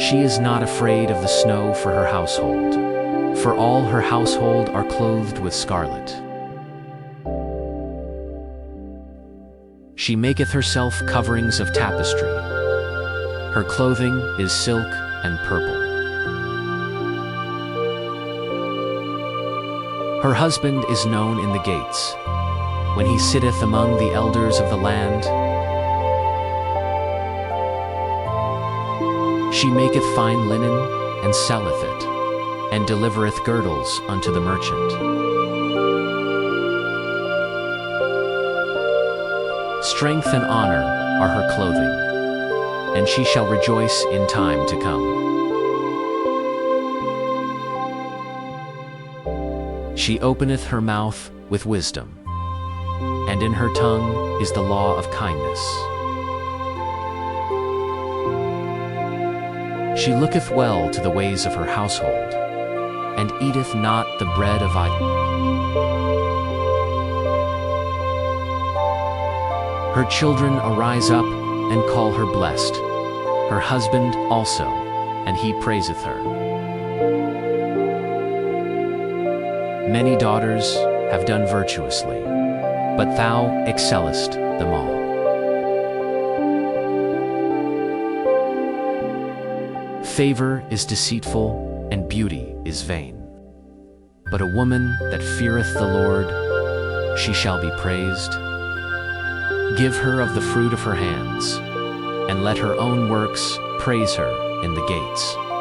[SPEAKER 1] She is not afraid of the snow for her household, for all her household are clothed with scarlet. She maketh herself coverings of tapestry. Her clothing is silk and purple. Her husband is known in the gates, when he sitteth among the elders of the land. She maketh fine linen, and selleth it, and delivereth girdles unto the merchant. Strength and honor are her clothing, and she shall rejoice in time to come. She openeth her mouth with wisdom, and in her tongue is the law of kindness. She looketh well to the ways of her household, and eateth not the bread of idols. Her children arise up and call her blessed, her husband also, and he praiseth her. Many daughters have done virtuously, but thou excellest them all. Favor is deceitful, and beauty is vain. But a woman that feareth the Lord, she shall be praised. Give her of the fruit of her hands, and let her own works praise her in the gates.